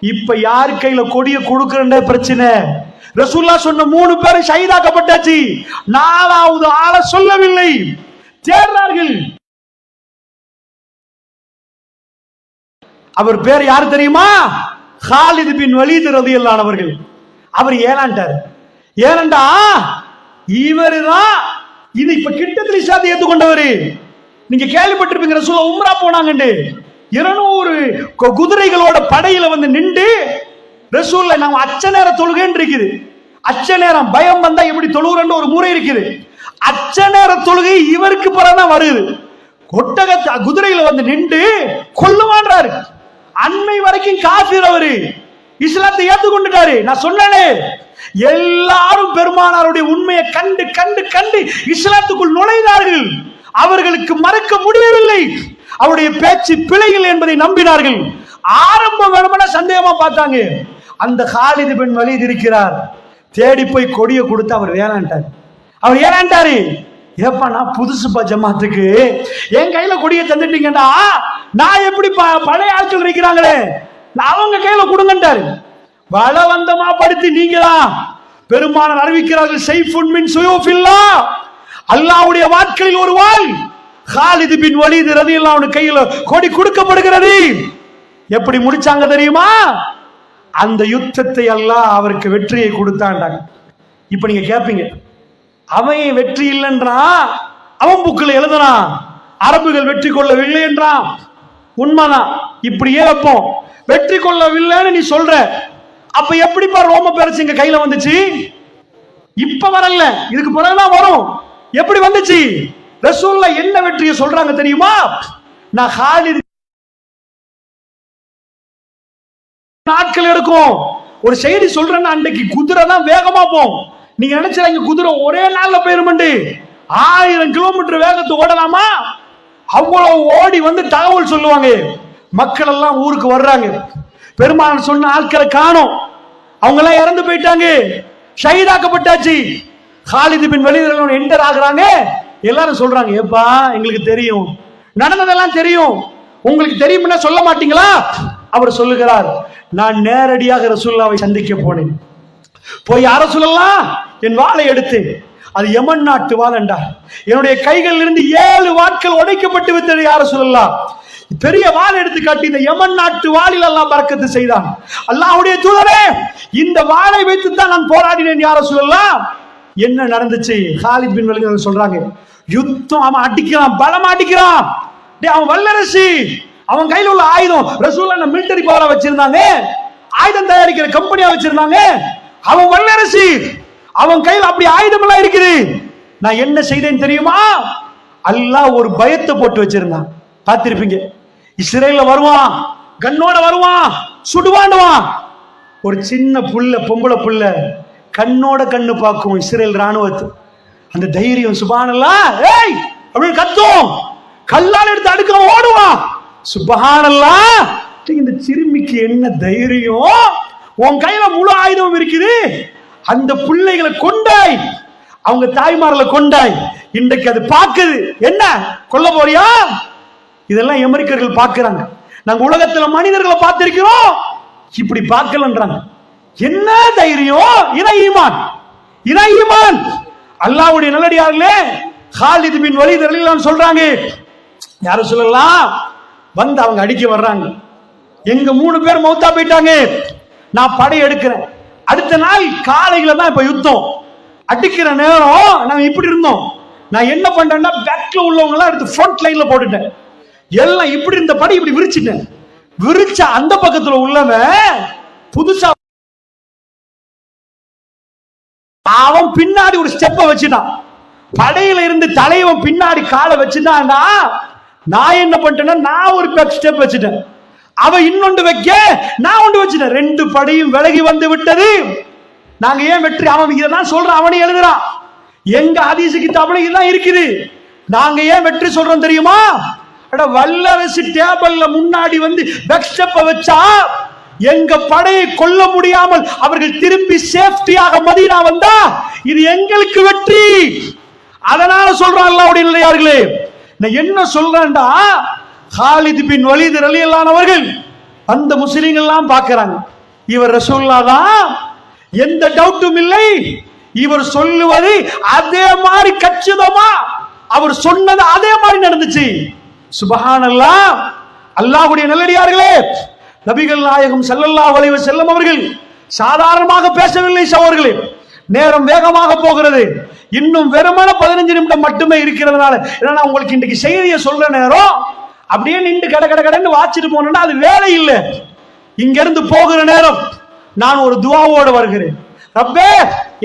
இப்ப யாரு கையில கொடியை கொடுக்கற பிரச்சனை. ரசூலுல்லாஹ் சொன்ன 3 பேரும் ஷஹீதாக்கப்பட்டாச்சு, 4வது ஆளை சொல்லவில்லை, தேடுறார்கள். அவர் பேர் யாரு தெரியுமா? காலித் பின் வலீத் ரலியல்லாஹு அன்ஹு அவர்கள். அவர் ஏலாண்டார். ஏனண்டா இவருதான் இது இப்ப கிட்டத்தில் இஸ்லாத்தை ஏத்துக்கொண்டவர். நீங்க கேள்விப்பட்டிருப்பீங்க, ரசூலுல்லாஹ் உம்ரா போனாங்கன்னு 200 குதிரைகளோட படையில நின்று ரசூலுல்லாஹ் நாம அச்ச நேர தொழுகைன்னு இருக்குது. அச்ச நேரம் பயம் வந்தா எப்படி தொழுகிறன்னு ஒரு முறை இருக்குது. அச்ச நேர தொழுகை இவருக்கு பிறகுதான் வருது. ஒட்டகத்தை குதிரையில நின்று கொல்லுவான்றாரு. அன்னை வரைக்கும் காஃபிர் அவரு, இஸ்லாத்தை ஏத்துக்கொண்டுட்டாரு. நான் சொன்னேனே, எல்லாரும் பெருமானாருடைய உண்மையை கண்டு கண்டு கண்டு இஸ்லாத்துக்குள் நுழைந்தார்கள். அவர்களுக்கு மறக்க முடியவில்லை. அவருடைய பேச்சு பிழைகள் என்பதை நம்பினார்கள். ஆரம்ப வேணும்னா சந்தேகமா பார்த்தாங்க. அந்த காலித் பின் வலீத் இருக்கிறார், தேடி போய் கொடியை கொடுத்து அவர் வேளாண்டார். அவர் ஏலாண்டாரு, ஏப்பா நான் புதுசுப்பா ஜமாத்துக்கு, என் கையில கொடியை தந்துட்டீங்கன்னா நான் எப்படி பழைய ஆட்கள் இருக்கிறாங்களே அவங்க கையில கொடுங்கன்றாரு. பலவந்தமா படுத்தி நீங்க தான். பெருமானார் அறிவிக்கிறார்கள், சைஃபுன் மின் சுயூஃபில்லாஹ், அல்லாஹ்வுடைய வாட்களில் ஒரு வாள் காலித் பின் வலீத் ரலியல்லாஹு அன்ஹு கையில கொடி கொடுக்கப்படுகிறது. எப்படி முடிச்சாங்க தெரியுமா? அந்த யுத்தத்தை அல்லாஹ் அவருக்கு வெற்றியை கொடுத்தாண்டாங்க. இப்ப நீங்க கேட்பீங்க, அவன் வெற்றி இல்லைன்றா, அவன் புக்கில் எழுதுறான் அரபுகள் வெற்றி கொள்ளவில்லை என்றான். உண்மைதான், இப்படியே வைப்போம். வெற்றி கொள்ளவில்லைன்னு நீ சொல்ற, அப்ப எப்படிப்பா ரோம பேரரசு எங்க கையில வந்துச்சு? இப்ப வரல, இதுக்கு பிறகுதான் வரும். எப்படி வந்துச்சு? ரசூலுல்லாஹ் என்ன வெற்றியை சொல்றாங்க தெரியுமா? நான் காலித் நாட்கள் எடுக்கும். ஒரு செய்தி சொல்றேன்னா, அன்றைக்கு குதிரை தான் வேகமா போகும். நீங்க நினைச்சாங்க குதிரை ஒரே நாள்ல போயிருமண்டு 1000 கிலோமீட்டர் வேகத்தை ஓடலாமா? அவ்வளவு ஓடி வந்து தகவல் சொல்லுவாங்க. மக்கள் எல்லாம் ஊருக்கு வர்றாங்க. பெருமானார் சொன்ன ஆட்களை காணோம், அவங்க எல்லாம் இறந்து போயிட்டாங்க, ஷஹீதாக்கப்பட்டாச்சு. காலித் பின் வலீத் என்டர் ஆகுறாங்க. எல்லாரும் சொல்றாங்க, ஏப்பா எங்களுக்கு தெரியும், நடந்ததெல்லாம் தெரியும், உங்களுக்கு தெரியும்னா சொல்ல மாட்டீங்களா? அவர் சொல்லுகிறார், நான் நேரடியாக ரசூலுல்லாஹ்வை சந்திக்க போனேன். போய் யார சொல்லலாம், என் வாளை எடுத்து, அது யமன் நாட்டு வாள் என்றார். என்னுடைய கைகளில் இருந்து 7 வாட்கள் உடைக்கப்பட்டு விட்டது யார சொல்லலாம். பெரிய வாள் எடுத்து காட்டி, இந்த யமன் நாட்டு வாளில் அல்லாஹ் பரக்கத்து செய்தான். அல்லாஹ்வுடைய தூதரே, இந்த வாளை வைத்து தான் நான் போராடினேன் யார சொல்லலாம். என்ன நடந்துச்சு? காலித் பின் வலீத் சொல்றாங்க, யுத்தம், அவன் அடிக்கிறான், பலமா அடிக்கிறான். அவன் வல்லரசு, அவன் கையில் உள்ள ஆயுதம், ரசூலுல்லாஹ் மிலிட்டரி பவரா வச்சிருந்தாங்க, ஆயுதம் தயாரிக்கிற கம்பெனியா வச்சிருந்தாங்க. அவன் வல்லரசு, அவன் கையில் அப்படி ஆயுதம் எல்லாம் இருக்குது. நான் என்ன செய்தேன் தெரியுமா? அல்லாஹ் ஒரு பயத்தை போட்டு வச்சிருந்தான். பார்த்திருப்பீங்க, இஸ்ரேல்ல வருவான், கண்ணோட வருவான், சுடுவாண்டுவான். ஒரு சின்ன புள்ள, பொம்பளை புள்ள கண்ணோட கண்ணு பார்க்கும் இஸ்ரேல் ராணுவத்து. அந்த தைரியம், சுப்ஹானல்லாஹ், ஏய் அப்படின்னு கத்தும், கல்லால் எடுத்து அடுக்க ஓடுவான். சுப்ஹானல்லாஹ், இந்த சிறுமிக்கு என்ன தைரியம்? உன் கையில முழு ஆயுதம் இருக்குது, அந்த பிள்ளைகளை கொண்டாய், அவங்க தாய்மார்களை கொண்டாய். இன்றைக்கு அது பார்க்குது, என்ன கொல்ல போறியா? இதெல்லாம் அமெரிக்கர்கள் பார்க்கிறாங்க. நாங்க உலகத்துல மனிதர்களை பார்த்திருக்கிறோம், இப்படி பார்க்கலன்றாங்க. என்ன தைரியம்? இறை ஈமான், இறை ஈமான். அல்லாஹ்வுடைய நல்லடியார்களே, காலித் பின் வலீத் ரலியல்லாஹு சொல்றாங்க, யாரும் சொல்லலாம், வந்து அவங்க அடிக்க வர்றாங்க. எங்க 3 பேர் மௌத்தா போயிட்டாங்க, நான் படை எடுக்கிறேன். அடுத்த நாள் காலையில தான் இப்ப யுத்தம். அடிக்கிற நேரம் நாங்க இப்படி இருந்தோம். நான் என்ன பண்றேன்னா, பேக்ல உள்ளவங்க எல்லாம் எடுத்து ஃப்ரண்ட் லைன்ல போட்டுட்டேன். எல்லாம் இப்படி இருந்த படை இப்படி விரிச்சிட்டேன். விரிச்ச அந்த பக்கத்துல உள்ளவன் புதுசா அவன் பின்னாடி ஒரு ஸ்டெப்ப வச்சுட்டான். படையில இருந்து தலைவன் பின்னாடி காலை வச்சுட்டான்டா. நான் என்ன பண்ணிட்டேன்னா, நான் ஒரு ஸ்டெப் வச்சுட்டேன், அவன் இன்னொன்று வைக்க, நான் ஒன்று வச்சுட்டேன். 2 படையும் விலகி வந்து விட்டது. நாங்க ஏன் வெற்றி? அவன் இதான் சொல்றான், அவனே எழுதுறான், எங்க ஹதீஸ் கிதாபுல இதெல்லாம் இருக்குது. நாங்க ஏன் வெற்றி சொல்றோம் தெரியுமா? வல்லரசு டேபிள்ல முன்னாடி வந்து பேக் ஸ்டெப்ப வச்சா எங்க படையை கொல்ல முடியாமல் அவர்கள் திரும்பி சேஃப்டியாக மதீனா வந்தா இது எங்களுக்கு வெற்றி. அதனால சொல்றான் அல்லாஹ்வுடைய நல்லடியார்களே. நான் என்ன சொல்றேன்டா, காலித் பின் வலீத் ரலியல்லாஹு அவர்கள் அந்த முஸ்லிம்கள் எல்லாம் பார்க்கறாங்க, இவர் ரசூலுல்லாஹ் தான், எந்த டவுட்டும் இல்லை. இவர் சொல்லுவது அதே மாதிரி கச்சிதமா, அவர் சொன்னது அதே மாதிரி நடந்துச்சு. சுப்ஹானல்லாஹ். அல்லாஹ்வுடைய நல்லடியார்களே, நபிகள் நாயகம் ஸல்லல்லாஹு அலைஹி வஸல்லம் அவர்கள் சாதாரணமாக பேசவில்லை சகோதரர்களே. நேரம் வேகமாக போகிறது, இன்னும் வெறுமன 15 நிமிடம் மட்டுமே இருக்கிறதுனால, ஏன்னா உங்களுக்கு இன்றைக்கு செய்தியை சொல்ற நேரம் அப்படியே நின்று கட கட கடன்னு வாச்சிட்டு போனா அது வேலை இல்லை. இங்க இருந்து போகிற நேரம் நான் ஒரு துஆவோடு வருகிறேன், ரப்பே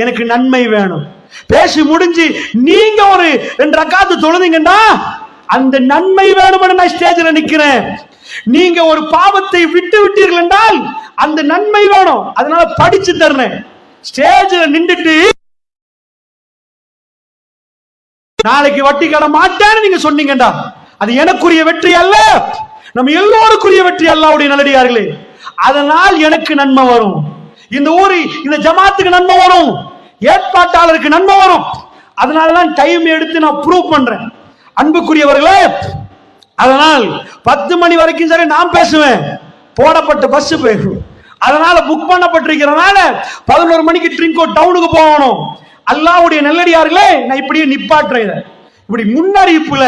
எனக்கு நன்மை வேணும். பேசி முடிஞ்சு நீங்க ஒரு 2 ரக்காத்து தொழுதீங்கன்னா அந்த நன்மை வேணும்னு நான் ஸ்டேஜில் நிக்கிறேன். நீங்க ஒரு பாவத்தை விட்டு விட்டீர்கள் என்றால் அந்த நன்மை வேணும், அதனால படிச்சு தர்றேன். ஸ்டேஜில் நின்றுட்டு நாளைக்கு வட்டி கட மாட்டேன்னு நீங்க சொன்னீங்கடா, அது எனக்குரிய வெற்றி அல்ல, நம்ம எல்லோருக்குரிய வெற்றி அல்லாஹ்வுடைய நல்லடியார்களே. அதனால் எனக்கு நன்மை வரும், இந்த ஊரி இந்த ஜமாத்துக்கு நன்மை வரும், ஏற்பாட்டாளருக்கு நன்மை வரும். அதனாலதான் டைம் எடுத்து நான் ப்ரூவ் பண்றேன் அன்புக்குரியவர்களே. அதனால் 10 மணி வரைக்கும் சரி நான் பேசுவேன், போடப்பட்ட பஸ் போயிடும். அதனால புக் பண்ணப்பட்டிருக்கிறனால 11 மணிக்கு ட்ரிங்கோ டவுனுக்கு போகணும். அல்லாஹ்வுடைய நல்லடியார்களே, நான் இப்படியே நிப்பாட்டுறேன். இப்படி முன்னறிவிப்புல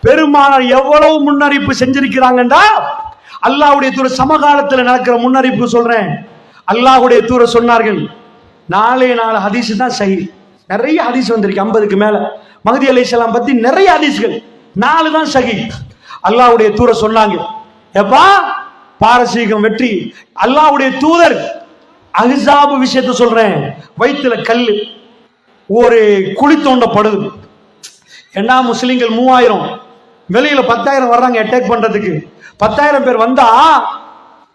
பெருமானார் எவ்வளவு முன்னறிவிப்பு செஞ்சிருக்கிறாங்கடா. அல்லாஹ்வுடைய தூதர் சமகாலத்தில் நடக்கிற முன்னறிவிப்பு சொல்றேன். அல்லாஹ்வுடைய தூதர் சொன்னார்கள், நாளே நாலு ஹதீஸ் தான் சஹீஹ். நிறைய ஹதீஸ் வந்திருக்கு, 50க்கு மேல. மஹ்தி அலைஹிஸ்ஸலாம் பத்தி நிறைய ஹதீஸ்கள், 4 தான் சஹீஹ். அல்லாஹ்வுடைய தூதர் சொன்னாங்க, எப்பா பாரசீகம் வெற்றி. அல்லாஹ்வுடைய தூதர் அஹ்ஸாப் விஷயத்தை சொல்றேன். வயிற்றுல கல்லு, ஒரு குழி தோண்டப்படுது. என்ன முஸ்லிம்கள் 3000, வெளியில 10,000 வர்றாங்க அட்டாக் பண்றதுக்கு. 10,000 பேர் வந்தா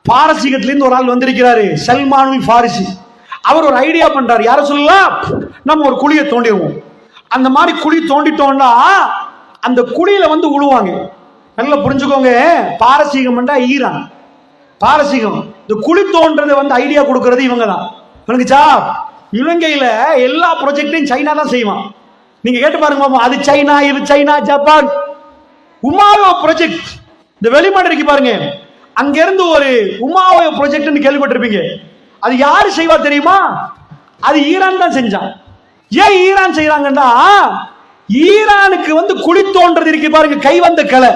பாரசீகத்திலிருந்து ஒரு ஆள் வந்திருக்கிறாரு, சல்மானுல் ஃபாரிசி. அவர் ஒரு ஐடியா பண்றாரு, யார சொல்லலாம், நம்ம ஒரு குழியை தோண்டிடுவோம். அந்த மாதிரி குழி தோண்டிட்டோம்னா அந்த குழியில வந்து உழுவாங்க. நல்லா புரிஞ்சுக்கோங்க, பாரசீகம் ஈரான், பாரசீகம். இந்த குழி தோன்றதை வந்து ஐடியா கொடுக்கறது இவங்க தான். விளங்குச்சா? இலங்கையில எல்லா ப்ராஜெக்டையும் சைனா தான் செய்வான். நீங்க கேட்டு பாருங்க பாப்போம், அது சைனா, இது சைனா, ஜப்பான். உமாவோ ப்ராஜெக்ட், இந்த வெளிநாடு இருக்கு பாருங்க, அங்க இருந்து ஒரு உமாவோ ப்ராஜெக்ட் கேள்விப்பட்டிருப்பீங்க. அது யாரு செய்வா தெரியுமா? அது ஈரான் தான் செஞ்சான். ஏன் ஈரான் செய்யறாங்கன்னா, ஈரானுக்கு வந்து குழி தோன்றது இருக்கு பாருங்க, கை வந்த கலை,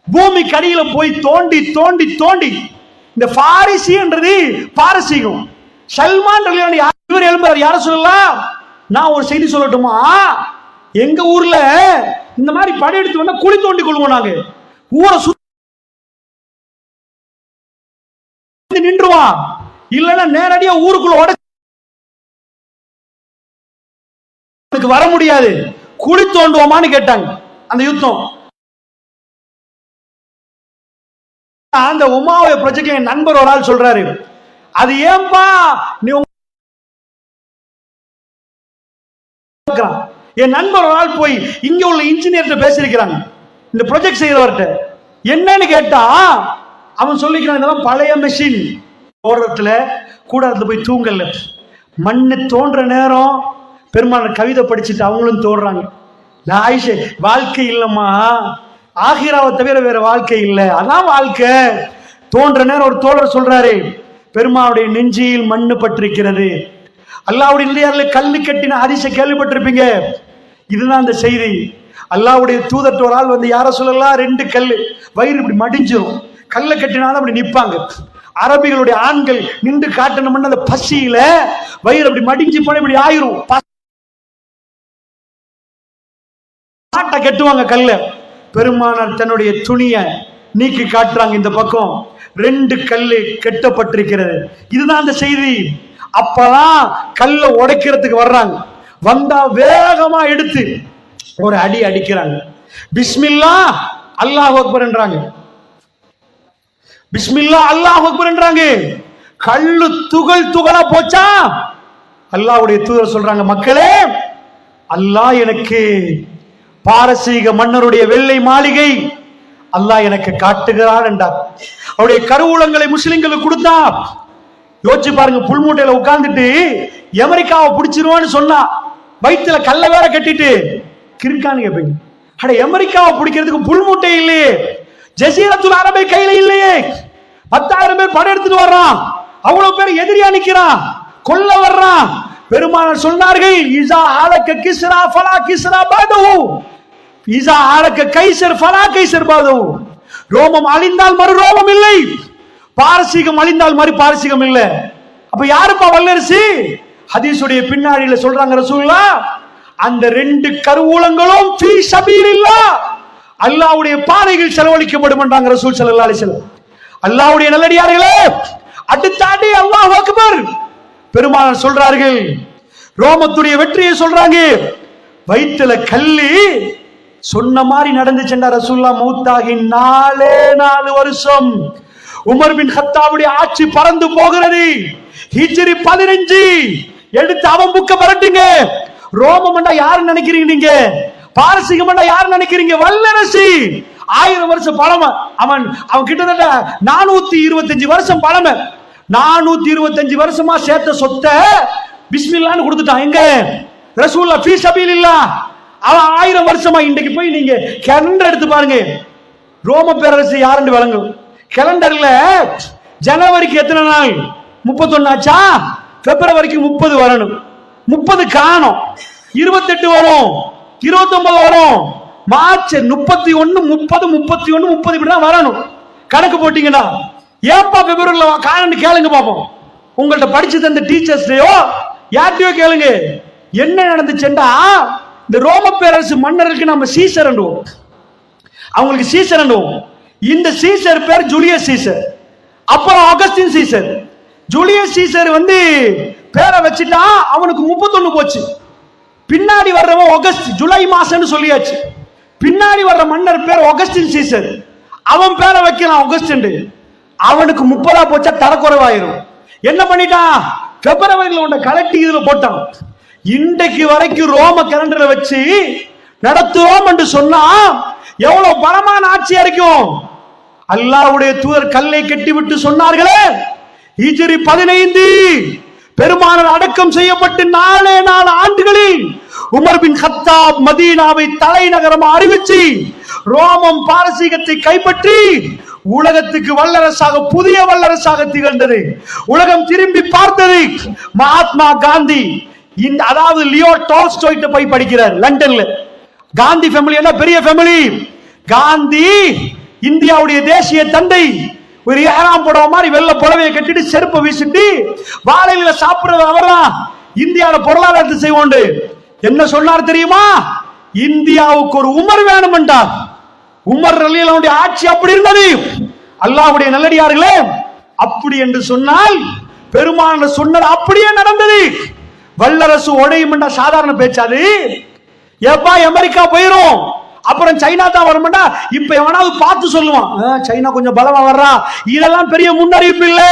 பூமி கடியில போய் தோண்டி தோண்டி தோண்டி. இந்த பாரிசின்றது பாரசீகம். சல்மான் இவர் எழும்புறாரு, யார சொல்லலாம்? நான் ஒரு செய்தி சொல்லட்டுமா? எங்க ஊர்ல இந்த மாதிரி படையெடுத்து வந்தா குழி தோண்டி கொள்வோம் நாங்க. ஊரை சுத்தி நின்றுவான், இல்லன்னா நேரடியா ஊருக்குள்ள உடச்சு வர முடியாது. குழி தோண்டுவோமான்னு கேட்டாங்க. அந்த யுத்தம், அந்த உமாவை ப்ராஜெக்ட் என் நண்பர் ஒரு ஆள் சொல்றாரு, அது ஏன்பா நீ, என் நண்பர் ஒரு ஆள் போய் இங்க உள்ள இன்ஜினியர் பேசியிருக்கிறாங்க, இந்த ப்ராஜெக்ட் செய்யறவர்கிட்ட. என்னன்னு கேட்டா அவன் சொல்லிக்கிறான், இதெல்லாம் பழைய மெஷின். ஓடுறதுல கூடாரத்துல போய் தூங்கல, மண்ணு தோன்ற நேரம் பெருமாள் கவிதை படிச்சுட்டு அவங்களும் தோன்றாங்க. ஆயிஷே, வாழ்க்கை இல்லம்மா, ஆகிராவை தவிர வேற வாழ்க்கை இல்லை, அதான் வாழ்க்கை. தோன்ற நேரம் ஒரு தோழர் சொல்றாரு, பெருமாளுடைய நெஞ்சில் மண்ணு பட்டிருக்கிறது. அல்லாஹ்வுடைய இல்லையாரில் கல்லு கட்டின ஹதீஸை கேள்விப்பட்டிருப்பீங்க. இதுதான் அந்த செய்தி. அல்லாஹ்வுடைய தூதர் ஒரு ஆள் வந்து, யார சொல்லலாம், 2 கல்லு வயிறு இப்படி மடிஞ்சிரும், கல்ல கட்டினாலும் அப்படி நிற்பாங்க. அரபிகளுடைய ஆண்கள் நின்று காட்டணும்னு அந்த பசியில வயிறு அப்படி மடிஞ்சு போன இப்படி ஆயிரும், கட்டுவாங்க கல்ல. பெருமானார் தன்னுடைய துணிய நீக்கி காட்டுறாங்க, இந்த பக்கம் 2 கல்லு கெட்டப்பட்டிருக்கிறது. இதுதான் அந்த செய்தி. அப்பதான் கல்ல உடைக்கிறதுக்கு வர்றாங்க. வந்தா வேகமா எடுத்து ஒரு அடி அடிக்கிறாங்க. பிஸ்மில்லா அல்லாஹ் அக்பர் என்றாங்க, பிஸ்மில்லா அல்லாஹ் அக்பர் என்றாங்க. கல்லு துகள் துகளா போச்சா. அல்லாஹ்வுடைய தூதர் சொல்றாங்க, மக்களே, அல்லாஹ் எனக்கு பாரசீக மன்னருடைய வெள்ளை மாளிகை அல்லாஹ் எனக்கு காட்டுகிறான் என்றார். அவருடைய கருவூலங்களை முஸ்லிம்களுக்கு கொடுத்தா. யோசிச்சு பாருங்க, புல்மூட்டையில உட்கார்ந்துட்டு அமெரிக்காவை பிடிச்சிருவான்னு சொன்னா, வயிற்றுல கல்ல வேற கட்டிட்டு கிறுக்கான்னு கேட்பீங்க. அட, அமெரிக்காவை பிடிக்கிறதுக்கு புல்மூட்டை இல்லையே, ஜசீரத்துல் அரபை கையில இல்லையே, 10,000 பேர் படம் எடுத்துட்டு வர்றான், அவ்வளவு பேர் எதிரியா நிக்கிறான், கொல்ல வர்றான். பெருமானார் சொன்னார்கள், இஸா ஹலக கிஸ்ரா ஃபலா கிஸ்ரா பாதஹு, இஸா ஹலக கைசர் ஃபலா கைசர் பாதஹு. ரோமம் அழிந்தால் மறு ரோமம் இல்லை, பாரசீகம் அழிந்தால் மறு பாரசீகம் இல்லை. அப்ப யாருப்பா வல்லரசு? ஹதீஸுடைய பின்னாடியில சொல்றாங்க ரசூலுல்லாஹ், அந்த 2 கருவூலங்களும் ஃபீ ஸபீலில்லாஹ், அல்லாஹ்வுடைய பாதையில் செலவழிக்கப்படும் என்றாங்க ரசூல் ஸல்லல்லாஹு அலைஹி வஸல்லம். அல்லாஹ்வுடைய நல்லடியார்களே, அடுத்தாடி அல்லாஹ் அக்பர். பெருமானார் சொல்றார்கள், ரோமத்துடைய வெற்றியை சொல்றாங்க. வயிற்றுல கல்லி சொன்ன மாதிரி நடந்துச்சுண்டா. ரசூலுல்லாஹ் மௌத்தாகி 4 வருஷம் உமர் பின் கத்தாவுடைய ஆட்சி பறந்து போகிறது. ஹிஜ்ரி 15 எடுத்து அவன் புக்க பரட்டுங்க. ரோமம் யாரு நினைக்கிறீங்க நீங்க? பாரசீகம் யாரு நினைக்கிறீங்க? வல்லரசு. 1000 வருஷம் பழமை. அவன் கிட்டத்தட்ட 425 வருஷம் பழமை. 425 வருஷமா சேர்த்த சொத்தை பிஸ்மில்லான்னு கொடுத்துட்டான். எங்க? ரசூலுல்லாஹ் ஃபீ ஸபீலில்லாஹ். அவன் 1000 வருஷமா. இன்றைக்கு போய் நீங்க கேலண்டர் எடுத்து பாருங்க, ரோம பேரரசு யாருன்னு விளங்கும். கேலண்டர்ல ஜனவரிக்கு எத்தனை நாள்? 31 ஆச்சா? பிப்ரவரிக்கு 30 வரணும். 30 காணும். 28 வரும், 29 வரும், மார்ச் 31, 30, 31, 30 இப்படிதான் வரணும். கணக்கு போட்டீங்கன்னா ஏப்பா பிப்ரவரியில காணன்னு கேளுங்க பாப்போம். உங்கள்ட்ட படிச்சு தந்த டீச்சர்ஸ்லயோ யார்ட்டையோ கேளுங்க. என்ன நடந்துச்சுண்டா, இந்த ரோம பேரரசு மன்னருக்கு நம்ம சீசர் அண்டுவோம், அவங்களுக்கு சீசர் அண்டுவோம். இந்த சீசர் பேர் ஜூலியஸ் சீசர், அப்புறம் ஆகஸ்டின் சீசர். ஜூலியஸ் சீசர் பேரை வச்சுட்டா அவனுக்கு 31 போச்சு. பின்னாடி வர்றவன் ஆகஸ்ட், ஜூலை மாசம்னு சொல்லியாச்சு. பின்னாடி வர்ற மன்னர் பேர் ஆகஸ்டின் சீசர், அவன் பேரை வைக்கிறான் ஆகஸ்ட். அவனுக்கு 30 போச்சா தரக்குறைவாயிரும். என்ன பண்ணிட்டான்? பிப்ரவரியில உண்ட கலெக்டி இதுல போட்டான். இன்றைக்கு வரைக்கும் ரோம கேலண்டர்ல வச்சு நடத்துவோம் என்று சொன்னா எவ்வளவு பலமான ஆட்சியா இருக்கும். அல்லாஹ்வுடைய தூதர் கல்லை கட்டிவிட்டு சொன்னார்களே, ஹிஜ்ரி 15 பெருமானார் அடக்கம் செய்யப்பட்டு 4 ஆண்டுகளில் உமர் பின் கத்தாப் மதீனாவை தலைநகரம் அறிவிச்சு ரோமம் பாரசீகத்தை கைப்பற்றி உலகத்துக்கு வல்லரசாக, புதிய வல்லரசாக திகழ்ந்தது. உலகம் திரும்பி பார்த்தது. மகாத்மா காந்தி, அதாவது லியோ டால்ஸ்டாய் போய் படிக்கிறார் லண்டன்ல. காந்தி ஃபேமிலி என்ன பெரிய ஃபேமிலி. காந்தி இந்தியாவுடைய தேசிய தந்தை. ஒரு ஏழாம் புடவ மாதிரி வெள்ள புடவையை கட்டிட்டு செருப்பை வீசிட்டு வாழையில சாப்பிடுறது அவர்தான். இந்தியாவோட பொருளாதாரத்தை செய்வோம். என்ன சொன்னார் தெரியுமா? இந்தியாவுக்கு ஒரு உமர் வேணும் என்றார். உமர் ரலியல்லாஹு ஆட்சி அப்படி இருந்தது. அல்லாஹ்வுடைய நல்லடியார்களே, அப்படி என்று சொன்னால் பெருமானார் சொன்னது அப்படியே நடந்தது. வல்லரசு உடையும் என்ற சாதாரண பேச்சாது. எப்பா அமெரிக்கா போயிரும், அப்புறம் சைனா தான் வரும்டா. இப்ப எவனாவது பார்த்து சொல்லுவான், சைனா கொஞ்சம் பலமா வர்றா. இதெல்லாம் பெரிய முன்னறிவிப்பு இல்ல.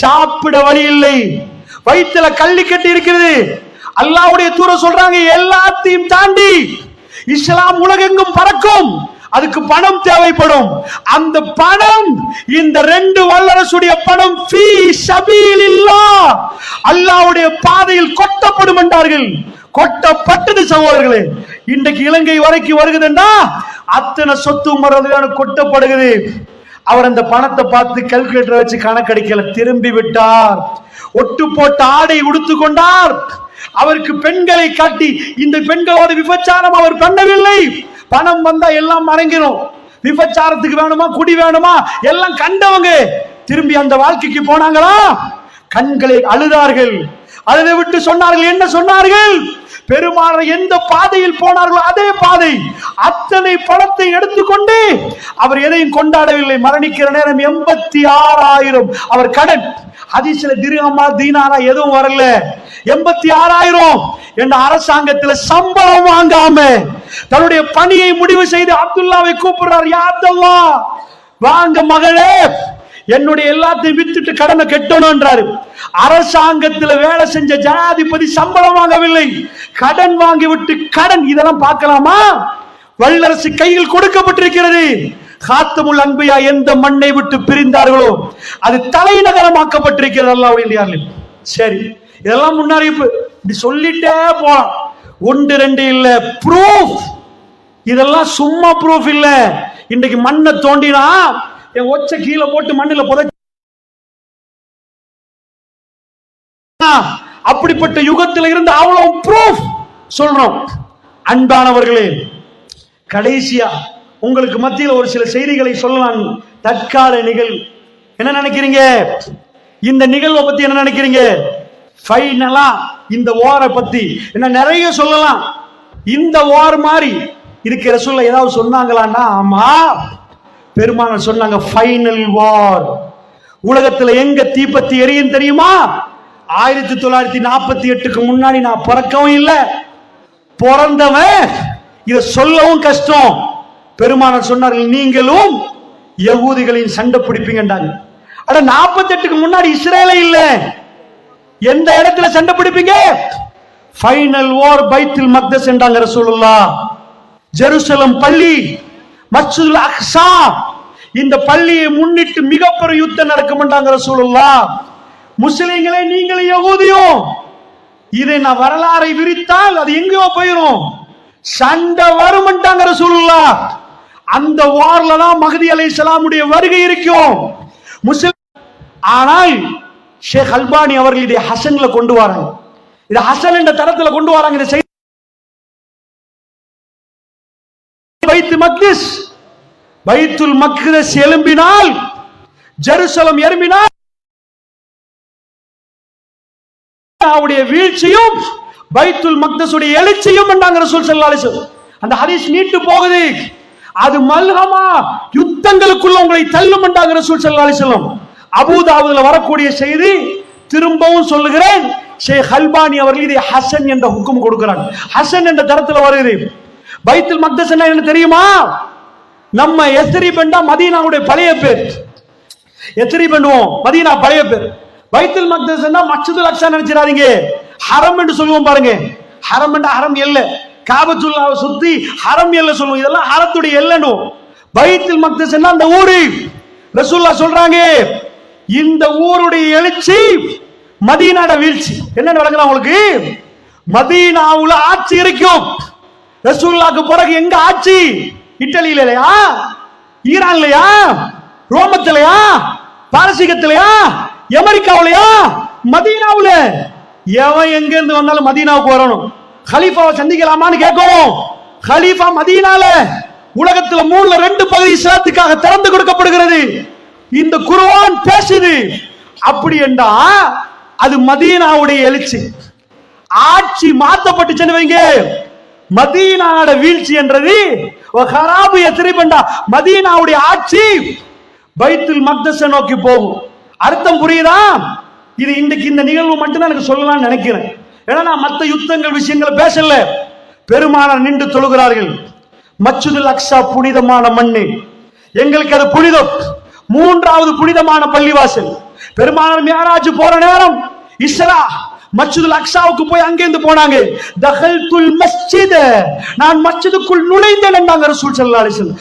சாப்பிட வழி இல்லை, வயிற்றுல கள்ளி கட்டி இருக்கிறது. அல்லாஹ்வுடைய தூதர் சொல்றாங்க, எல்லாத்தையும் தாண்டி இஸ்லாம் உலகெங்கும் பறக்கும். அதுக்கு பணம் தேவைப்படும். அந்த பணம் இந்த 2 வல்லரசுடைய பணம் ஃபீ சபீலில்லாஹ், அல்லாஹ்வுடைய பாதையில் கொட்டப்படும் என்றார்கள். கொட்டப்பட்டது சகோதரர்களே. இன்றைக்கு இலங்கை வரைக்கும் வருகுதுன்னா அத்தனை சொத்து உமரதுக்கான கொட்டப்படுகிறது. அவர் அந்த பணத்தை பார்த்து கால்குலேட்டர் வச்சு கணக்கடிக்கல, திரும்பி விட்டார். ஒட்டு போட்ட ஆடை உடுத்து கொண்டார். அவருக்கு பெண்களை காட்டி இந்த பெண்களோட விபச்சாரம் அவர் பண்ணவில்லை. பணம் வந்தா எல்லாம் மறங்கிடும். விபச்சாரத்துக்கு வேணுமா, குடி வேணுமா, எல்லாம் கண்டவங்க. திரும்பி அந்த வாழ்க்கைக்கு போனாங்களா? கண்களை அழுதார்கள். அழுது விட்டு சொன்னார்கள், என்ன சொன்னார்கள்? பெருமானார் எந்த பாதையில் போனார்களோ அதே பாதை. அத்தனை பணத்தை எடுத்துக்கொண்டு அவர் எதையும் கொண்டாடவில்லை. மரணிக்கிற நேரம் 86,000 அவர் கடன். ஹதீஸ்ல திர்ஹமா தீனாரா எதுவும் வரல. 86,000 என்ற அரசாங்கத்தில் சம்பளம் வாங்காம தன்னுடைய பணியை முடிவு செய்து அப்துல்லாவை கூப்பிடுறார். யா அப்துல்லா, வாங்க மகளே, என்னுடைய எல்லாத்தையும் வித்துட்டு கடனை கட்டணும்ன்றாரு. அரசாங்கத்தில் வேலை செஞ்ச ஜனாதிபதி சம்பளம் வாங்கவில்லை, கடன் வாங்கி விட்டு கடன். இதெல்லாம் பார்க்கலாமா? வல்லரசு கையில் கொடுக்கப்பட்டிருக்கிறது. காத்தமுல் அன்பியா எந்த மண்ணை விட்டு பிரிந்தார்களோ அது தலைநகரமாக்கப்பட்டிருக்கிறது அல்லாஹ்வுடைய. சரி, இதெல்லாம் முன்னறிவிப்பு. இப்படி சொல்லிட்டே போலாம். 1 2 இல்ல, ப்ரூஃப். இதெல்லாம் சும்மா ப்ரூஃப் இல்ல. இன்றைக்கு மண்ணை தோண்டினா என் ஒச்ச கீழே போட்டு மண்ணில் புதை, அப்படிப்பட்ட யுகத்தில் இருந்து அவ்வளவு ப்ரூஃப் சொல்றோம். அன்பானவர்களே, கடைசியா உங்களுக்கு மத்தியில் ஒரு சில செய்திகளை சொல்லலாம். தற்கால நிகழ்வு என்ன நினைக்கிறீங்க? இந்த நிகழ்வை பத்தி என்ன நினைக்கிறீங்க? ஃபைனலா இந்த வாரை பத்தி என்ன நிறைய சொல்லலாம். இந்த வார் மாதிரி இருக்கிற சொல்ல ஏதாவது சொன்னாங்களான்னா, ஆமா, பெருமானார் சொன்னாங்க ஃபைனல் வார். உலகத்துல எங்க தீப்பத்தி எரியும் தெரியுமா? 1948க்கு முன்னாடி நான் பிறக்கவும் இல்லை, பிறந்தவன் இதை சொல்லவும் கஷ்டம். பெருமானார் சொன்னார்கள், நீங்களும் யகூதிகளின் சண்டை பிடிப்பீங்கன்றாங்க. அட 48க்கு முன்னாடி இஸ்ரேலே இல்ல, எந்த இடத்துல சண்டை பிடிப்பீங்க? ஃபைனல் வார் பைத்துல் மக்தஸ் என்றாங்க ரசூலுல்லாஹ். ஜெருசலம் பள்ளி, மஸ்ஜிதுல் அக்ஸா, இந்த பள்ளியை முன்னிட்டு மிகப்பெரிய யுத்தம் நடக்கும் என்றாங்க ரசூலுல்லாஹ். முஸ்லிம்களே, நீங்கள் யகூதியும், இதை நான் வரலாறை விரித்தால் அது எங்கேயோ போயிரும். சண்டை வரும் என்றாங்க ரசூலுல்லாஹ். அந்த வார்ல தான் மஹ்தி அலைஹிஸ்ஸலாமுடைய வருகை இருக்கும். முஸ்லிம் ஆனால் ஷேக் அல்பானி அவர்கள் இதை ஹசன்ல கொண்டு வராங்க. இதை ஹசன் என்ற தரத்துல கொண்டு வராங்க. இதை செய்தி பைத்துல் மக்தஸ் எழும்பினால், ஜெருசலம் எழும்பினால் அவருடைய வீழ்ச்சியும் பைத்துல் மக்தஸுடைய எழுச்சியும் என்றாங்க ரசூல் ஸல்லல்லாஹு அலைஹி வஸல்லம். அந்த ஹதீஸ் நீட்டு போகுது. அது மல்ஹமா, யுத்தங்களுக்குள்ள உங்களை தள்ளும் என்றாங்க ரசூல் ஸல்லல்லாஹு அலைஹி வஸல்லம். அபூதாவுதுல வரக்கூடிய செய்தி, திரும்பவும் சொல்லுகிறேன், ஷேக் அல்பானி அவர்கள் இதை ஹசன் என்ற ஹுக்கும் கொடுக்கிறாங்க. ஹசன் என்ற தரத்துல வருகிறது. பைத்துல் மக்தஸ் என்ன தெரியுமா? நம்ம எஸ்ரிப் என்றா மதீனாவுடைய பழைய பேர். எஸ்ரிப் பண்ணுவோம், மதீனா பழைய பேர். பைத்துல் மக்தஸ் என்றா மஸ்ஜிதுல் அக்ஸா நினைச்சிடாதீங்க, ஹரம் என்று சொல்லுவோம் பாருங்க. ஹரம் என்ற ஹரம் எல்ல, காபத்துல்லாவை சுத்தி ஹரம் எல்ல சொல்லுவோம். இதெல்லாம் ஹரத்துடைய எல்லன்னு. பைத்துல் மக்தஸ் என்ன அந்த ஊரு. ரசூலுல்லாஹ் சொல்றாங்க, இந்த ஊருடைய எழுச்சி மதீனாட வீழ்ச்சி. என்ன நடக்குது உங்களுக்கு? மதீனாவுல ஆட்சி இருக்கும். ரசூலுல்லாஹ்க்கு பிறகு எங்க ஆட்சி? இத்தாலியில இல்லையா? ஈரான்லயா? ரோமத்திலயா? பாரசீகத்திலயா? அமெரிக்காவிலயா? மதீனாவுல. எவன் எங்க இருந்து வந்தாலும் மதீனாவுக்கு வரணும். கலீஃபாவை சந்திக்கலாமான்னு கேட்கணும். கலீஃபா மதீனால. உலகத்துல 3/2 பகுதி இஸ்லாத்துக்காக திறந்து கொடுக்கப்படுகிறது. இந்த குர்ஆன் பேசுது. அப்படி என்றா அது மதீனாவுடைய எழுச்சி. ஆட்சி மாற்றப்பட்டுச்சுன்னு வைங்க, மதீனாவோட வீழ்ச்சி என்றது மதீனாவுடைய ஆட்சி பைத்துல் மக்தஸை நோக்கி போகும். அர்த்தம் புரியுதா? இது இன்றைக்கு இந்த நிகழ்வு மட்டும் தான் எனக்கு சொல்லலாம்னு நினைக்கிறேன். ஏன்னா நான் மற்ற யுத்தங்கள் விஷயங்களை பேசல. பெருமானார் நின்று தொழுகிறார்கள். மஸ்ஜிதுல் அக்ஸா புனிதமான மண்ணு, எங்களுக்கு அது புனிதம். 3வது புனிதமான பள்ளிவாசல். பெருமானார் மியராஜ் போற நேரம் இஸ்ரா மஸ்ஜிதுல் அக்ஸாவுக்கு போய் அங்கிருந்து போனாங்க. தகல்துல் மஸ்ஜித், நான் மஸ்ஜிதுக்குள் நுழைந்தேன் என்றாங்க ரசூல் ஸல்லல்லாஹு அலைஹி வஸல்லம்.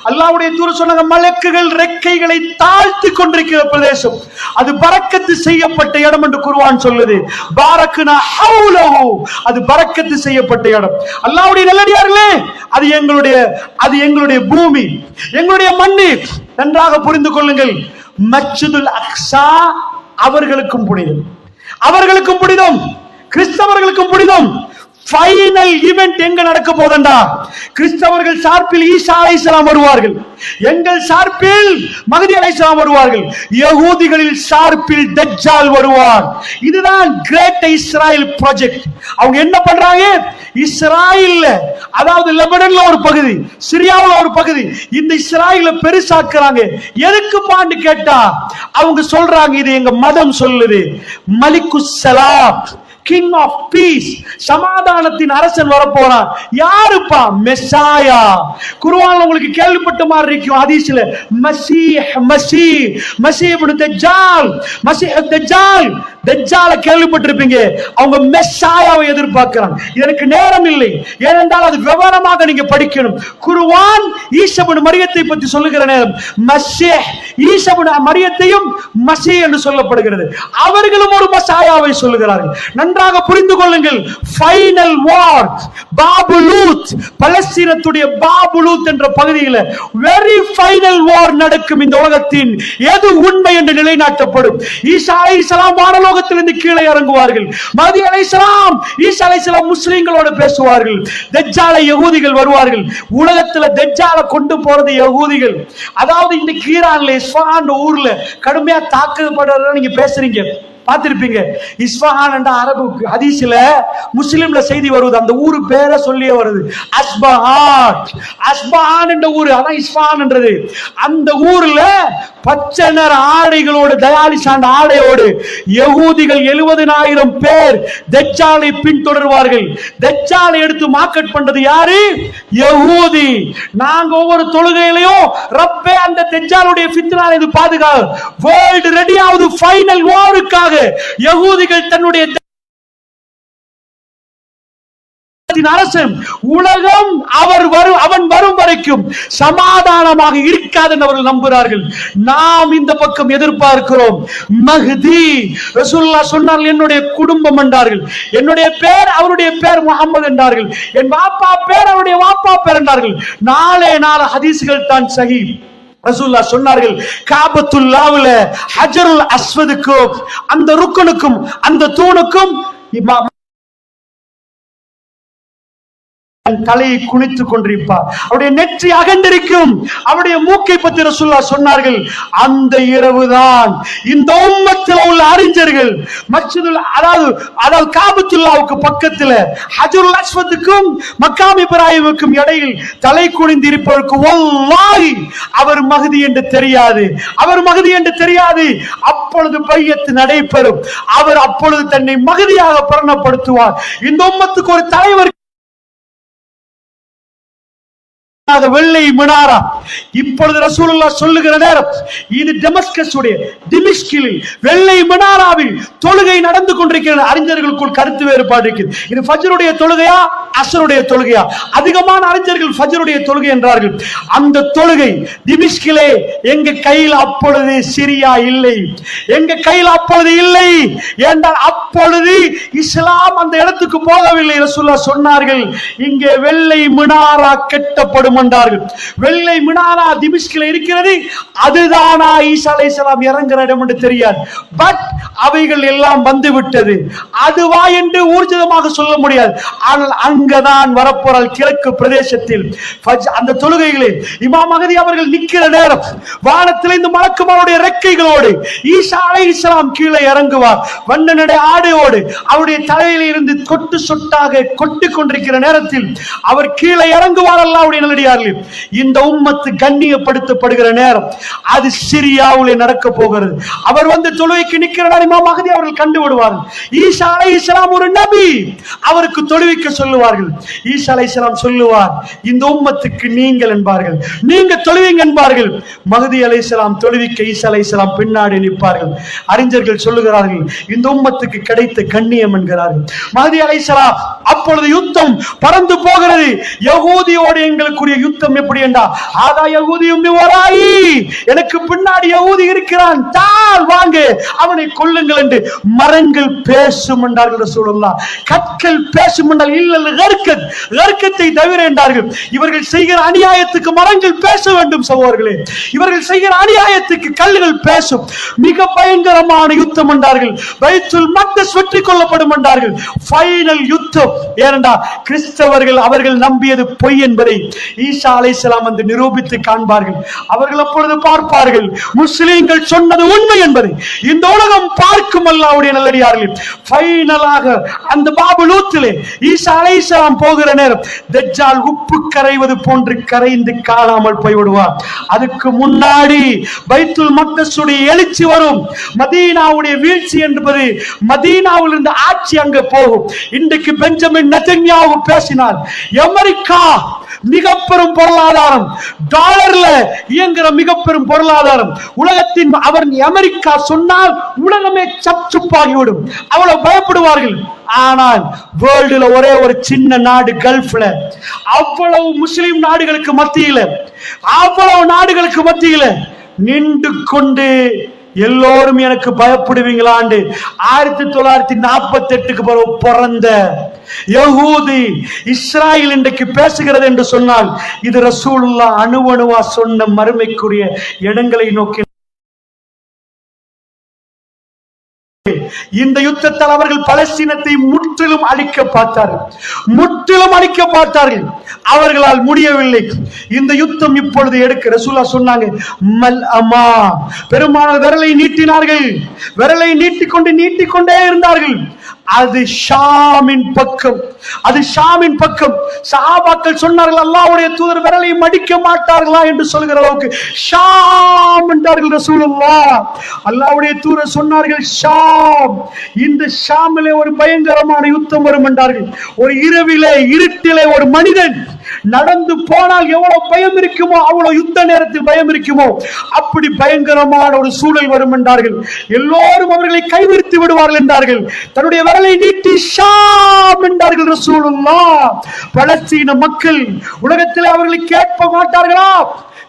அல்லாஹ்வுடைய தூதர் சொன்னாங்க, மலக்குகள் ரெக்கைகளை தாழ்த்தி கொண்டிருக்கிற பிரதேசம் அது பரக்கத்து செய்யப்பட்ட இடம் என்று குர்ஆன் சொல்லுது. பாரக்னா ஹவுலஹு, அது பரக்கத்து செய்யப்பட்ட இடம். அல்லாஹ்வுடைய நல்லடியார்களே, அது எங்களுடைய பூமி, எங்களுடைய மண்ணு. நன்றாக புரிந்து கொள்ளுங்கள். மஸ்ஜிதுல் அக்ஸா அவர்களுக்கும் புனிதம், அவர்களுக்கும் புனிதம், கிறிஸ்தவர்களுக்கும் புனிதம். ஃபைனல் ஈவென்ட் எங்க நடக்க போதண்டா? கிறிஸ்தவர்கள் சார்பில் ஈசா அலைஹிஸ்ஸலாம் வருவார்கள், எங்கள் சார்பில் மஹ்தி அலைஹிஸ்ஸலாம் வருவார்கள், யகூதிகளில் சார்பில் தஜ்ஜால் வருவார். இதுதான் கிரேட் இஸ்ராயல் ப்ராஜெக்ட். அவங்க என்ன பண்றாங்க? இஸ்ராயல்ல, அதாவது லெபனான்ல ஒரு பகுதி, சிரியாவுல ஒரு பகுதி, இந்த இஸ்ராயலை பெருசாக்குறாங்க. எதுக்கு பாண்டு கேட்டா அவங்க சொல்றாங்க, இது எங்க மதம் சொல்லுது. மலிகுஸ் ஸலாம், கிங் ஆஃப் பீஸ், சமாதானத்தின் அரசன் வரப்போறான். யாருப்பா? மெசாயா. குர்ஆன்ல உங்களுக்கு கேள்விப்பட்ட மாதிரி இருக்கும் ஹதீஸ்ல, மஸீஹ் இப்னு தஜ்ஜால், மஸீஹ் தஜ்ஜால், தஜ்ஜால கேள்விப்பட்டிருப்பீங்க. அவங்க மெசாயாவை எதிர்பார்க்கிறாங்க. எனக்கு நேரம் இல்லை, ஏனென்றால் அது விவரமாக நீங்க படிக்கணும். குர்ஆன் ஈசா இப்னு மரியத்தை பற்றி சொல்லுகிற நேரம் மஸீஹ், ஈசா இப்னு மரியத்தையும் மஸீஹ் என்று சொல்லப்படுகிறது. அவர்களும் ஒரு மெசாயாவை சொல்லுகிறார்கள். நன்றாக புரிந்து கொள்ளுங்கள். ஃபைனல் வார், பாபுலூத், பலஸ்தீனத்துடைய பாபுலூத் என்ற பகுதியில் வெரி ஃபைனல் வார் நடக்கும். இந்த உலகத்தின் எது உண்மை என்று நிலைநாட்டப்படும். ஈசா அலைஹிஸ்ஸலாம் வானலோகத்திலிருந்து கீழே இறங்குவார்கள். மஹ்தி அலைஹிஸ்ஸலாம், ஈசா அலைஹிஸ்ஸலாம் முஸ்லிம்களோடு பேசுவார்கள். தஜ்ஜாலை யகூதிகள் வருவார்கள். உலகத்துல தஜ்ஜாலை கொண்டு போறது யகூதிகள். அதாவது இந்த ஈரான்ல இஸ்ஃபஹான் ஊர்ல கடுமையா தாக்கப்படுறத நீங்க பேசுறீங்க, பார்த்திருப்பீங்க. இஸ்ஃபஹான் என்ற அரபு ஹதீஸ்ல முஸ்லிம்ல செய்தி வருது. அந்த ஊரு பேரை சொல்லியே வருது, அஸ்பஹான். அஸ்பஹான் என்ற ஊரு, அதான் இஸ்ஃபஹான் என்றது. அந்த ஊர்ல பச்சை நிற ஆடைகளோடு, தயாலி சார்ந்த ஆடையோடு யகூதிகள் 70,000 பேர் தஜ்ஜாலை பின்தொடர்வார்கள். தஜ்ஜாலை எடுத்து மார்க்கெட் பண்றது யாரு? யகூதி. நாங்க ஒவ்வொரு தொழுகையிலையும் ரப்பே அந்த தஜ்ஜாலுடைய ஃபித்னால இது பாதுகாப்பு. வேர்ல்ட் ரெடி ஆகுது ஃபைனல் வாருக்காக. யகூதிகள் தன்னுடைய அரசன் உலகம் அவன் வரும் வரைக்கும் சமாதானமாக இருக்காது என்று அவர்கள் நம்புகிறார்கள். நாம் இந்த பக்கம் எதிர்பார்க்கிறோம் மஹ்தி. ரசூலுல்லாஹ் சொன்னார்கள், என்னுடைய குடும்பம் என்றார்கள், என்னுடைய பேர் அவருடைய பேர் முஹம்மது என்றார்கள், என் வாப்பா பேர் அவருடைய வாப்பா பேர் என்றார்கள். நாளே ஹதீஸ்கள் தான் சஹீஹ். ரசூலுல்லாஹ் சொன்னார்கள், காபத்துல்லாஹ்ல ஹஜருல் அஸ்வதுக்கும் அந்த ருக்குனுக்கும் அந்த தூணுக்கும் தலையை குனித்துக் கொண்டிருப்பார், அவருடைய நெற்றி அகண்டிருக்கும், அவருடைய மூக்கை பற்றி ரசூலுல்லாஹ் சொன்னார்கள். அந்த இரவுதான் இந்த உம்மத்தில் உள்ள அறிஞர்கள் மஸ்ஜிதுல் அதாவது காபத்துல்லாஹ்வுக்கு பக்கத்துல ஹஜருல் அஸ்வதுக்கும் மக்காம் இப்ராஹிமுக்கும் இடையில் தலை குனிந்து இருப்பவருக்கு வல்லாஹி அவர் மஹ்தி என்று தெரியாது, அவர் மஹ்தி என்று தெரியாது. அப்பொழுது பையத்து நடைபெறும், அவர் அப்பொழுது தன்னை மஹ்தியாக பரிணப்படுத்துவார். இந்த உம்மத்துக்கு ஒரு தலைவர் வெள்ளை மினாரா. இப்பொழுது ரசூலுல்லாஹ் சொல்லுகிற நேரம் இது டிமிஷ்கில் வெள்ளை மினாராவில் தொழுகை நடந்து கொண்டிருக்கிற அறிஞர்களுக்குள் கருத்து வேறுபாடு இருக்கிறது. இது ஃபஜ்ருடைய தொழுகையா அஸ்ருடைய தொழுகையா? அதிகமான அறிஞர்கள் ஃபஜ்ருடைய தொழுகை என்றார்கள். அந்த தொழுகை டிமிஷ்கிலே எங்க கையில் அப்பொழுது சிரியா இல்லை, எங்க கையில் அப்பொழுது இல்லை என்றால் அப்பொழுது இஸ்லாம் அந்த இடத்துக்கு போகவில்லை. ரசூலுல்லாஹ் சொன்னார்கள், இங்கே வெள்ளை மினாரா கட்டப்படும் என்றார்கள். வெள்ளை மினாரா திமிஷ்கில் இருக்கிறது, அதுதானா ஈசா அலைஹிஸ்ஸலாம் இறங்குற இடம் என்று தெரியாது. பட் அவைகள் எல்லாம் வந்து விட்டது, அதுவா என்று ஊர்ஜிதமாக சொல்ல முடியாது. ஆனால் அங்கதான் வரப்போறால் கிழக்கு பிரதேசத்தில் அந்த தொழுகைகளே இமாம் மஹ்தி அவர்கள் நிற்கிற நேரம் வானத்தில் இந்த மலக்குமாருடைய ரெக்கைகளோடு ஈசா அலைஹிஸ்ஸலாம் கீழே இறங்குவார். வண்ணனடை ஆடையோடு அவருடைய தலையில இருந்து கொட்டு சொட்டாக கொட்டி கொண்டிருக்கிற நேரத்தில் அவர் கீழே இறங்குவார். அல்லாஹ்வுடைய நல்லடியார்களே, இந்த உம்மத்து கண்ணியப்படுத்தப்படுகிற நேரம் அது சிரியாவிலே நடக்க போகிறது. அவர் வந்து தொழுகைக்கு நிற்கிற இமாம் மஹ்தி அவர்கள் கண்டு விடுவார்கள். ஈசா அலைஹிஸ்ஸலாம் ஒரு நபி, அவருக்கு தொழுவிக்க சொல்லுவார்கள். ஈசா அலைஹிஸ்ஸலாம் சொல்லுவார், இந்த உம்மத்துக்கு நீங்கள் என்பார்கள், நீங்க தொழுவீங்க என்பார்கள். மஹ்தி அலைஹிஸ்ஸலாம் தொழுவிக்க ஈசா அலைஹிஸ்ஸலாம் பின்னாடி நிற்பார்கள். அறிஞர்கள் சொல்லுகிறார்கள், இந்த உம்மத்துக்கு கிடைத்த கண்ணியம் என்கிறார்கள். மஹ்தி அலைஹிஸ்ஸலாம் அப்பொழுது யுத்தம் பறந்து போகிறது. யகூதியோடு எங்களுக்குரிய யுத்தம் எப்படி என்றா, ஆதா யகூதியும் வராயி, எனக்கு பின்னாடி யகூதி இருக்கிறான், தால் வாங்க அவனை கொல்லுங்கள் என்று மரங்கள் பேசும் என்றார்கள் ரசூலுல்லாஹ். கற்கள் பேசும் என்றால் இல்ல கர்க்கத்தை தவிர என்றார்கள். இவர்கள் செய்கிற அநியாயத்துக்கு மரங்கள் பேச வேண்டும் சகோதரர்களே, இவர்கள் செய்கிற அநியாயத்துக்கு கல்லுகள் பேசும். மிக பயங்கரமான யுத்தம் என்றார்கள். பைத்துல் மக்தஸ் வெற்றி கொள்ளப்படும் என்றார்கள். ஃபைனல் யுத்தம். ஏனென்றால் கிறிஸ்தவர்கள் அவர்கள் நம்பியது பொய் என்பதை ஈசா அலைஹிஸ்ஸலாம் வந்து நிரூபித்து காண்பார்கள். அவர்கள் அப்பொழுது பார்ப்பார்கள், முஸ்லிம்கள் சொன்னது உண்மை என்பதை இந்த உலகம் பார்க்கும். அல்லாஹ்வுடைய நல்லடியார்களே, ஃபைனலாக அந்த பாபுலூத்திலே ஈசா அலைஹிஸ்ஸலாம் போகிற நேரம் தஜ்ஜால் உப்பு கரைவது போன்று கரைந்து காணாமல் போய்விடுவார். அதுக்கு முன்னாடி பைத்துல் மக்தஸுடைய எழுச்சி வரும். மதீனாவுடைய வீழ்ச்சி என்பது மதீனாவில் இருந்து ஆட்சி அங்க போகும். இன்றைக்கு பெஞ்சமின் நெதன்யாஹு பேசினார், அமெரிக்கா மிக பெரும் பொருளாதாரம், டாலர்ல இயங்குற மிக பெரும் பொருளாதாரம் உலகத்தின், அவர் அமெரிக்கா சொன்னால் உலகமே சப்சுப்பாகிவிடும், அவ்வளவு பயப்படுவார்கள். ஆனால் வேர்ல்டுல ஒரே ஒரு சின்ன நாடு கல்ஃப்ல, அவ்வளவு முஸ்லிம் நாடுகளுக்கு மத்தியில, அவ்வளவு நாடுகளுக்கு மத்தியில நின்று கொண்டு எல்லோரும் எனக்கு பயப்படுவீங்களாண்டு 1948க்கு பிறகு பிறந்த யஹூதி இஸ்ராயல் இன்றைக்கு பேசுகிறது என்று சொன்னால் இது ரசூலுல்லாஹ் அணுவணுவா சொன்ன மறுமைக்குரிய இடங்களை நோக்கி. இந்த யுத்தத்தால் அவர்கள் பலஸ்தீனத்தை முற்றிலும் அழிக்க பார்த்தார்கள். அவர்களால் முடியவில்லை. இந்த யுத்தம் இப்பொழுது எடுக்க ரசூலுல்லாஹ் சொன்னாங்க, மல் அமா, பெருமானார் விரலை நீட்டினார்கள். விரலை நீட்டிக்கொண்டே இருந்தார்கள். அது ஷாமின் பக்கம், அது ஷாமின் பக்கம். சஹாபாக்கள் சொன்னார்கள், அல்லாஹ்வுடைய தூதர் விரலை மடிக்க மாட்டார்களா என்று சொல்கிற அளவுக்கு ஷாம் என்றார்கள் ரசூலுல்லாஹ். அல்லாஹ்வுடைய தூதர் சொன்னார்கள், ஷாம், இந்த ஷாமிலே ஒரு பயங்கரமான யுத்தம் வரும் என்றார்கள். ஒரு இரவிலே இருட்டிலே ஒரு மனிதன் நடந்து போனால் எவ்வளவு பயம் இருக்குமோ அவ்வளவு யுத்த நேரத்தில் பயம் இருக்குமோ அப்படி பயங்கரமான ஒரு சூழல் வரும் என்றார்கள். எல்லோரும் அவர்களை கைவிரித்து விடுவார்கள் என்றார்கள். தன்னுடைய விரலை நீட்டி ஷாம் என்றார்கள் ரசூலுல்லாஹ். பலஸ்தீன மக்கள் உலகத்தில் அவர்களை கேட்க மாட்டார்களா?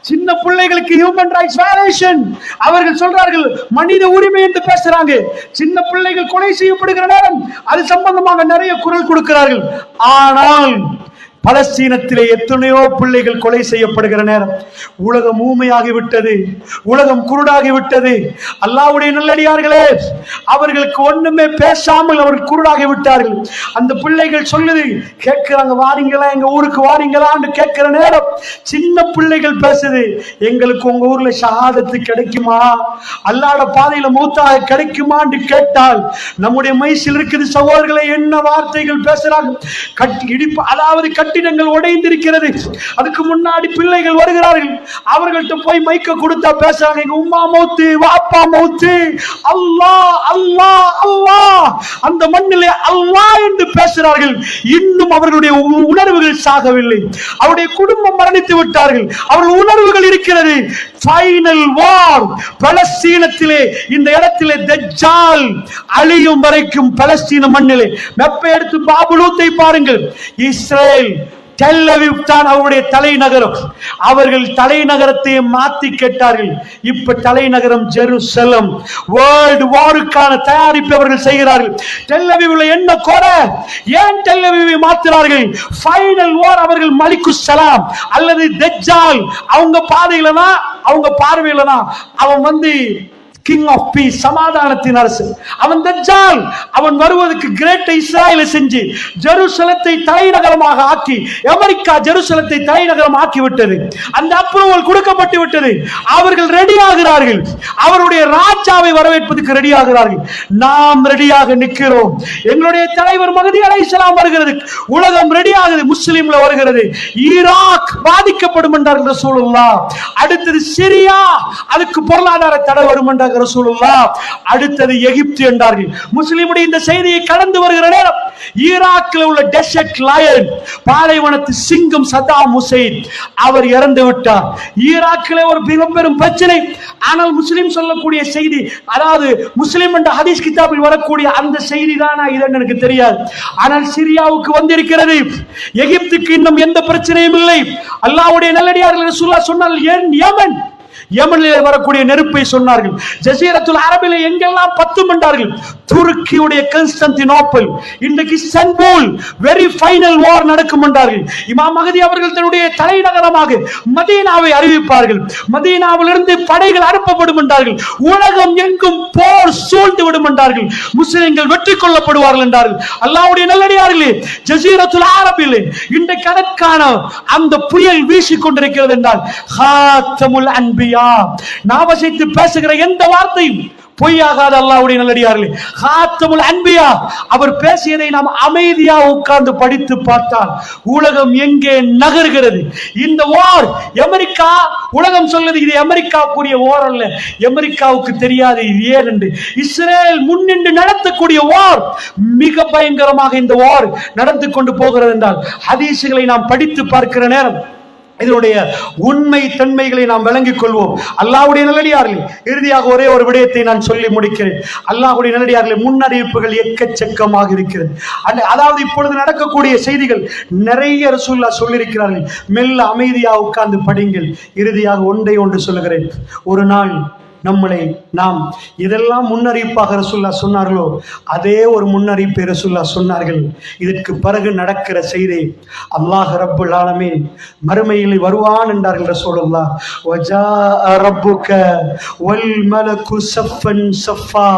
சின்ன பிள்ளைகளுக்கு ஹியூமன் ரைட்ஸ் வயலேஷன், அவர்கள் சொல்றார்கள் மனித உரிமை என்று பேசுறாங்க. சின்ன பிள்ளைகள் கொலை செய்யப்படுகிற நேரம் அது சம்பந்தமாக நிறைய குரல் கொடுக்கிறார்கள். ஆனால் பலஸ்தீனத்திலே எத்தனையோ பிள்ளைகள் கொலை செய்யப்படுகிற நேரம் உலகம் ஊமையாகிவிட்டது, உலகம் குருடாகிவிட்டது. அல்லாஹ்வுடைய நல்லடியார்களே, அவர்களுக்கு ஒண்ணுமே பேசாமல் அவர்கள் குருடாகி விட்டார்கள். அந்த பிள்ளைகள் சொல்லுது கேட்கிறாங்க, வாரீங்களா எங்க ஊருக்கு வாரீங்களான்னு கேட்கிற நேரம் சின்ன பிள்ளைகள் பேசுது, எங்களுக்கு உங்க ஊர்ல ஷஹாதத்து கிடைக்குமா, அல்லாஹ்வுடைய பாதையில மௌத்தாக கிடைக்குமான்னு கேட்டால் நம்முடைய மைசில் இருக்குது சகோதரர்களை என்ன வார்த்தைகள் பேசுறாங்க. அதாவது கட்டிடங்கள் உடைந்திருக்கிறது, அதுக்கு முன்னாடி பிள்ளைகள் வருகிறார்கள், அவர்கள்ட்ட போய் மைக்க கொடுத்தா பேசுறாங்க, எங்க உம்மா மௌத்து வாப்பா மௌத்து, அல்லாஹ் அல்லாஹ் அல்லாஹ், அந்த மண்ணிலே அல்லாஹ் என்று பேசுகிறார்கள். இன்னும் அவர்களுடைய உணர்வுகள் சாகவில்லை, அவருடைய குடும்பம் மரணித்து விட்டார்கள், அவர்கள் உணர்வுகள் இருக்கிறது. ஃபைனல் வார் பலஸ்தீனத்திலே, இந்த இடத்திலே தஜ்ஜால் அழியும் வரைக்கும் பலஸ்தீன மண்ணிலே மெப்பை எடுத்து பாபுலூத்தை பாருங்கள். இஸ்ரேல் டெல் அவீவ் தான் அவருடைய தலைநகரம். அவர்கள் தலைநகரத்தை மாத்தி கேட்டார்கள். இப்ப தலைநகரம் ஜெருசலம். வேர்ல்டு வாருக்கான தயாரிப்பு அவர்கள் செய்கிறார்கள். டெல் அவீவ்ல என்ன குறை? ஏன் டெல் அவீவை மாத்துறார்கள்? ஃபைனல் வார் அவர்கள் மலிக்கு சலாம் அல்லது தஜ்ஜால் அவங்க பாதையிலனா, அவங்க பார்வையிலனா அவன் கிங் ஆஃப் பீஸ், சமாதானத்தின் அரசு. அவன் தஜ்ஜால், அவன் வருவதற்கு கிரேட் இஸ்ராயலை செஞ்சு ஜெருசலத்தை தலைநகரமாக ஆக்கி, அமெரிக்கா ஜெருசலத்தை தலைநகரம் ஆக்கி விட்டது. அந்த அப்ரூவல் கொடுக்கப்பட்டு விட்டது. அவர்கள் ரெடி ஆகிறார்கள், அவருடைய ராஜாவை வரவேற்பதற்கு ரெடி ஆகிறார்கள். நாம் ரெடியாக நிற்கிறோம். எங்களுடைய தலைவர் மஹ்தி அலைஹிஸ்ஸலாம் வருகிறது, உலகம் ரெடி ஆகுது, முஸ்லிம்ல வருகிறது. ஈராக் பாதிக்கப்படும் என்றார்கள் ரசூலுல்லாஹ். அடுத்தது சிரியா, அதுக்கு பொருளாதார தடை வரும் என்றார்கள் ரசூலுல்லாஹ். அடுத்தது எகிப்து என்றார்கள். முஸ்லிமுடைய இந்த செய்தியை கடந்து வருகிற நேரம் ஈராக்கில் உள்ள டெசர்ட் லயன், பாலைவனத்து சிங்கம் சதாம் ஹுசைன் அவர் இறந்து விட்டார். ஈராக்கில் ஒரு பெரும் பிரச்சனை. ஆனால் முஸ்லிம் சொல்லக்கூடிய செய்தி, அதாவது முஸ்லிம் என்ற ஹதீஸ் கிதாபில் வரக்கூடிய அந்த செய்தி தானா இதுன்னு எனக்கு தெரியாது. ஆனால் சிரியாவுக்கு வந்திருக்கிறது. எகிப்துக்கு இன்னும் எந்த பிரச்சனையும் இல்லை. அல்லாஹ்வுடைய நல்லடியார்கள் ரசூலுல்லாஹ் சொன்னார்கள், ஏன் யமன், யமனிலே வரக்கூடிய நெருப்பை சொன்னார்கள். ஜஸீரத்துல் அரபிலே எங்கெல்லாம் பத்தும் என்றார்கள். துருக்கியுடைய கான்ஸ்டான்டினோப்பிள், இன்றைக்கு இஸ்தான்புல், வெரி ஃபைனல் வார் நடக்கும் என்றார்கள். இமாம் மஹ்தி அவர்கள் தன்னுடைய தலைநகரமாக மதீனாவை அறிவிப்பார்கள். மதீனாவிலிருந்து படைகள் அனுப்பப்படும் என்றார்கள். உலகம் எங்கும் போர் சூழ்ந்து விடும் என்றார்கள். முஸ்லிம்கள் வெற்றி கொள்ளப்படுவார்கள் என்றார்கள். அல்லாஹ்வுடைய நல்லடியார்களே, ஜஸீரத்துல் அரபிலே இன்றைக்கு அதற்கான அந்த புயல் வீசிக் கொண்டிருக்கிறது என்றால் ஹாத்தமுல் அன்பியா, நாவசித்து பேசுகிற எந்த வார்த்தையும் பொய்யாகாத அல்லாஹ்வுடைய நல்லடியார்களே. ஹாத்தமுல் அன்பியா, அவர் பேசியதை நாம் அமைதியா உட்கார்ந்து படித்து பார்த்தால் உலகம் எங்கே நகர்கிறது. இந்த வார் அமெரிக்கா, உலகம் சொல்லுது இது அமெரிக்காவுக்குரிய வார் அல்ல, அமெரிக்காவுக்கு தெரியாது இது ஏன் என்று. இஸ்ரேல் முன்னின்று நடத்தக்கூடிய வார், மிக பயங்கரமாக இந்த வார் நடந்து கொண்டு போகிறது என்றால் ஹதீசுகளை நாம் படித்து பார்க்கிற நேரம் இதனுடைய உண்மை தன்மைகளை நாம் விளங்கிக் கொள்வோம். அல்லாஹ்வுடைய நல்லடியார்களே, இறுதியாக ஒரே ஒரு விடயத்தை நான் சொல்லி முடிக்கிறேன். அல்லாஹ்வுடைய நல்லடியார்களே, முன்னறிவிப்புகள் எக்கச்சக்கமாக இருக்கிறது. அதாவது இப்பொழுது நடக்கக்கூடிய செய்திகள் நிறைய ரசூலுல்லாஹ் சொல்லியிருக்கிறார்கள். மெல்ல அமைதியா உட்கார்ந்து படிங்கள். இறுதியாக ஒன்றை ஒன்று சொல்லுகிறேன். ஒரு நாள் நம்மளை நாம் இதெல்லாம் முன்னறிவிப்பாக ரசூலுல்லாஹ் சொன்னார்களோ அதே ஒரு முன்னறிவிப்பை ரசூலுல்லாஹ் சொன்னார்கள். இதற்கு பிறகு நடக்கிற செய்தி, அல்லாஹ் ரப்புல் ஆலமீன் மறுமையில் வருவான் என்றார்கள் ரசூலுல்லாஹ். வஜாஅ ரப்புக வல் மலக்கு ஸஃபன் ஸஃபா,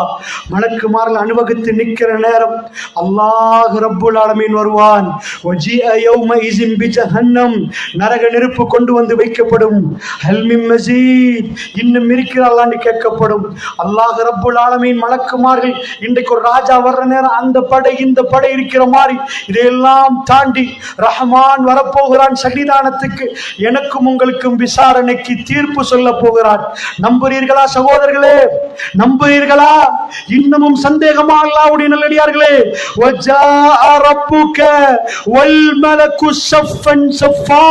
மலக்குமார்கள் அனுபவித்து நிற்கிற நேரம் அல்லாஹ் ரப்புல் ஆலமீன் வருவான். வஜிஅ யௌமஇஸின் பிஜஹன்னம், நரக நெருப்பு கொண்டு வந்து வைக்கப்படும். ஹல் மின் மஸீத், இன்னும் இருக்கிறார்களான்னு கேட்கப்படும். அல்லாஹ் ரப்புல் ஆலமீன் மலக்குமார்கள் இன்றைக்கு ஒரு ராஜா வர்ற நேரம் அந்த படை இந்த படை இருக்கிற மாதிரி இதையெல்லாம் தாண்டி ரஹ்மான் வரப்போகிறான் சன்னிதானத்துக்கு. எனக்கும் உங்களுக்கும் விசாரணைக்கு தீர்ப்பு சொல்ல போகிறான். நம்புறீர்களா சகோதரர்களே? நம்புறீர்களா? இன்னமும் சந்தேகமா? அல்லாஹ்வுடைய நல்லடியார்களே, வஜாஅ ரப்புக வல் மலக்கு ஸஃபன் ஸஃபா,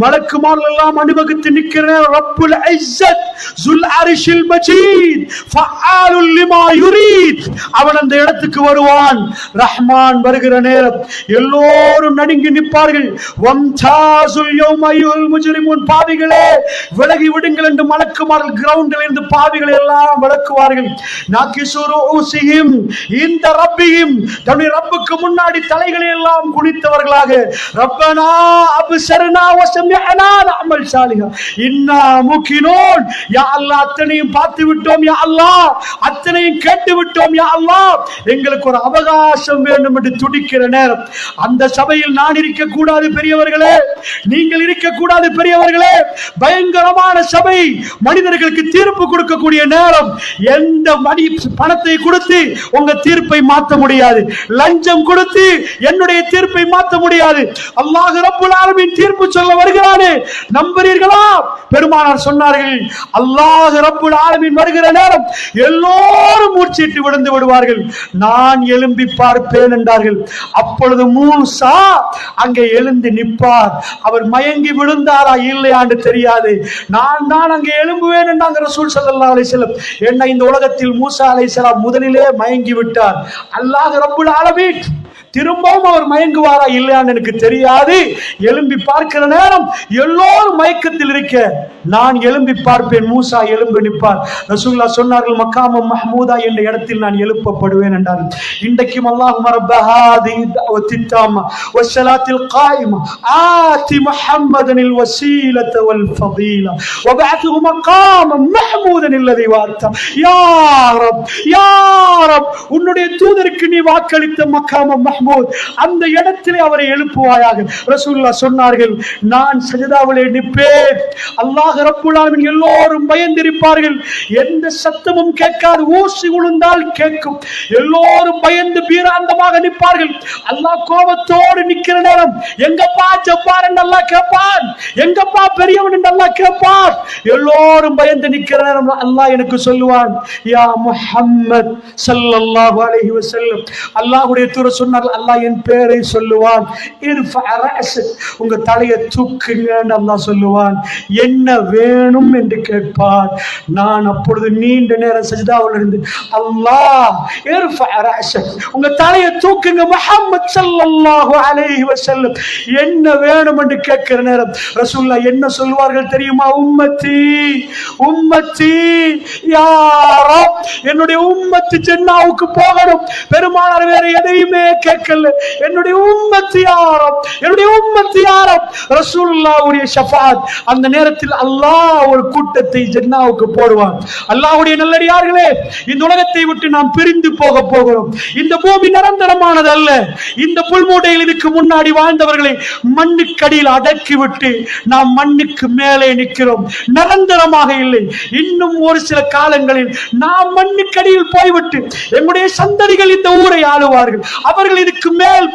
மலக்குமார்கள் எல்லாம் அணிவகுத்து நிற்கிற ரப்புல் இஸ்ஸத் ஸுல் அர்ஷில் மஜீத் ஃபஆலுல் லிமா யுரீத், அவன் அந்த இடத்துக்கு வருவான். ரஹ்மான் வருகிற நேரம் எல்லோரும் நடுங்கி நிற்பார்கள். வம்தாஸுல் யௌம அய்யுல் முஜ்ரிமூன், பாவிகளே விலகி விடுங்கள் என்று மலக்குமார்கள் கிரவுண்டில் இருந்து பாவிகளை எல்லாம் விளக்குவார்கள். நாகிசு ரூஸிஹிம் இந்த ரப்பிஹிம், தன்னுடைய ரப்புக்கு முன்னாடி தலைகளை எல்லாம் குனித்தவர்களாக, ரப்பனா அப்ஸர்னா வ சமிஅனா நஅமல் சாலிஹா இன்னா முகினூன், யா அல்லாஹ் அத்தனையும் பார்த்து விட்டோம், யா அல்லாஹ் அத்தனையும் கேட்டு விட்டோம், யா அல்லாஹ் எங்களுக்கு ஒரு அவகாசம் வேண்டும் என்று துடிக்கிற நேரம், அந்த சபையில் நான் இருக்க கூடாது பெரியவர்களே, நீங்கள் இருக்க கூடாது பெரியவர்களே. பயங்கரமான சபை, மனிதர்களுக்கு தீர்ப்பு கொடுக்கக்கூடிய நேரம். எந்த மணி பணத்தை கொடுத்து உங்க தீர்ப்பை மாற்ற முடியாது, லஞ்சம் கொடுத்து என்னுடைய தீர்ப்பை மாற்ற முடியாது. அல்லாஹ் ரப்புல் ஆலமீன் தீர்ப்பு சொல்ல வருகிறானே, நம்புறீர்களா? பெருமானார் சொன்னார்கள், அல்லாஹ் ரப்புல் ஆலமீன் வருகிற நேரம் எல்லோரும் மூச்சிட்டு விழுந்து விடுவார்கள், நான் எழும்பி பார்ப்பேன் என்றார்கள். அப்பொழுது மூசா அங்கே எழுந்து நிற்பார். அவர் மயங்கி விழுந்தாரா இல்லையான்னு தெரியாது, நான் தான் அங்கே எழும்புவேன் என்றாங்க ரசூல் ஸல்லல்லாஹு அலைஹி வஸல்லம். என்ன இந்த உலகத்தில் மூசா அலைஹிஸ்ஸலாம் முதலிலே மயங்கி விட்டார். அல்லாஹ் ரப்புல் ஆலமீன் திரும்பவும் அவர் மயங்குவாரா இல்லையான்னு எனக்கு தெரியாது. எழும்பி பார்க்கிற நேரம் எல்லோரும் மயக்கத்தில் இருக்க நான் எழும்பி பார்ப்பேன், மூசா எழும்பி நிற்பார். ரசூலுல்லாஹ் சொன்னார்கள், மக்காம மஹ்மூதா என்ற இடத்தில் நான் எழுப்பப்படுவேன் என்றார்கள். இன்றைக்கும் அல்லாஹும்ம ரப்ப ஹாதிஹி தஅவத்தி தாம்மா வஸ்ஸலாத்தில் காயிமா ஆதி முஹம்மதனில் வஸீலத வல் ஃபதீலா வபஅத்ஹு மகாம மஹ்மூதன் அல்லதி வஅத்த. யா ரப், யா ரப், உன்னுடைய தூதருக்கு நீ வாக்களித்த மகாம மஹ்மூத், அந்த இடத்திலே அவரை எழுப்புவாயாக. ரசூலுல்லாஹ் சொன்னார்கள், நான் சஜதாவிலே நிற்பேன். அல்லாஹ் ரப்புல் ஆலமீன் எல்லோரும் பயந்திருப்பார்கள், எந்த சத்தமும் கேட்காது, ஊசி விழுந்தால் கேட்கும். எல்லோரும் பயந்து பீராந்தமாக நிற்பார்கள். அல்லாஹ் கோபத்தோடு நிற்கிற நேரம், எங்கப்பா ஜப்பார் என்று அல்லாஹ் கேட்பான், எங்கப்பா பெரியவன் என்று அல்லாஹ் கேட்பான். எல்லோரும் பயந்து நிற்கிற நேரம் அல்லாஹ் எனக்கு சொல்லுவான், யா முஹம்மத் ஸல்லல்லாஹு அலைஹி வஸல்லம், அல்லாஹ்வுடைய தூதர் சொன்னார், அல்லாஹ் என் பேரை சொல்லுவான், இர்ஃபா ரஅஸக், உங்க தலையை தூக்குங்கன்னு அல்லாஹ் சொல்லுவான். என்ன வேணும் என்று கேட்பார். நான் அப்பொழுது நீண்ட நேரம் சஜ்தாவில் இருந்து, அல்லாஹ் இர்ஃபா ரஅஸக், உங்க தலையை தூக்குங்க முஹம்மத் ஸல்லல்லாஹு அலைஹி வஸல்லம், என்ன வேணும் என்று கேட்கிற நேரம் ரசூலுல்லாஹ் என்ன சொல்வார்கள் தெரியுமா? உம்மத்தி உம்மத்தி யா ரப், என்னுடைய உம்மத்து ஜன்னாவுக்கு போகணும். பெருமானார் வேற எதையுமே கேட்கல, என்னுடைய உம்மத்து யா ரப், என்னுடைய உம்மத்து யா ரப். ரசூலுல்லாஹ்வுடைய ஷஃபாத். அந்த நேரத்தில் அல்லாஹ் ஒரு கூட்டத்தை ஜன்னாவுக்கு போடுவான். அல்லாஹ்வுடைய நல்லடியார்களே, இந்த உலகத்தை விட்டு நாம் பிரிந்து போக போகிறோம். இந்த பூமி நிரந்தரமானது அல்ல. இந்த புல்மூட்டையில் இதுக்கு முன்னாடி வாழ்ந்தவர்களை மண்ணுக்கடியில் அடக்கிவிட்டு நாம் மண்ணுக்கு மேலே நிற்கிறோம். நிரந்தரமாக இல்லை. இன்னும் ஒரு சில காலங்களில் நாம் மண்ணுக்கடியில் போய்விட்டு எங்களுடைய சந்ததிகள் இந்த ஊரை ஆளுவார்கள். அவர்கள் இதுக்கு மேல்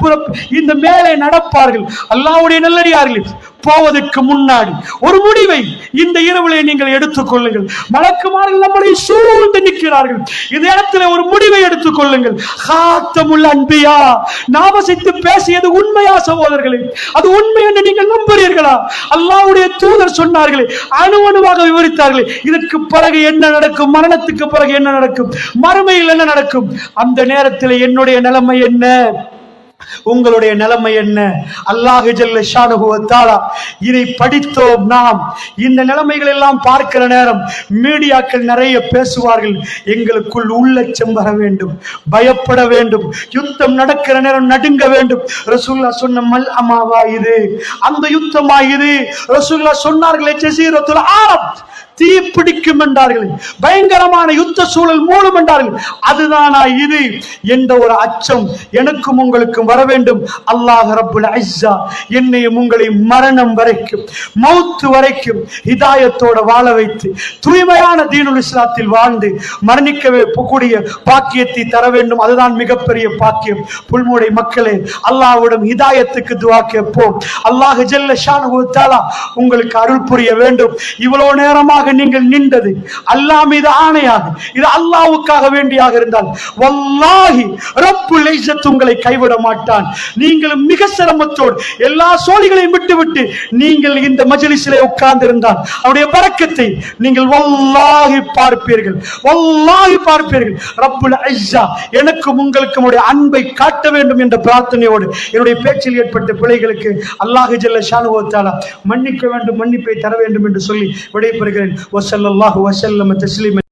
இந்த மேலே நடப்பார்கள். அல்லாஹ்வுடைய நல்லடியார்களே, போவதற்கு முன்னாடி ஒரு முடிவை இந்த இரவிலே நீங்கள் எடுத்துக் கொள்ளுங்கள். மலக்குமார்கள் நம்மளை சூழ்ந்து நிற்கிறார்கள். இந்த இடத்துல ஒரு முடிவை எடுத்துக் கொள்ளுங்கள். ஹாத்தமுல் அன்பியா, நாமசித்து பேசியது உண்மையா சகோதரர்களே? அது உண்மை என்று நீங்கள் நம்புகிறீர்களா? அல்லாஹ்வுடைய தூதர் சொன்னார்களே, அணு அணுவாக விவரித்தார்களே, இதற்கு பிறகு என்ன நடக்கும், மரணத்துக்கு பிறகு என்ன நடக்கும், மறுமையில் என்ன நடக்கும், அந்த நேரத்தில் என்னுடைய நிலைமை என்ன, உங்களுடைய நிலைமை என்ன? அல்லாஹ் ஜல்ல ஷானஹு வ தஆலா இதை படித்தோம் நாம். இந்த நிலைமைகள் எல்லாம் பார்க்கிற நேரம் மீடியாக்கள் நிறைய பேசுவார்கள். எங்களுக்குள் உள்ளச்சம் வர வேண்டும், பயப்பட வேண்டும், யுத்தம் நடக்கிற நேரம் நடுங்க வேண்டும். ரசூலுல்லாஹ் சொன்ன மல் அமாவா இது, அந்த யுத்தமா இது. ரசூலுல்லாஹ் சொன்னார்களே, ஜஸீரத்துல் அரப், தீ பிடிக்கும் என்றார்கள், பயங்கரமான யுத்த சூழல் மூலம் என்றார்கள். அதுதானா இது என்ற ஒரு அச்சம் எனக்கும் உங்களுக்கும் வர வேண்டும். அல்லாஹ் ரப்புல் இஸ்ஸா என்னையும் உங்களை மரணம் வரைக்கும், மௌத்து வரைக்கும் ஹிதாயத்தோட வாழ வைத்து தூய்மையான தீனுல் இஸ்லாத்தில் வாழ்ந்து மரணிக்கவே கூடிய பாக்கியத்தை தர வேண்டும். அதுதான் மிகப்பெரிய பாக்கியம். புல்மோடை மக்களே, அல்லாஹ்விடம் ஹிதாயத்துக்கு துஆ கேட்போம். அல்லாஹ் ஜல்ல ஷானஹு தஆலா உங்களுக்கு அருள் புரிய வேண்டும். இவ்வளவு நேரமாக நீங்கள் நின்றது அல்லாஹ் மீது ஆணையாக, இது அல்லாஹ்வுக்காக வேண்டியாக இருந்தால் வல்லாஹி ரப்புல் இஸ்ஸத் உங்களை கைவிட மாட்டான். நீங்கள் மிக சிரமத்தோடு எல்லா சோழிகளையும் விட்டுவிட்டு நீங்கள் இந்த மஜ்லிஸிலே உட்கார்ந்து இருந்தால் அவருடைய பரக்கத்தை நீங்கள் வல்லாஹி பார்ப்பீர்கள், வல்லாஹி பார்ப்பீர்கள். ரப்புல் இஸ்ஸா எனக்கும் உங்களுக்கும் உடைய அன்பை காட்ட வேண்டும் என்ற பிரார்த்தனையோடு என்னுடைய பேச்சில் ஏற்பட்ட பிழைகளுக்கு அல்லாஹ் ஜல்ல ஷானஹு தஆலா மன்னிக்க வேண்டும், மன்னிப்பை தர வேண்டும் என்று சொல்லி விடைபெறுகிறேன். வஸல்லல்லாஹு வஸல்லம் தஸ்லீமன்.